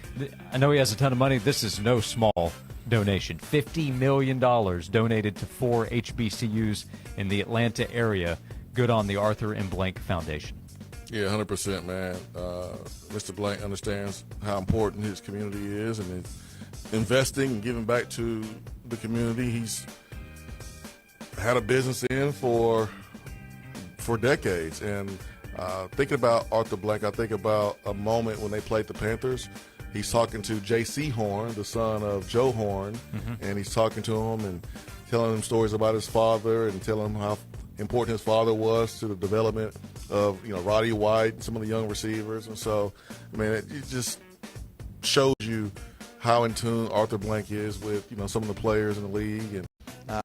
I know he has a ton of money. This is no small donation. $50 million donated to 4 HBCUs in the Atlanta area. Good on the Arthur M. Blank Foundation. Yeah, 100%, man. Mr. Blank understands how important his community is, and investing and giving back to the community. He's had a business in for decades. And thinking about Arthur Blank, I think about a moment when they played the Panthers. He's talking to J.C. Horn, the son of Joe Horn, and he's talking to him and telling him stories about his father and telling him how important his father was to the development of, Roddy White and some of the young receivers. And so, it just shows you how in tune Arthur Blank is with, some of the players in the league. And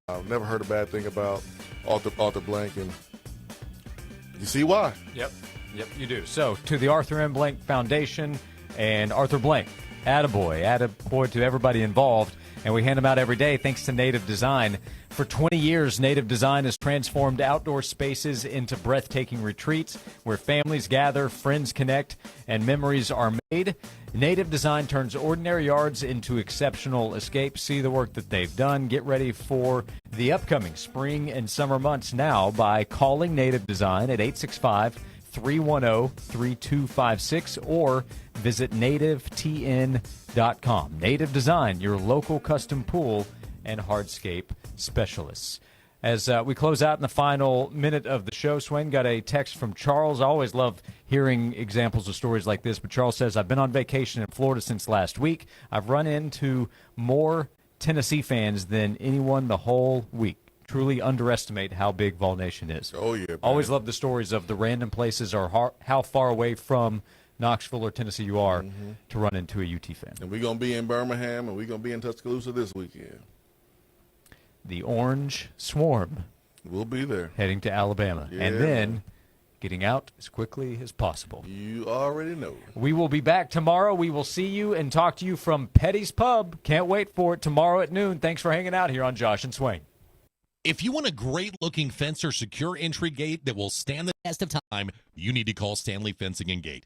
I've never heard a bad thing about Arthur Blank, and you see why. Yep, you do. So, to the Arthur M. Blank Foundation and Arthur Blank, attaboy to everybody involved. And we hand them out every day thanks to Native Design. For 20 years, Native Design has transformed outdoor spaces into breathtaking retreats where families gather, friends connect, and memories are made. Native Design turns ordinary yards into exceptional escapes. See the work that they've done. Get ready for the upcoming spring and summer months now by calling Native Design at 865-310-3256 or visit nativetn.com. Native Design, your local custom pool and hardscape specialists. As we close out in the final minute of the show, Swain, got a text from Charles. I always love hearing examples of stories like this, but Charles says, I've been on vacation in Florida since last week. I've run into more Tennessee fans than anyone the whole week. Truly underestimate how big Vol Nation is. Oh, yeah, man. Always love the stories of the random places or how far away from Knoxville or Tennessee you are to run into a UT fan. And we're going to be in Birmingham, and we're going to be in Tuscaloosa this weekend. The Orange Swarm. We'll be there. Heading to Alabama. Yeah, and then getting out as quickly as possible. You already know. We will be back tomorrow. We will see you and talk to you from Petty's Pub. Can't wait for it tomorrow at noon. Thanks for hanging out here on Josh and Swain. If you want a great-looking fence or secure entry gate that will stand the test of time, you need to call Stanley Fencing and Gate.